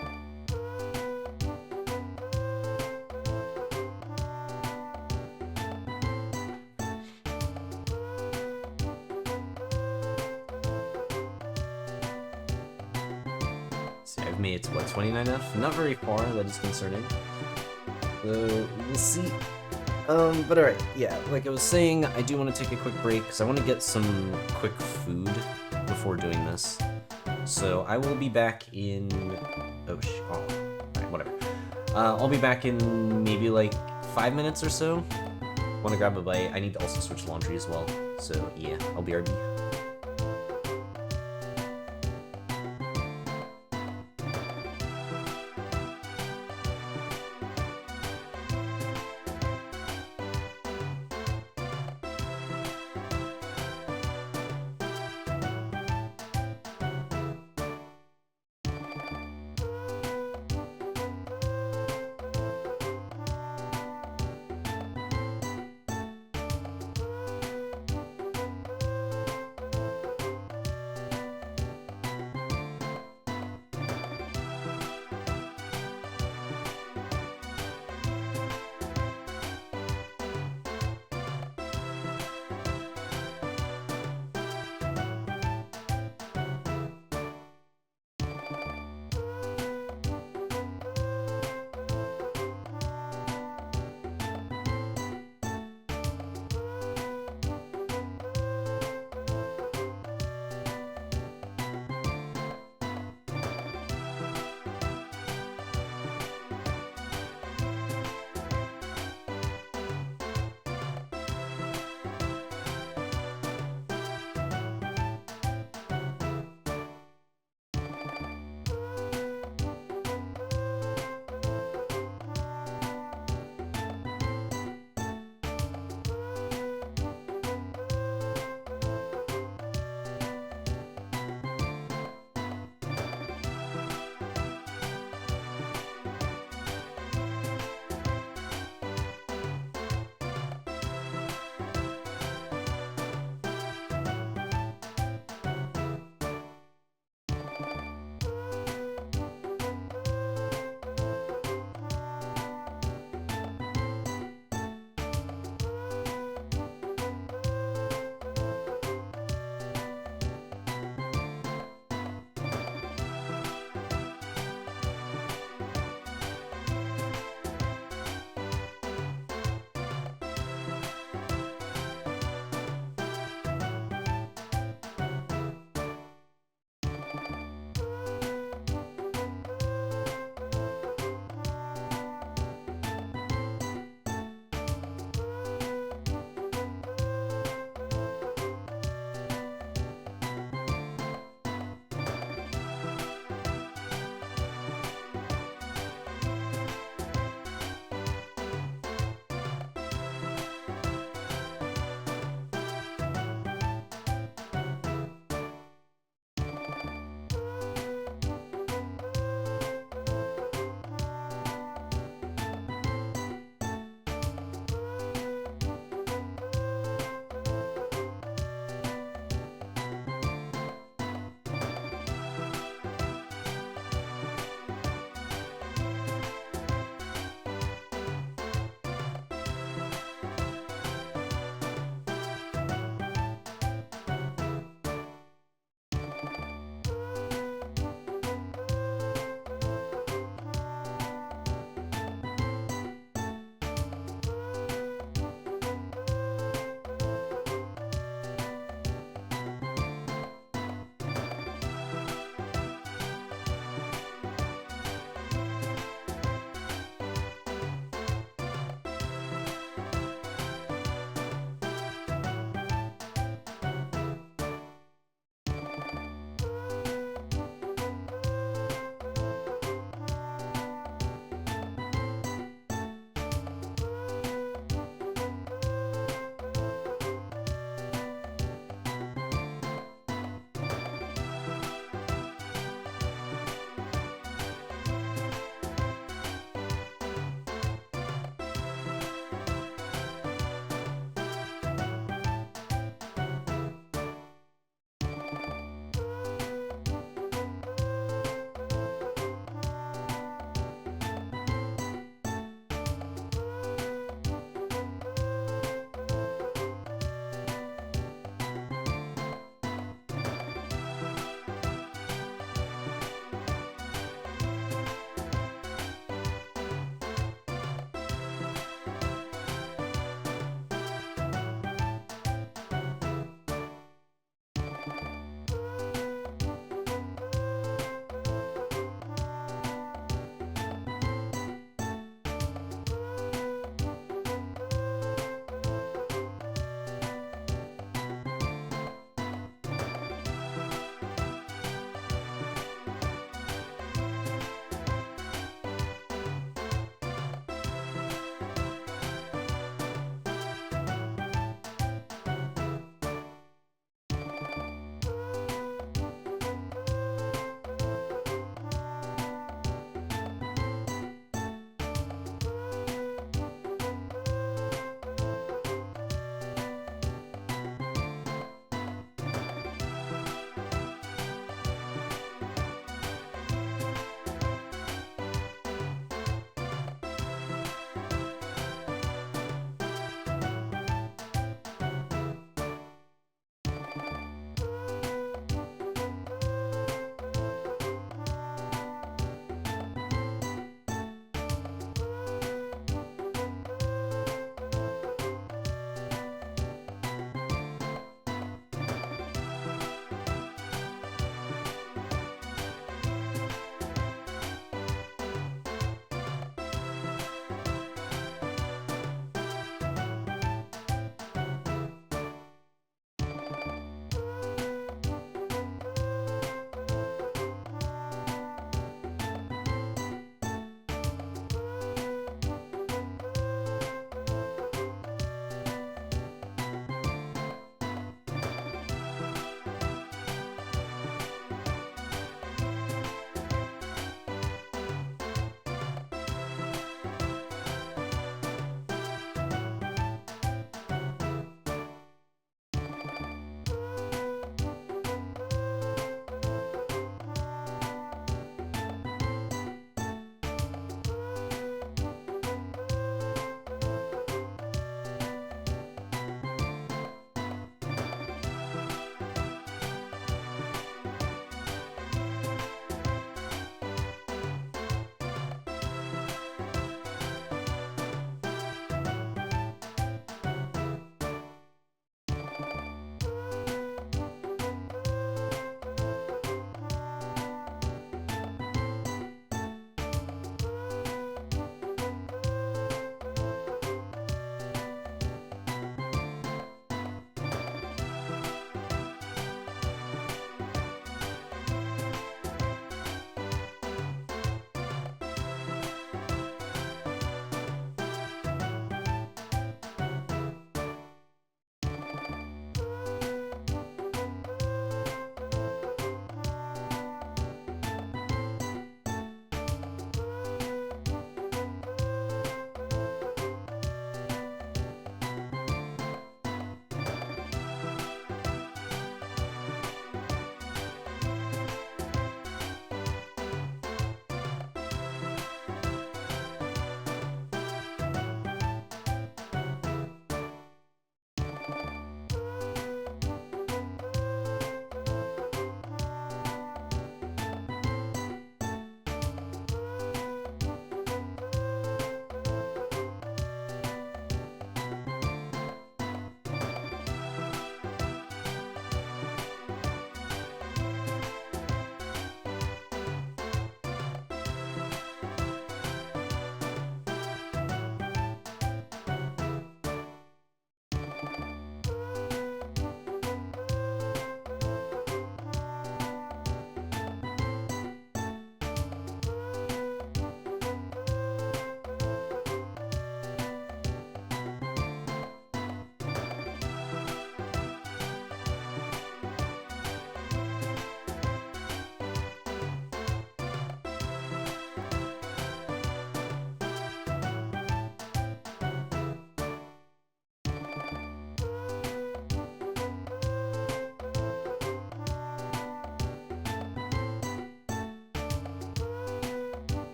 See, I've made it to what, 29F? Not very far, that is concerning. So, we'll see. But alright, yeah, like I was saying, I do want to take a quick break, because I want to get some quick food before doing this. So I will be back in... Oh, alright, whatever. I'll be back in maybe like 5 minutes or so. Want to grab a bite. I need to also switch laundry as well. So yeah, I'll be RB.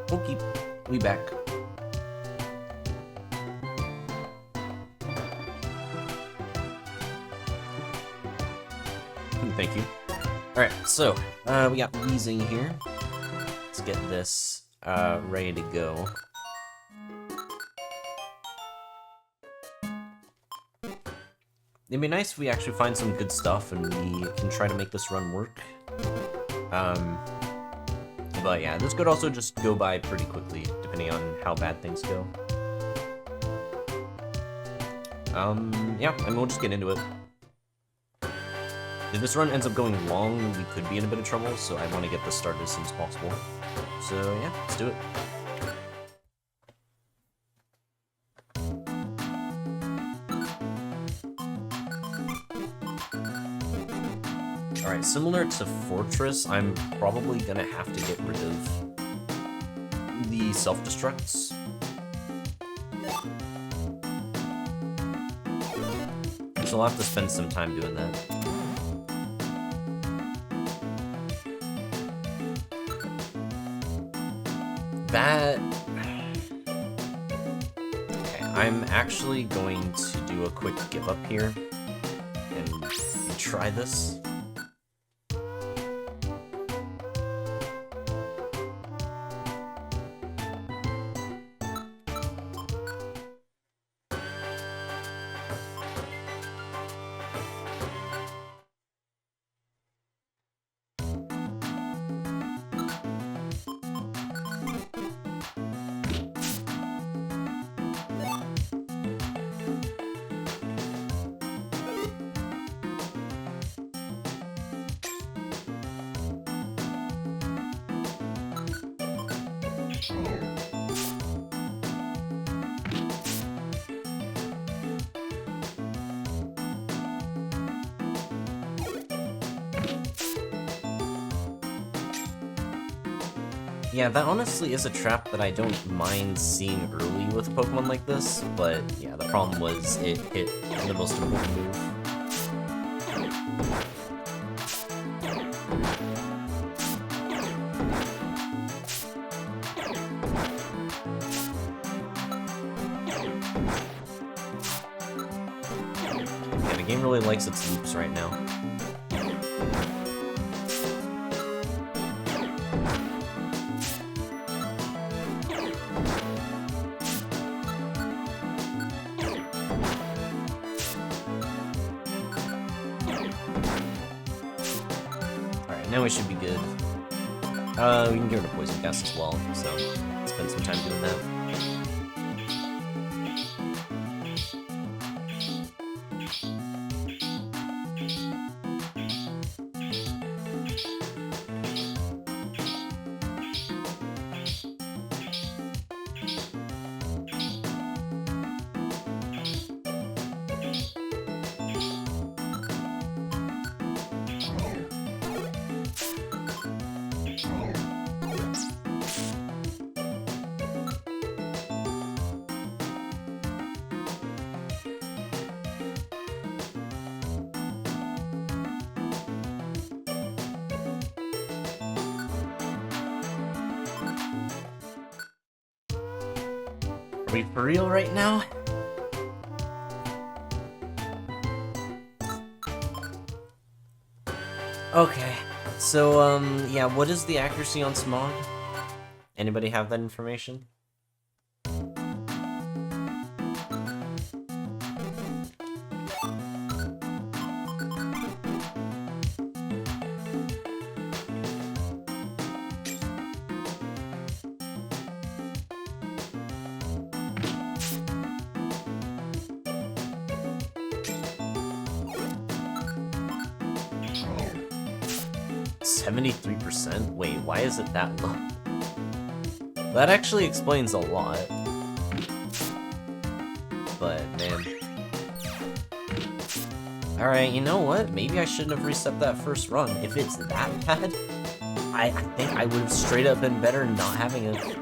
Okay, we back. Thank you. Alright, so, we got Weezing here. Let's get this, ready to go. It'd be nice if we actually find some good stuff and we can try to make this run work. But yeah, this could also just go by pretty quickly, depending on how bad things go. Yeah, and we'll just get into it. If this run ends up going long, we could be in a bit of trouble, so I want to get this started as soon as possible. So yeah, let's do it. Alright, similar to Forretress, I'm probably gonna have to get rid of the self-destructs. So I'll have to spend some time doing that. Okay, I'm actually going to do a quick give up here and try this. Yeah, that honestly is a trap that I don't mind seeing early with a Pokemon like this, but yeah, the problem was it hit the most important move. Yeah, the game really likes its loops right now. Now we should be good. We can get rid of Poison Gas as well, so spend some time doing that. Are we for real right now? Okay, so, yeah, what is the accuracy on Smog? Anybody have that information? %? Wait, why is it that low? That actually explains a lot. But, man. Alright, you know what? Maybe I shouldn't have reset that first run. If it's that bad, I think I would have straight up been better not having it.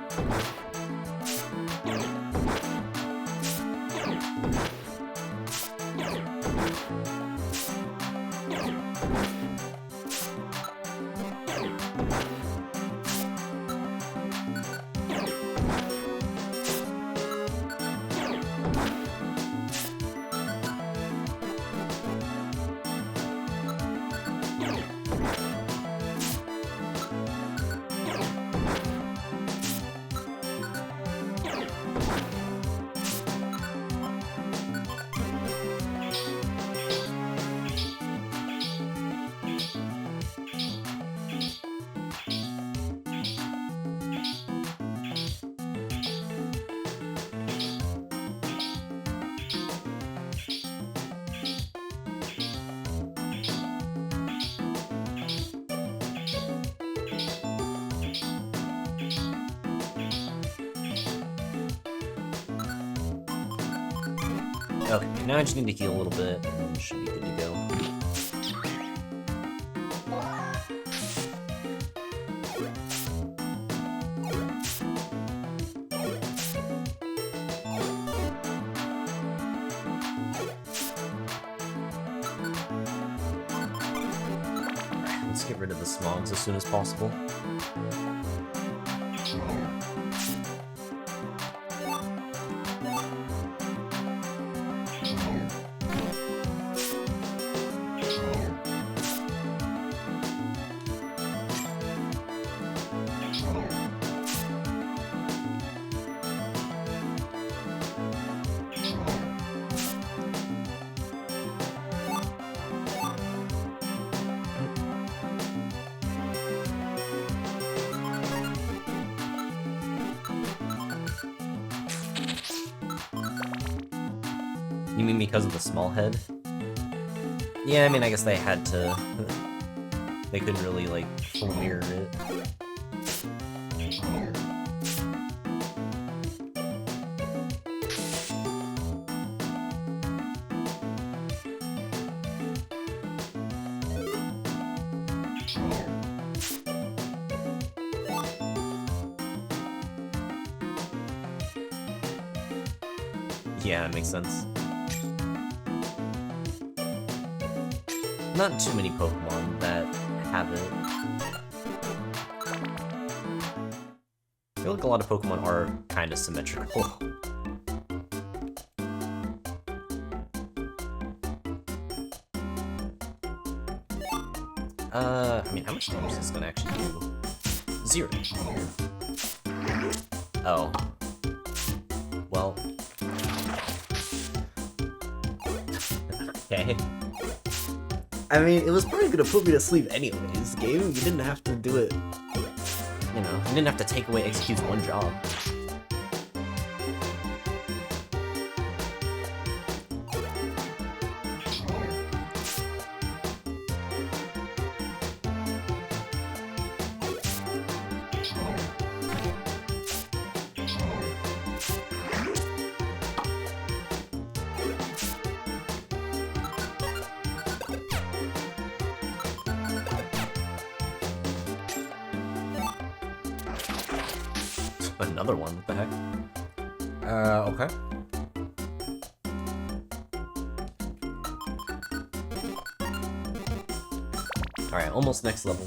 Okay, now I just need to heal a little bit, and should be good to go. Let's get rid of the smogs as soon as possible. You mean because of the small head? Yeah, I mean, I guess they had to... they couldn't really, like, full mirror it. Yeah, it makes sense. Not too many Pokemon that have it. I feel like a lot of Pokemon are kind of symmetrical. I mean, how much damage is this gonna actually do? 0. Oh. Well. Okay. I mean, it was probably gonna put me to sleep anyways, game. You didn't have to do it, you know, you didn't have to take away Execute's one job. Another one, what the heck? Okay. Alright, almost next level.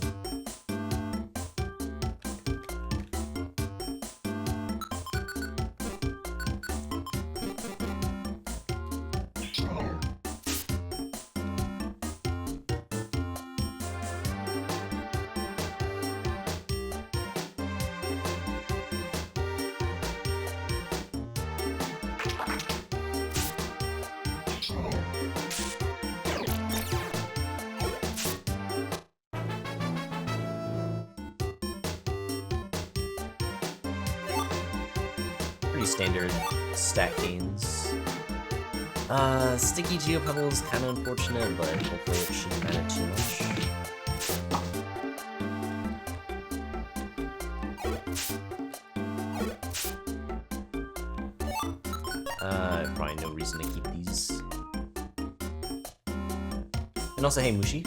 Pretty standard stat gains. Sticky Geopebble is kind of unfortunate, but hopefully it shouldn't matter too much. Probably no reason to keep these. And also, hey, Mushi.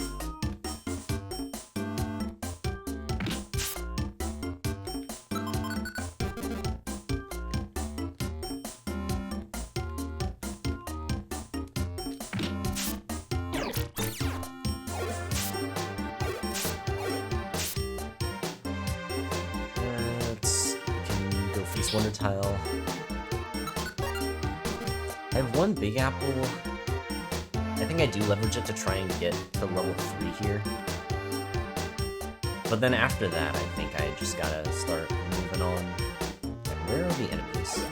Wonder Tile. I have one Big Apple. I think I do leverage it to try and get to level 3 here. But then after that, I think I just gotta start moving on. And where are the enemies?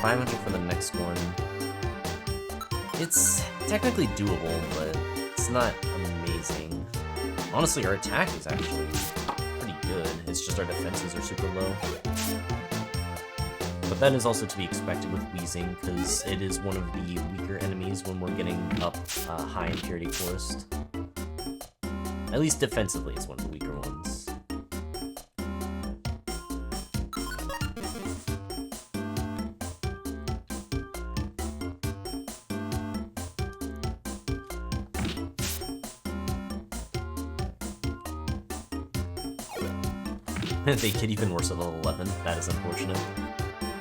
500 for the next one. It's technically doable, but it's not amazing. Honestly, our attack is actually pretty good. It's just our defenses are super low. But that is also to be expected with Weezing, because it is one of the weaker enemies when we're getting up high in Purity Forest. At least defensively, it's one of the weaker ones. They get even worse at level 11. That is unfortunate.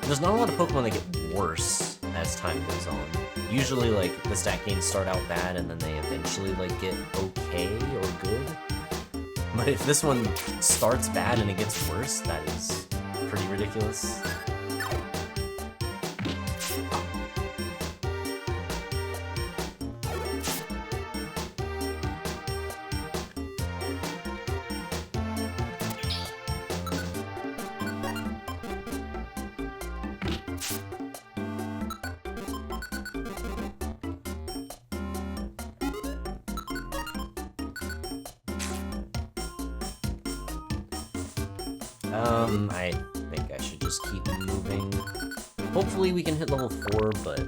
There's not a lot of Pokemon that get worse as time goes on. Usually, like, the stat gains start out bad and then they eventually, like, get okay or good. But if this one starts bad and it gets worse, that is pretty ridiculous. I think I should just keep moving. Hopefully we can hit level 4, but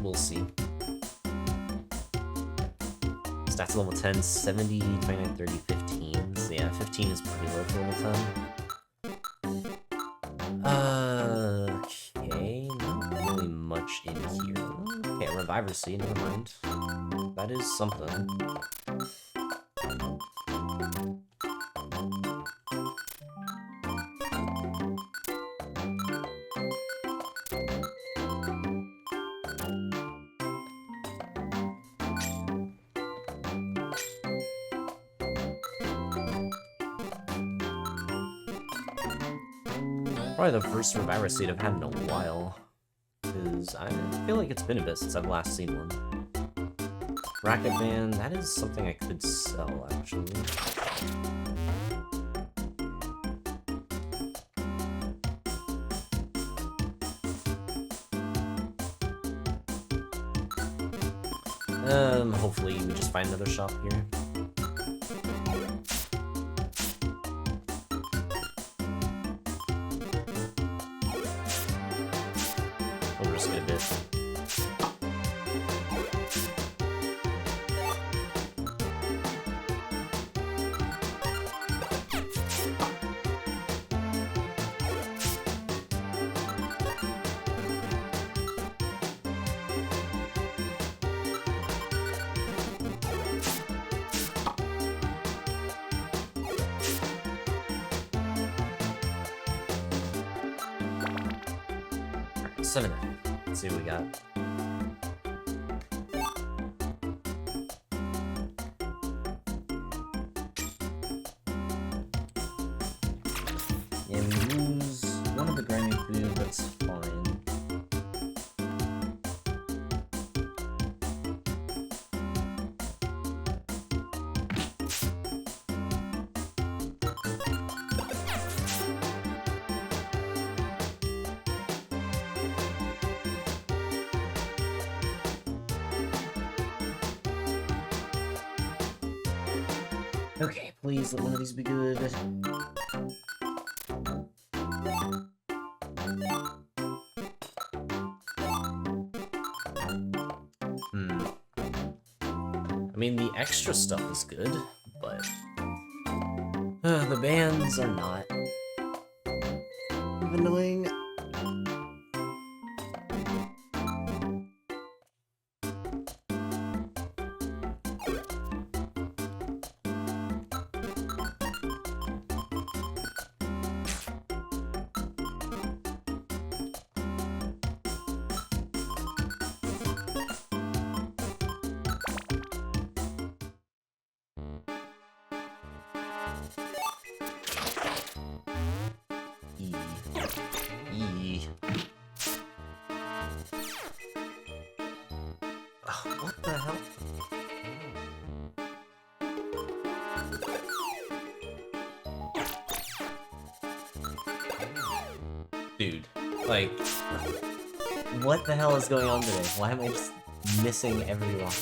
we'll see. Stats level 10, 70, 29, 30, 15. So yeah, 15 is pretty low for level 10. Okay, not really much in here. Okay, Reviver Seed, never mind. That is something. Probably the first Reviver Seed I've had in a while, because I feel like it's been a bit since I've last seen one. Racket Band, that is something I could sell, actually. Hopefully we just find another shop here. We'll risk it a bit. Alright, 7. Let's see what we got. Yeah, we lose one of the grinding food, that's fine. Okay, please let one of these be good. I mean, the extra stuff is good, but the bands are not. Annoying. What the hell? Dude, like, What the hell is going on today? Why am I just missing every rock?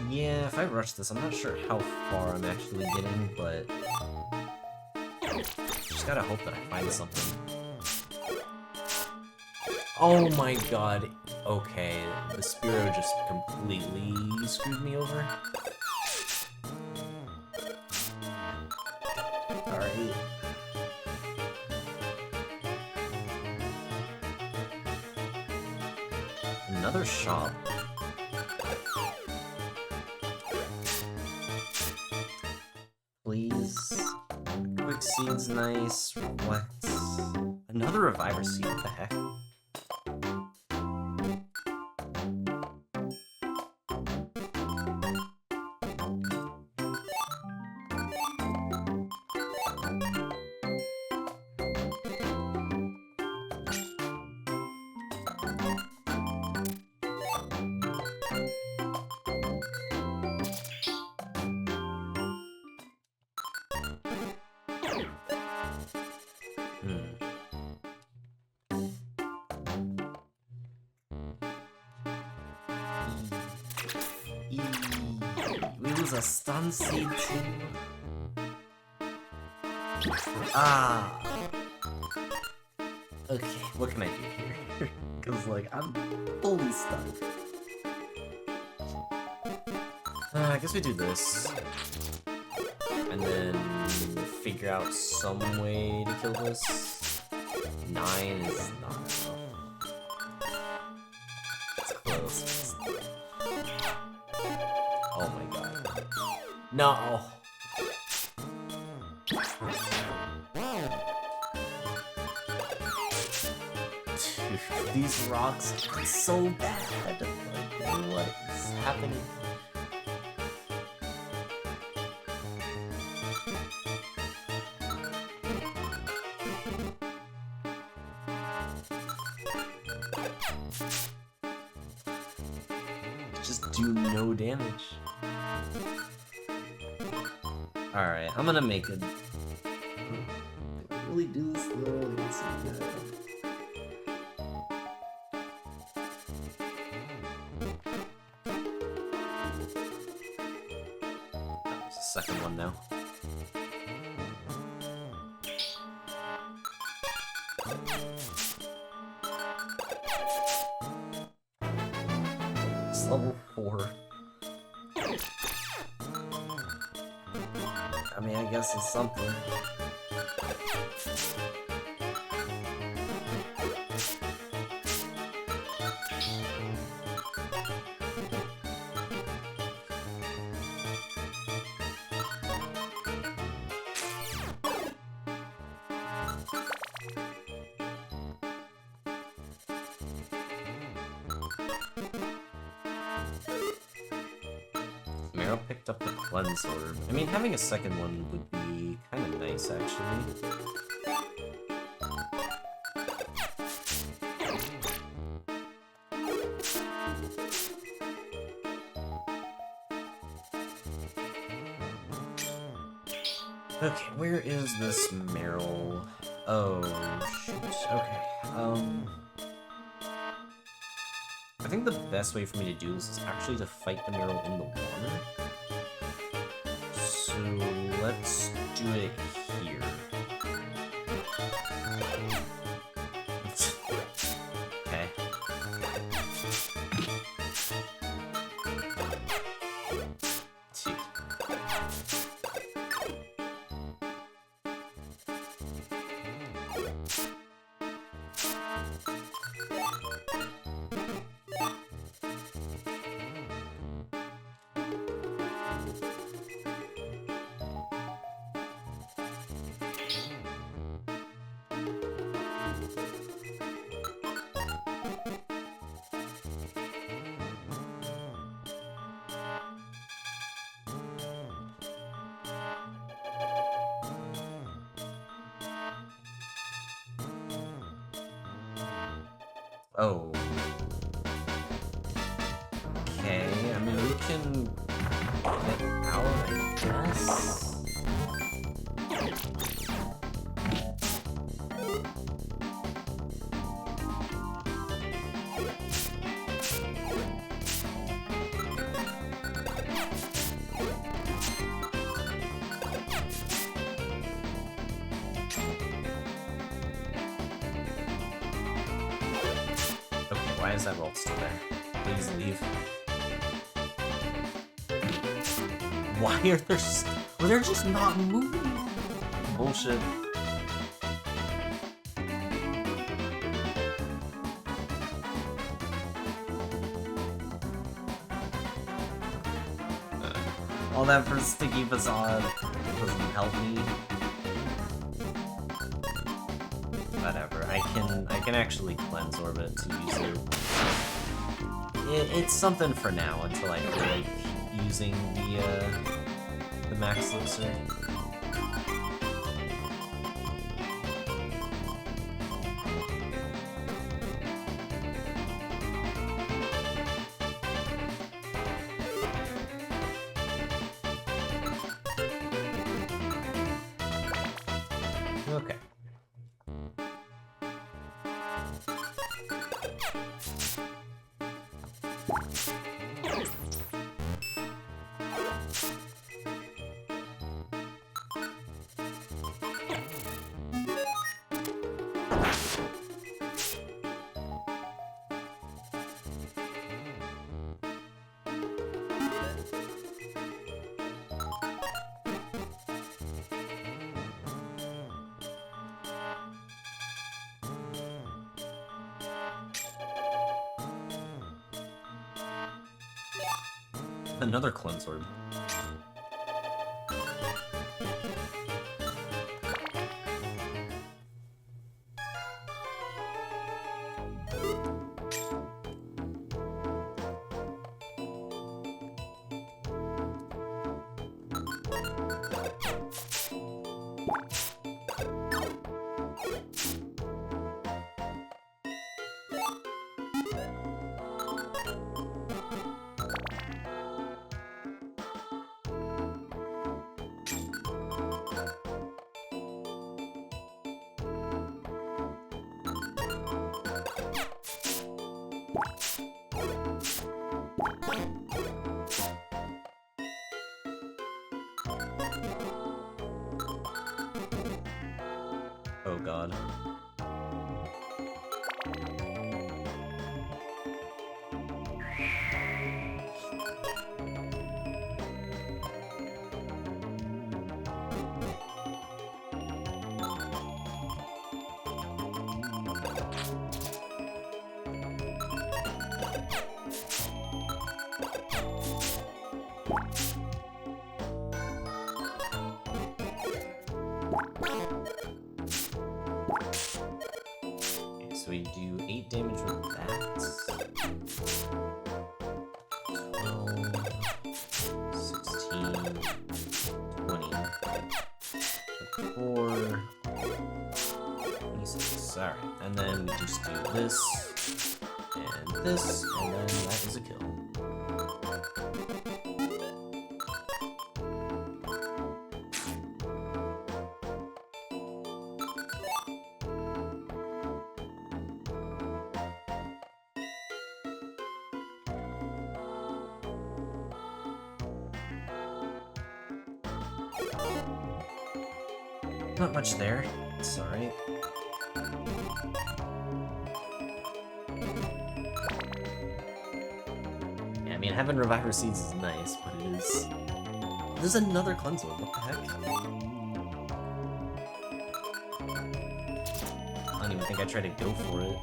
Yeah, if I rush this, I'm not sure how far I'm actually getting, but just gotta hope that I find something. Oh my god. Okay, the Spearow just completely screwed me over. Alright. Another shop. Please. Quick Seed's nice. What? Another Reviver Seed, what the heck? We lose a stun seed too. Ah. Okay, what can I do here? Cause like I'm fully stuck. I guess we do this, and then figure out some way to kill this. 9 is not enough. It's close. Oh my god. No! Dude, these rocks are so bad. Like, what is happening? Just do no damage. Alright, I'm gonna make it. Did I really do this though? Let's see. That was the second one now. It's level 4. I mean, I guess it's something. Meryl picked up the Cleanse Orb. I mean, having a second one would be kind of nice, actually. Okay, where is this Meryl? Oh, shoot. Okay, I think the best way for me to do this is actually to fight the Meryl in the water. So let's do it here. Okay. Oh. Okay, I mean, we can get out, I guess? Why is that vault still there? Please leave. Why are there well, they're just not moving? Bullshit. All that for sticky facade doesn't help me. Whatever, I can actually cleanse orbit to use it. It's something for now until I feel like using the max elixir. Okay. Another cleanse orb. Oh god. So we do 8 damage with that. 12, 16, 20, 24, 26. Alright, and then we just do this, and then that is a kill. Not much there. It's alright. Yeah, I mean, having Reviver Seeds is nice, but it is... There's another Cleanse Orb, what the heck? I don't even think I tried to go for it.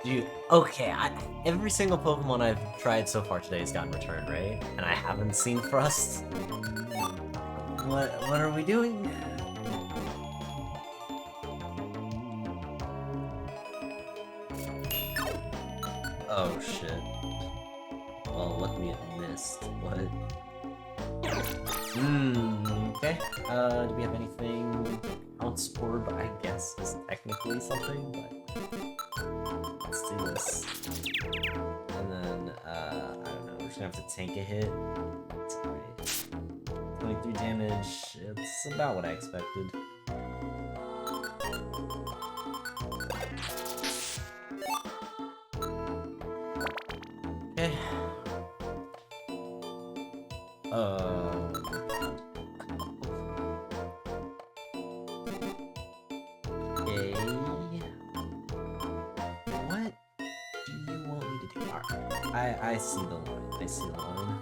Dude, okay, every single Pokemon I've tried so far today has gotten returned, right? And I haven't seen Frost. What are we doing? Oh shit. Well, luckily it missed. What? Okay. Do we have anything? Ounce Orb, I guess, is technically something, but let's do this. And then, I don't know, we're just gonna have to tank a hit. It's alright. 23 damage, it's about what I expected. Okay. Okay. What do you want me to do? Alright. I see the line. I see the line.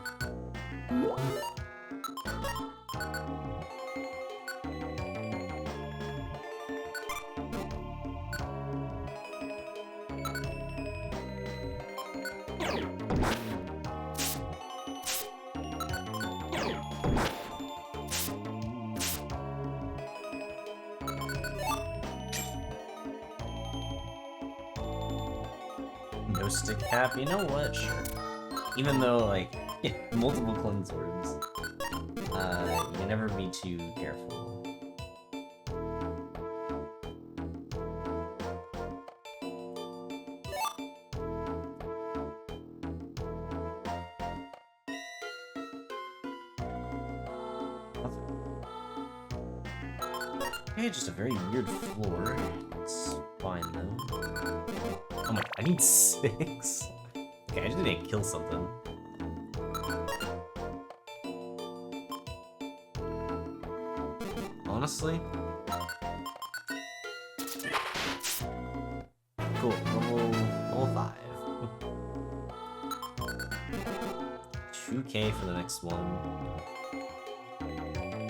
No stick cap? You know what? Sure. Even though, like, multiple cleanse orbs, you can never be too careful. Okay, just a very weird floor. It's fine though. Oh my, I need 6. Okay, I just need to kill something. Honestly? Cool, level 5. 2k for the next one.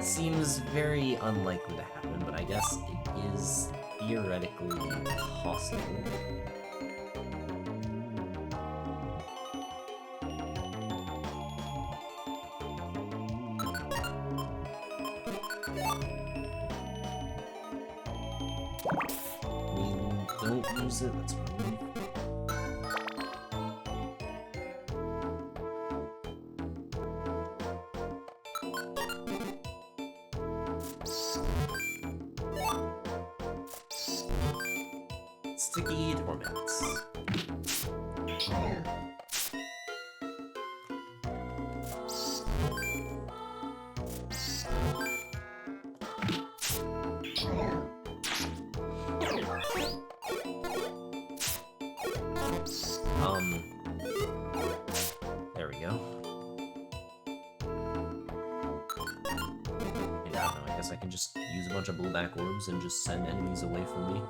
Seems very unlikely to happen, but I guess it is theoretically possible. We don't use it, that's rude. Sticky Torments. There we go. Yeah, I don't know, I guess I can just use a bunch of blowback orbs and just send enemies away from me.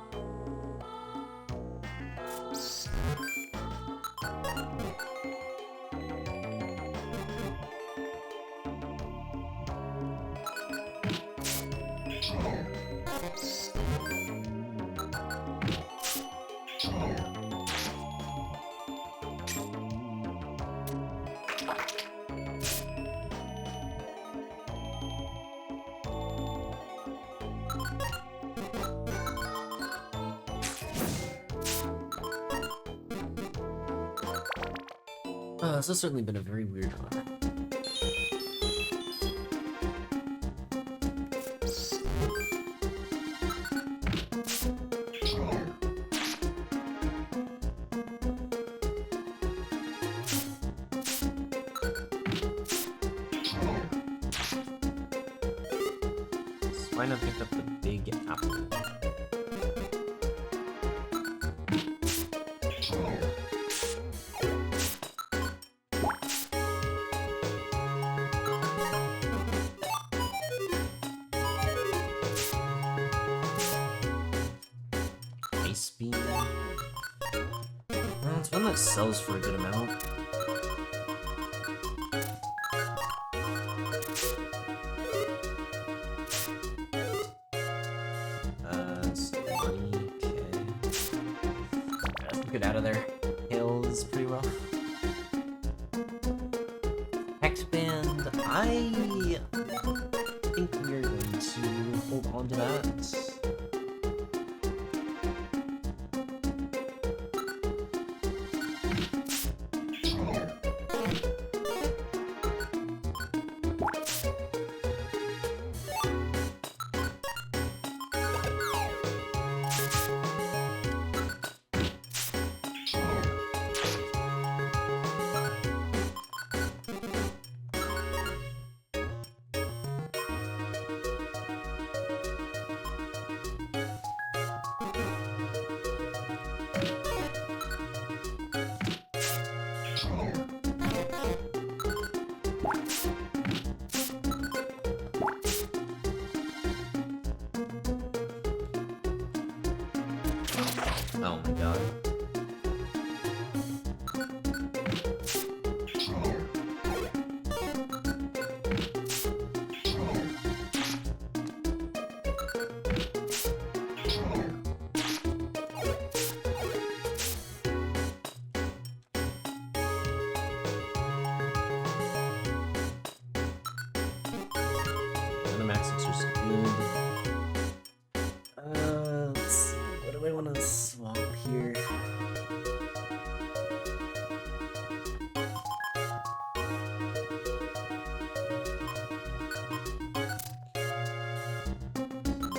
This has certainly been a very weird run. Why not pick up the big apple? one that sells for a good amount. So 20K. Let's get out of there. Hail is pretty rough. Hex Band, I think we're going to hold on to that. Oh my god. The max is just good. Let's see. What do I want to swap here?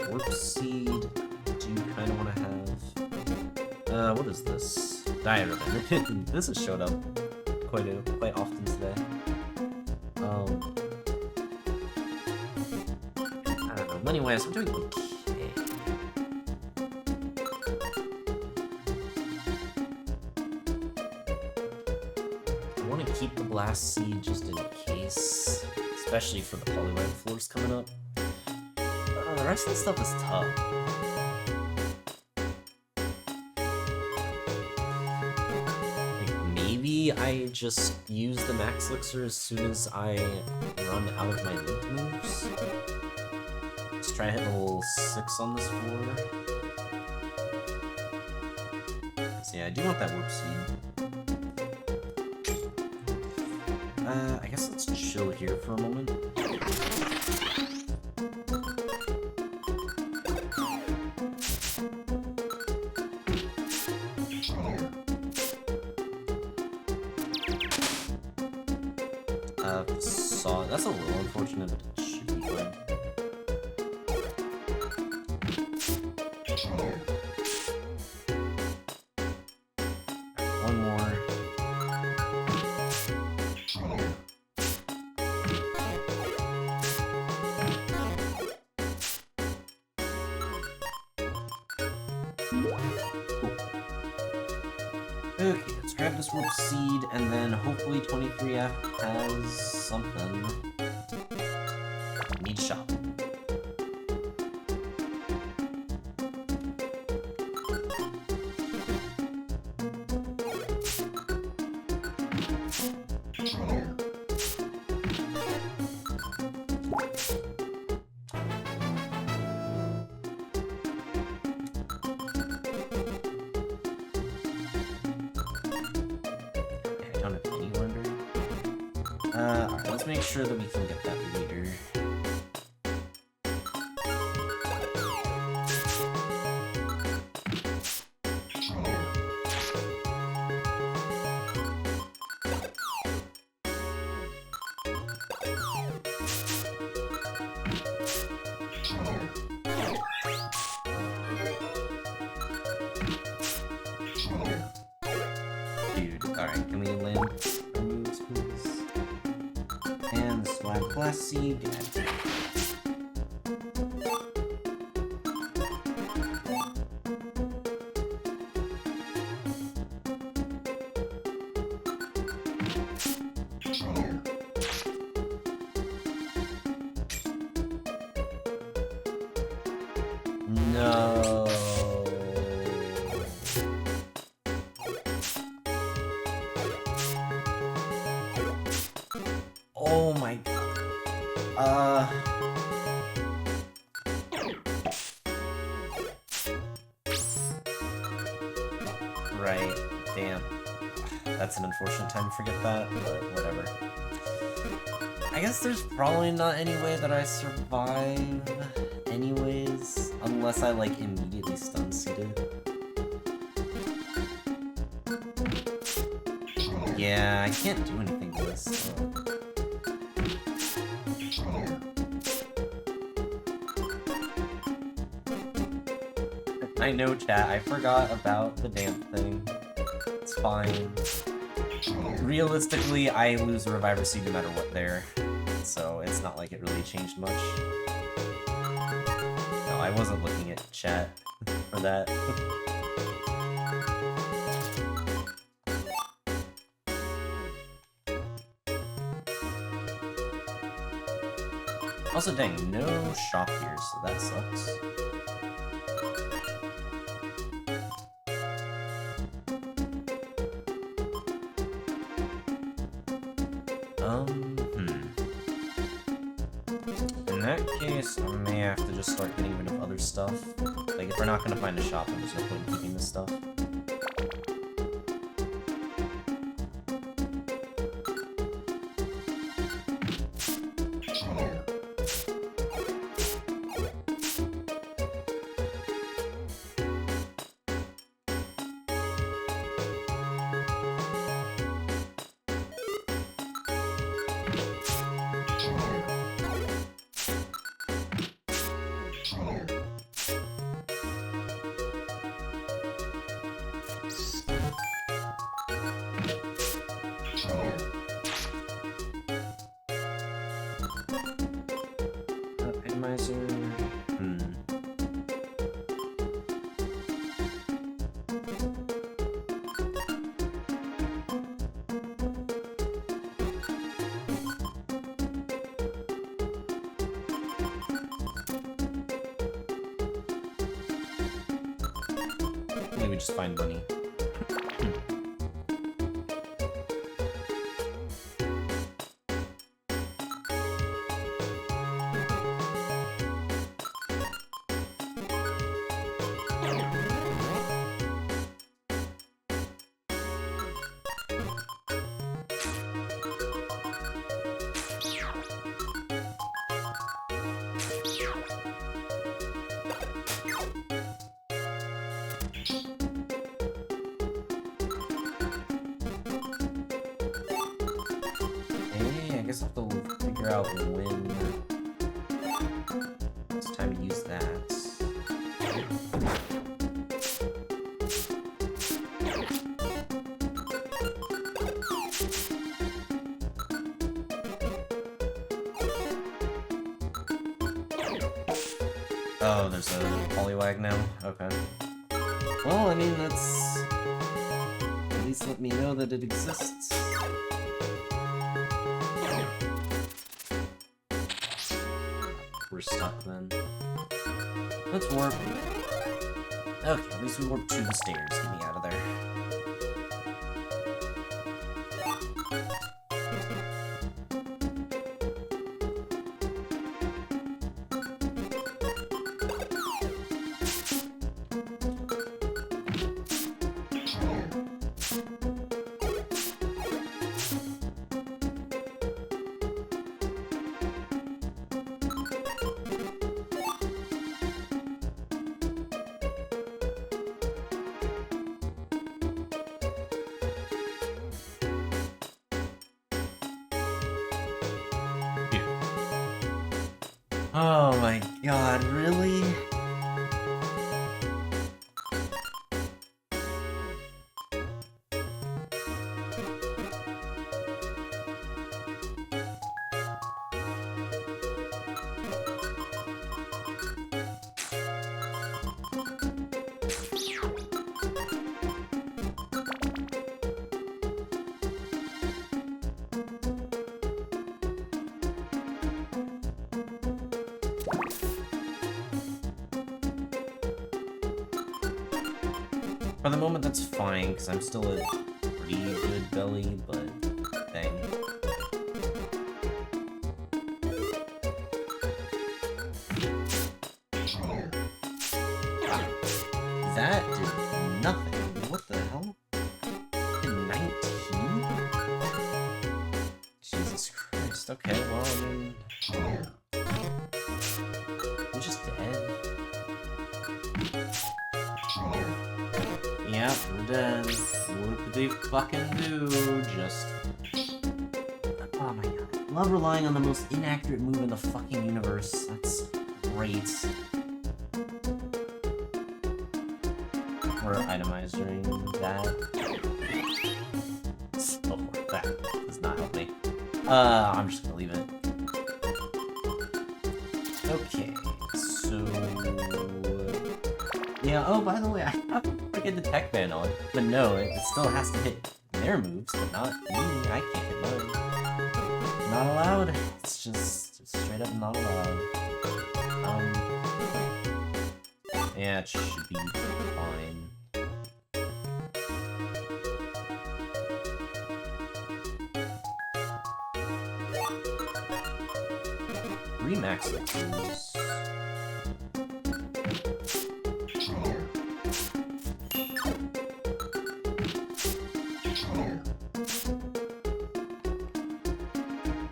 Warp Seed. Do you kind of want to have? What is this? Diariban. This has showed up quite often today. I don't know. Money-wise, I'm doing okay. I want to keep the Blast Seed just in case, especially for the Polyride floors coming up. The rest of the stuff is tough. Like, maybe I just use the Max Elixir as soon as I run out of my Link moves. Let's try hitting level 6 on this floor. So yeah, I do want that Warp Seed. I guess let's chill here for a moment. That's a little unfortunate, but it should be fine. One more. Okay, let's grab this Warp Seed, and then hopefully 23F has something. Need shop. Alright, let's make sure that we can get that leader. Dude, alright, can we land our moves, please? And the Swag Blast Seed. No. Right, damn. That's an unfortunate time to forget that, but whatever. I guess there's probably not any way that I survive anyways, unless I like immediately stun seated. Yeah, I can't do anything to this. So. I know, chat, I forgot about the damp thing. It's fine. Realistically, I lose the Reviver Seed no matter what there, so it's not like it really changed much. No, I wasn't looking at chat for that. Also, dang, no shop here, so that sucks. In that case, I may have to just start getting rid of other stuff. Like, if we're not gonna find a shop, I'm just gonna put in keeping this stuff. Maybe just find money. I have to figure out when it's time to use that. Oh, there's a Poliwag now? Okay. Well, I mean, that's... at least let me know that it exists. We're stuck then. Let's warp. Okay, at least we warped to the stairs. Get me out of there. Oh my god, really? For the moment, that's fine, because I'm still at pretty good belly, but dang. That did nothing. What the hell? Did 19? Jesus Christ. Okay, well, I mean... I'm just dead. Yep, we're dead. What could they fucking do? Just... Oh my god. I love relying on the most inaccurate move in the fucking universe. That's great. Or itemizing that. Oh, that does not help me. I'm just gonna leave it. Okay, so... Yeah, oh, by the way, I have to forget the tech ban on it. But no, it still has to hit their moves, but not me. I can't hit mine. Not allowed. It's just straight up not allowed. Yeah, it should be fine. Remax Lexers.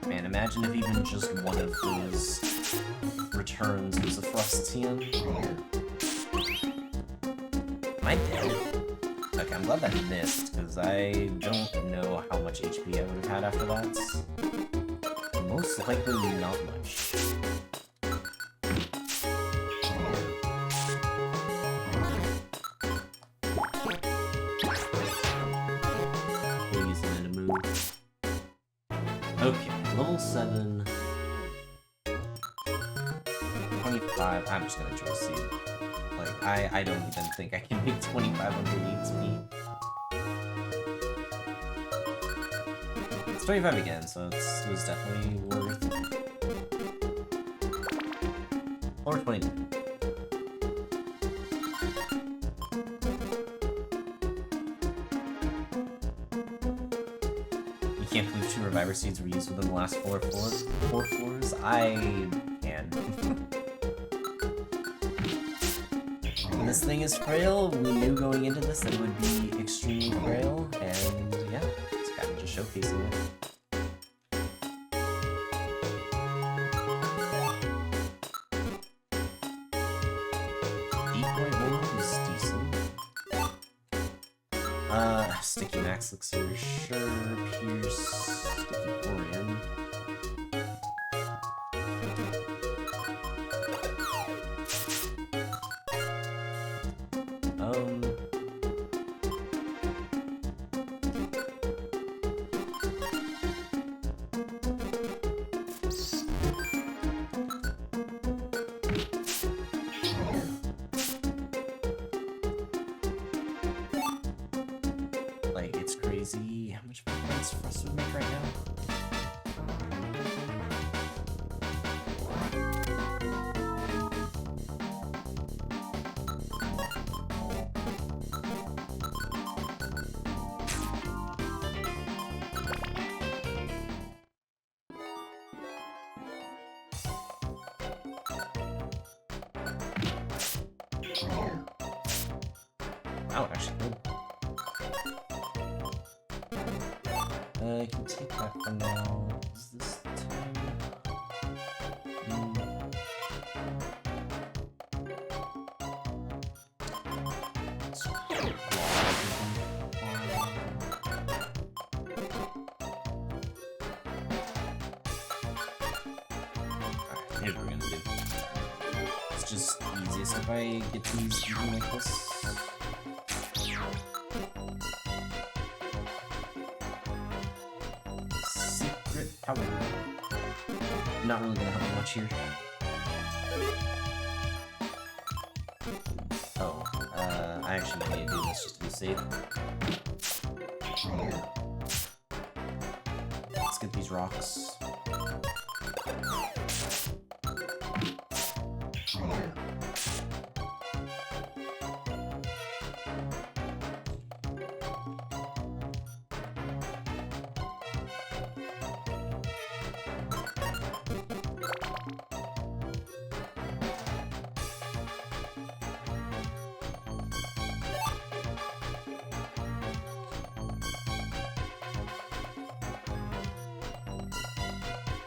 Man, imagine if even just one of those returns was a Thrustian. Am I dead? Okay, I'm glad that missed, because I don't know how much HP I would have had after that. Most likely not much. Weezing in a move. Okay, level 7. 25. I'm just gonna choose C. Like, I don't even think I can make 2500 speed. It's 25 again, so it was definitely worth it. Or 22. You can't believe 2 Reviver Seeds were used within the last 4 floors? I can. This thing is frail. We knew going into this that it would be extremely frail, and yeah, it's kind of just showcasing it. Sticky Max Elixir, sure. Pierce, Sticky Orion. Like, it's crazy how much points Frost would make right now. Oh, actually good. I can take that for now. Is this time? Alright, here's what we're gonna do. It's just easiest if I get these even like this. Power. Not really gonna help much here. Oh, I actually might need to do this just to be safe. Let's get these rocks.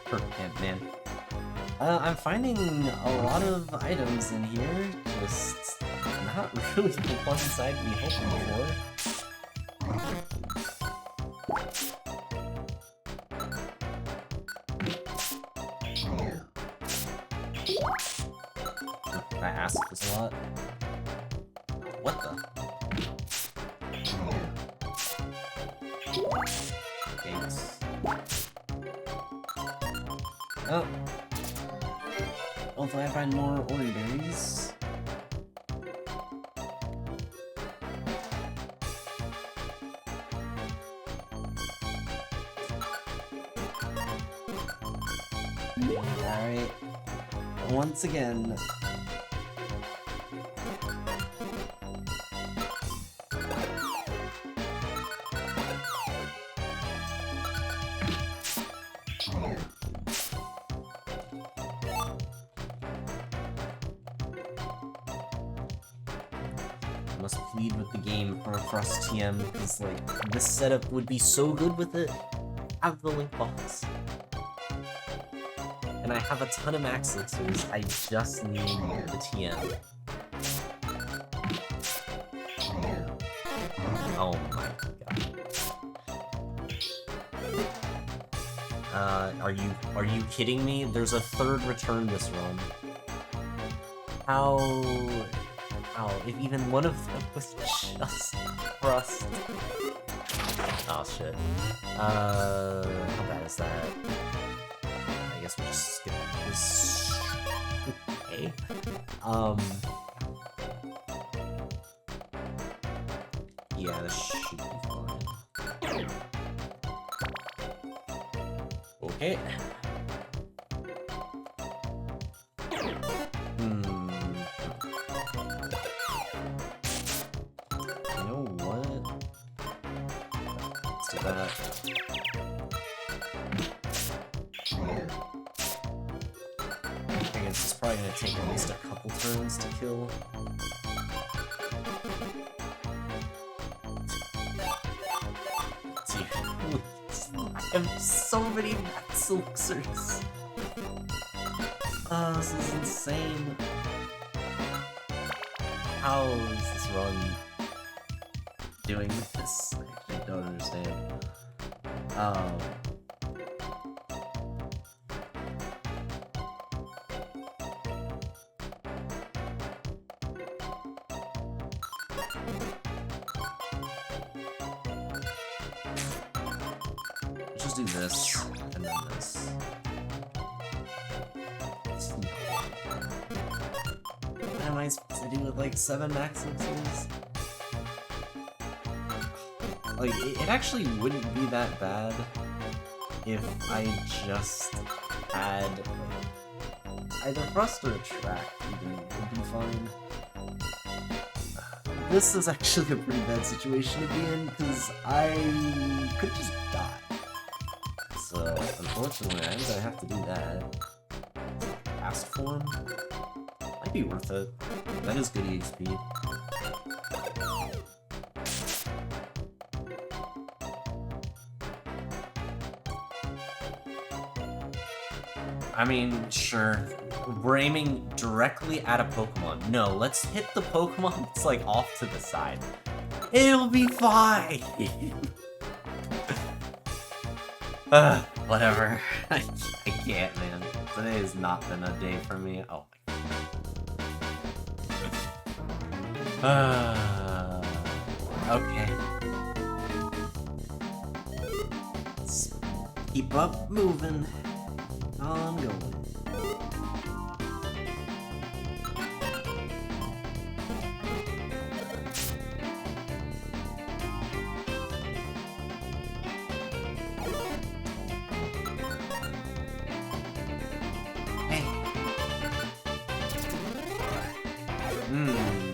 Pimp, man. I'm finding a lot of items in here, just not really the ones I'd be hoping for. I ask this a lot. What the? Thanks. Oh. Hopefully I find more Ori berries. Alright. Once again. Must plead with the game for a Frost TM, because like this setup would be so good with it. Have the link box. And I have a ton of max elixirs, I just need the TM. Oh my god. Are you kidding me? There's a third return this run. How if even one of them was just Frost. Oh shit. How bad is that? I guess we'll just skip this. Okay. Yeah, this should be fine. Okay. That. I guess it's probably gonna take at least a couple turns to kill. Dude, I have so many max elixirs. Oh, this is insane. How is this run doing this? I actually don't understand. Let's just do this, and then this. What am I supposed to do with like 7 max elixirs? Like, it actually wouldn't be that bad if I just had like, either Frost or a track, even would be fine. This is actually a pretty bad situation to be in, because I could just die. So, unfortunately, I'm gonna have to do that. Fast form? Might be worth it. That is good EXP. I mean, sure. We're aiming directly at a Pokemon. No, let's hit the Pokemon that's like off to the side. It'll be fine! Whatever. I can't, man. Today has not been a day for me. Oh my god. Okay. Let's keep up moving. I'm going. Hey.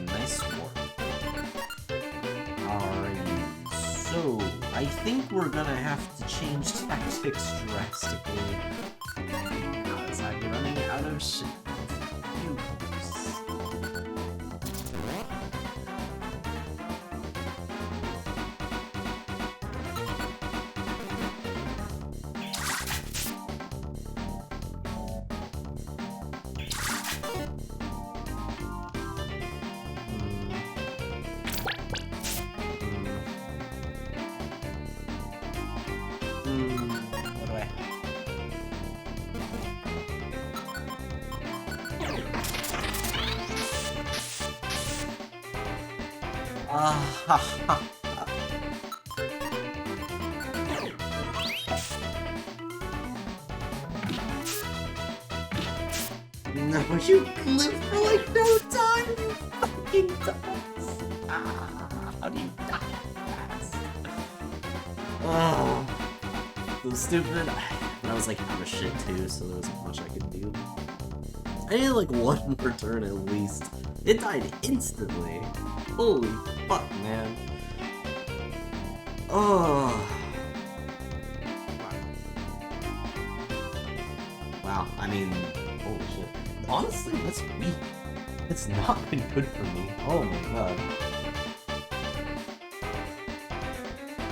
Nice work. Alright, so I think we're gonna have to change tactics drastically. I'm running out of shit. No, you live for like no time, you fucking dumbass. How do you die fast? Oh, so stupid. And I was like out of shit too, so there wasn't much I could do. I needed like one more turn at least. It died instantly. Holy fuck, man. Oh. Wow, I mean, holy shit. Honestly, that's weak. It's not been good for me. Oh my god.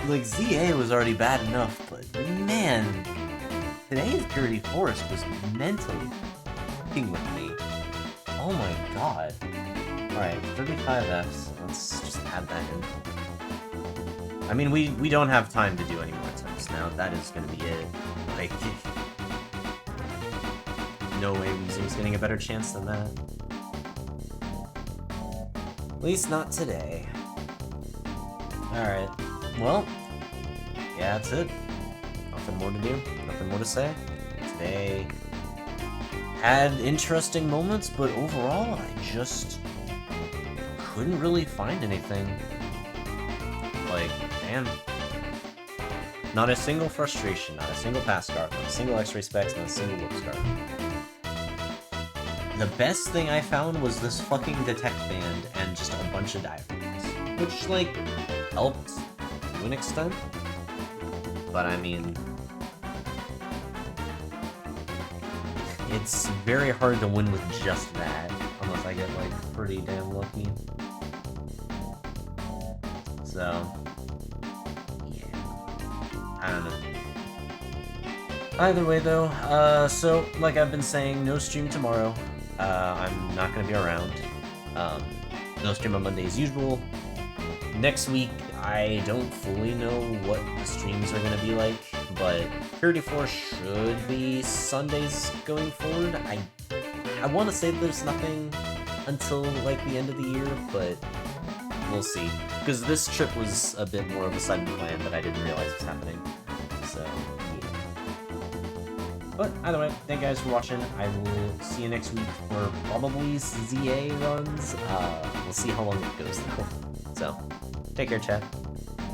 Like, ZA was already bad enough, but man, today's Purity Force was mentally f***ing with me. Oh my god. Alright, 35 Fs. Let's just add that in. I mean, we don't have time to do any more attempts now. That is gonna be it. Like, no way Weezing's getting a better chance than that. At least not today. Alright. Well, yeah, that's it. Nothing more to do. Nothing more to say. Today had interesting moments, but overall, I just couldn't really find anything. Like, damn. Not a single frustration, not a single pass scarf, not a single X-ray specs, not a single whip scarf. The best thing I found was this fucking detect band and just a bunch of diagrams, which, like, helped to an extent. But I mean, it's very hard to win with just that, unless I get, like, pretty damn lucky. So, yeah, I don't know. Either way, though, so, like I've been saying, no stream tomorrow. I'm not going to be around. No stream on Monday as usual. Next week, I don't fully know what the streams are going to be like, but Purity Force should be Sundays going forward. I want to say there's nothing until, like, the end of the year, but we'll see. Because this trip was a bit more of a sudden plan that I didn't realize was happening. So, yeah. But either way, thank you guys for watching. I will see you next week for probably ZA runs. We'll see how long it goes, though. So, take care, chat.